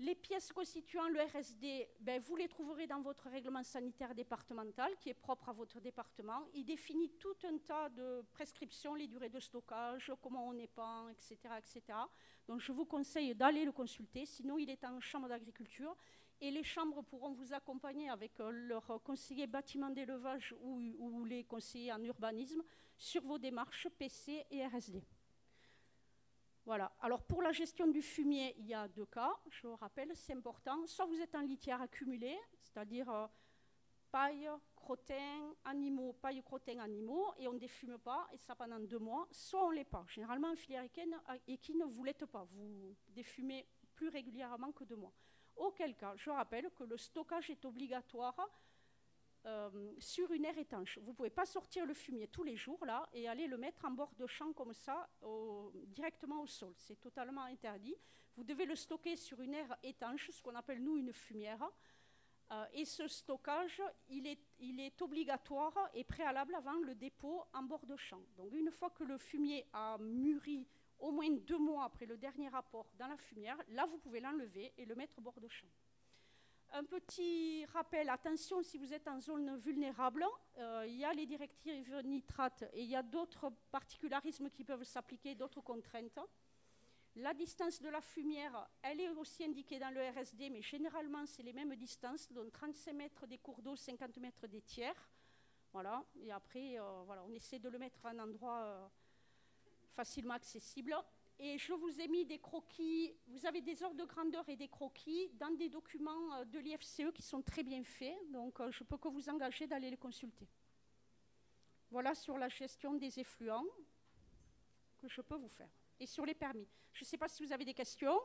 Les pièces constituant le RSD, vous les trouverez dans votre règlement sanitaire départemental qui est propre à votre département. Il définit tout un tas de prescriptions, les durées de stockage, comment on épand, etc., etc. Donc je vous conseille d'aller le consulter, sinon il est en chambre d'agriculture. Et les chambres pourront vous accompagner avec leurs conseillers bâtiment d'élevage ou les conseillers en urbanisme sur vos démarches PC et RSD. Voilà. Alors pour la gestion du fumier, il y a 2 cas, je vous rappelle, c'est important. Soit vous êtes en litière accumulée, c'est-à-dire paille, crottin, animaux, paille, crottin, animaux, et on ne défume pas, et ça pendant 2 mois. Soit on ne l'est pas. Généralement, en filière équine, vous ne l'êtes pas. Vous défumez plus régulièrement que 2 mois. Auquel cas, je rappelle que le stockage est obligatoire sur une aire étanche. Vous ne pouvez pas sortir le fumier tous les jours là et aller le mettre en bord de champ comme ça, directement au sol. C'est totalement interdit. Vous devez le stocker sur une aire étanche, ce qu'on appelle nous une fumière. Et ce stockage, il est obligatoire et préalable avant le dépôt en bord de champ. Donc une fois que le fumier a mûri au moins 2 mois après le dernier rapport dans la fumière, là vous pouvez l'enlever et le mettre au bord de champ. Un petit rappel, attention si vous êtes en zone vulnérable, il y a les directives nitrates et il y a d'autres particularismes qui peuvent s'appliquer, d'autres contraintes. La distance de la fumière, elle est aussi indiquée dans le RSD, mais généralement c'est les mêmes distances, donc 35 mètres des cours d'eau, 50 mètres des tiers. Voilà, et après voilà, on essaie de le mettre à un endroit facilement accessible. Et je vous ai mis des croquis, vous avez des ordres de grandeur et des croquis dans des documents de l'IFCE qui sont très bien faits, donc je peux que vous engager d'aller les consulter. Voilà sur la gestion des effluents que je peux vous faire. Et sur les permis. Je ne sais pas si vous avez des questions.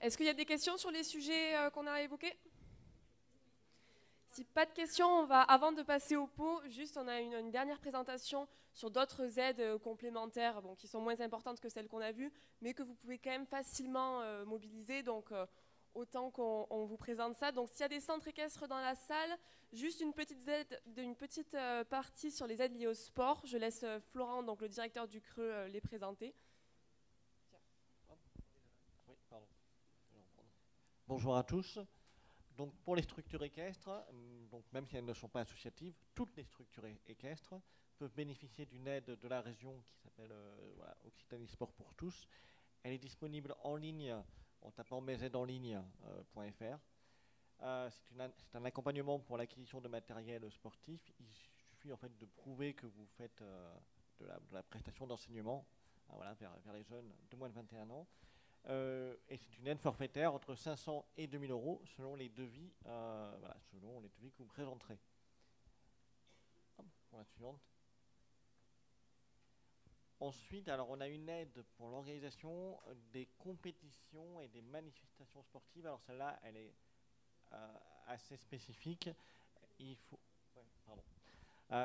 Est-ce qu'il y a des questions sur les sujets qu'on a évoqués ? Si pas de questions, avant de passer au pot, juste on a une dernière présentation sur d'autres aides complémentaires qui sont moins importantes que celles qu'on a vues, mais que vous pouvez quand même facilement mobiliser. Donc autant qu'on vous présente ça. Donc s'il y a des centres équestres dans la salle, juste une petite partie sur les aides liées au sport. Je laisse Florent, donc le directeur du Creux, les présenter. Oui, pardon. Bonjour à tous. Donc pour les structures équestres, donc même si elles ne sont pas associatives, toutes les structures équestres peuvent bénéficier d'une aide de la région qui s'appelle Occitanie Sport pour tous. Elle est disponible en ligne en tapant mesaidesenligne.fr. C'est un accompagnement pour l'acquisition de matériel sportif. Il suffit en fait de prouver que vous faites de la prestation d'enseignement vers les jeunes de moins de 21 ans. Et c'est une aide forfaitaire entre 500 et 2000 euros selon les devis, que vous présenterez. Pour la suivante. Ensuite, alors on a une aide pour l'organisation des compétitions et des manifestations sportives. Alors celle-là, elle est assez spécifique.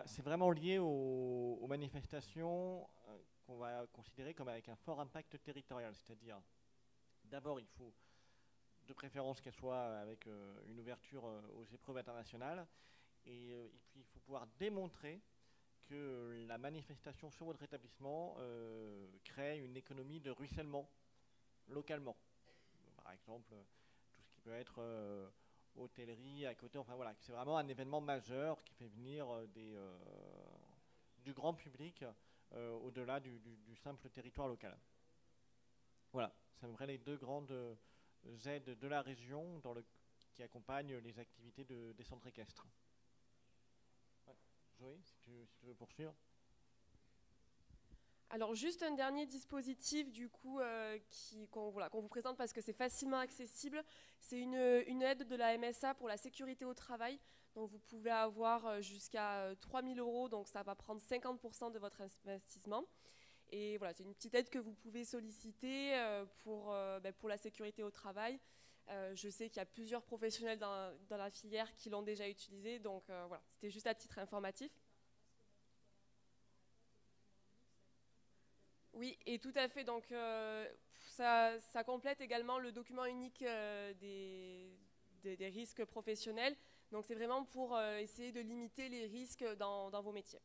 C'est vraiment lié aux manifestations qu'on va considérer comme avec un fort impact territorial, c'est-à-dire d'abord, il faut de préférence qu'elle soit avec une ouverture aux épreuves internationales et puis il faut pouvoir démontrer que la manifestation sur votre établissement crée une économie de ruissellement localement. Par exemple, tout ce qui peut être hôtellerie à côté, enfin voilà, c'est vraiment un événement majeur qui fait venir du grand public au-delà du simple territoire local. Voilà, C'est à peu près les deux grandes aides de la région qui accompagnent les activités des centres équestres. Ouais. Zoé, si tu veux poursuivre. Alors juste un dernier dispositif du coup qu'on vous présente parce que c'est facilement accessible. C'est une aide de la MSA pour la sécurité au travail. Donc vous pouvez avoir jusqu'à 3 000 €, donc ça va prendre 50% de votre investissement. Et voilà, c'est une petite aide que vous pouvez solliciter pour la sécurité au travail. Je sais qu'il y a plusieurs professionnels dans la filière qui l'ont déjà utilisé, donc voilà, c'était juste à titre informatif. Oui, et tout à fait. Donc, ça complète également le document unique des risques professionnels. Donc, c'est vraiment pour essayer de limiter les risques dans vos métiers.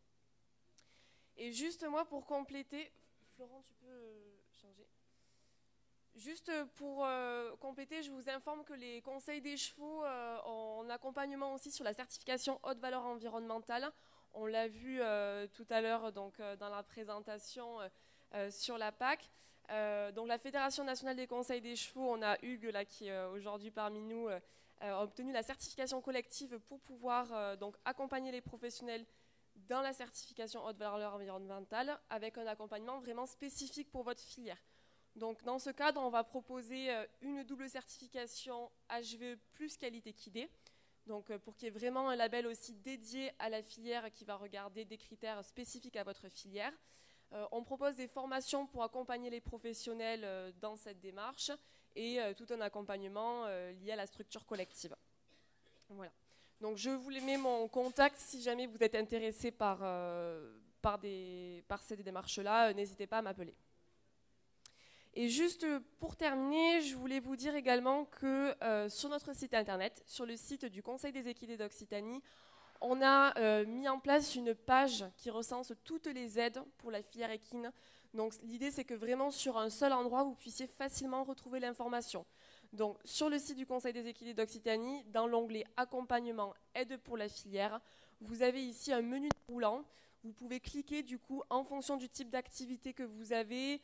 Et juste moi, pour compléter, Florent, tu peux changer. Juste pour compléter, je vous informe que les conseils des chevaux ont un accompagnement aussi sur la certification haute valeur environnementale. On l'a vu tout à l'heure donc dans la présentation sur la PAC. Donc la Fédération nationale des conseils des chevaux, on a Hugues là, qui est aujourd'hui parmi nous, a obtenu la certification collective pour pouvoir donc accompagner les professionnels dans la certification haute valeur environnementale avec un accompagnement vraiment spécifique pour votre filière. Donc dans ce cadre, on va proposer une double certification HVE plus qualité KID, donc pour qu'il y ait vraiment un label aussi dédié à la filière qui va regarder des critères spécifiques à votre filière. On propose des formations pour accompagner les professionnels dans cette démarche et tout un accompagnement lié à la structure collective. Voilà. Donc je vous mets mon contact si jamais vous êtes intéressé par ces démarches-là, n'hésitez pas à m'appeler. Et juste pour terminer, je voulais vous dire également que sur notre site internet, sur le site du Conseil des équidés d'Occitanie, on a mis en place une page qui recense toutes les aides pour la filière équine. Donc l'idée, c'est que vraiment sur un seul endroit, vous puissiez facilement retrouver l'information. Donc sur le site du Conseil des équidés d'Occitanie, dans l'onglet Accompagnement, aide pour la filière, vous avez ici un menu roulant. Vous pouvez cliquer du coup en fonction du type d'activité que vous avez,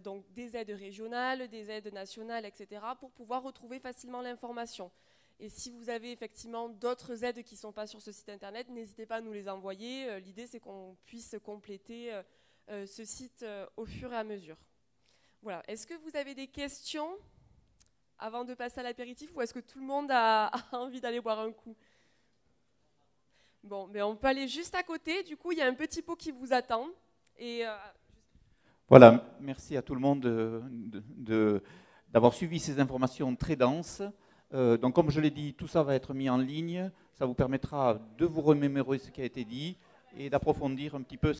donc des aides régionales, des aides nationales, etc., pour pouvoir retrouver facilement l'information. Et si vous avez effectivement d'autres aides qui ne sont pas sur ce site internet, n'hésitez pas à nous les envoyer. L'idée, c'est qu'on puisse compléter ce site au fur et à mesure. Voilà. Est-ce que vous avez des questions avant de passer à l'apéritif ou est-ce que tout le monde a envie d'aller boire un coup? Bon, mais on peut aller juste à côté. Du coup, il y a un petit pot qui vous attend. Et voilà, merci à tout le monde d'avoir suivi ces informations très denses. Donc, comme je l'ai dit, tout ça va être mis en ligne. Ça vous permettra de vous remémorer ce qui a été dit et d'approfondir un petit peu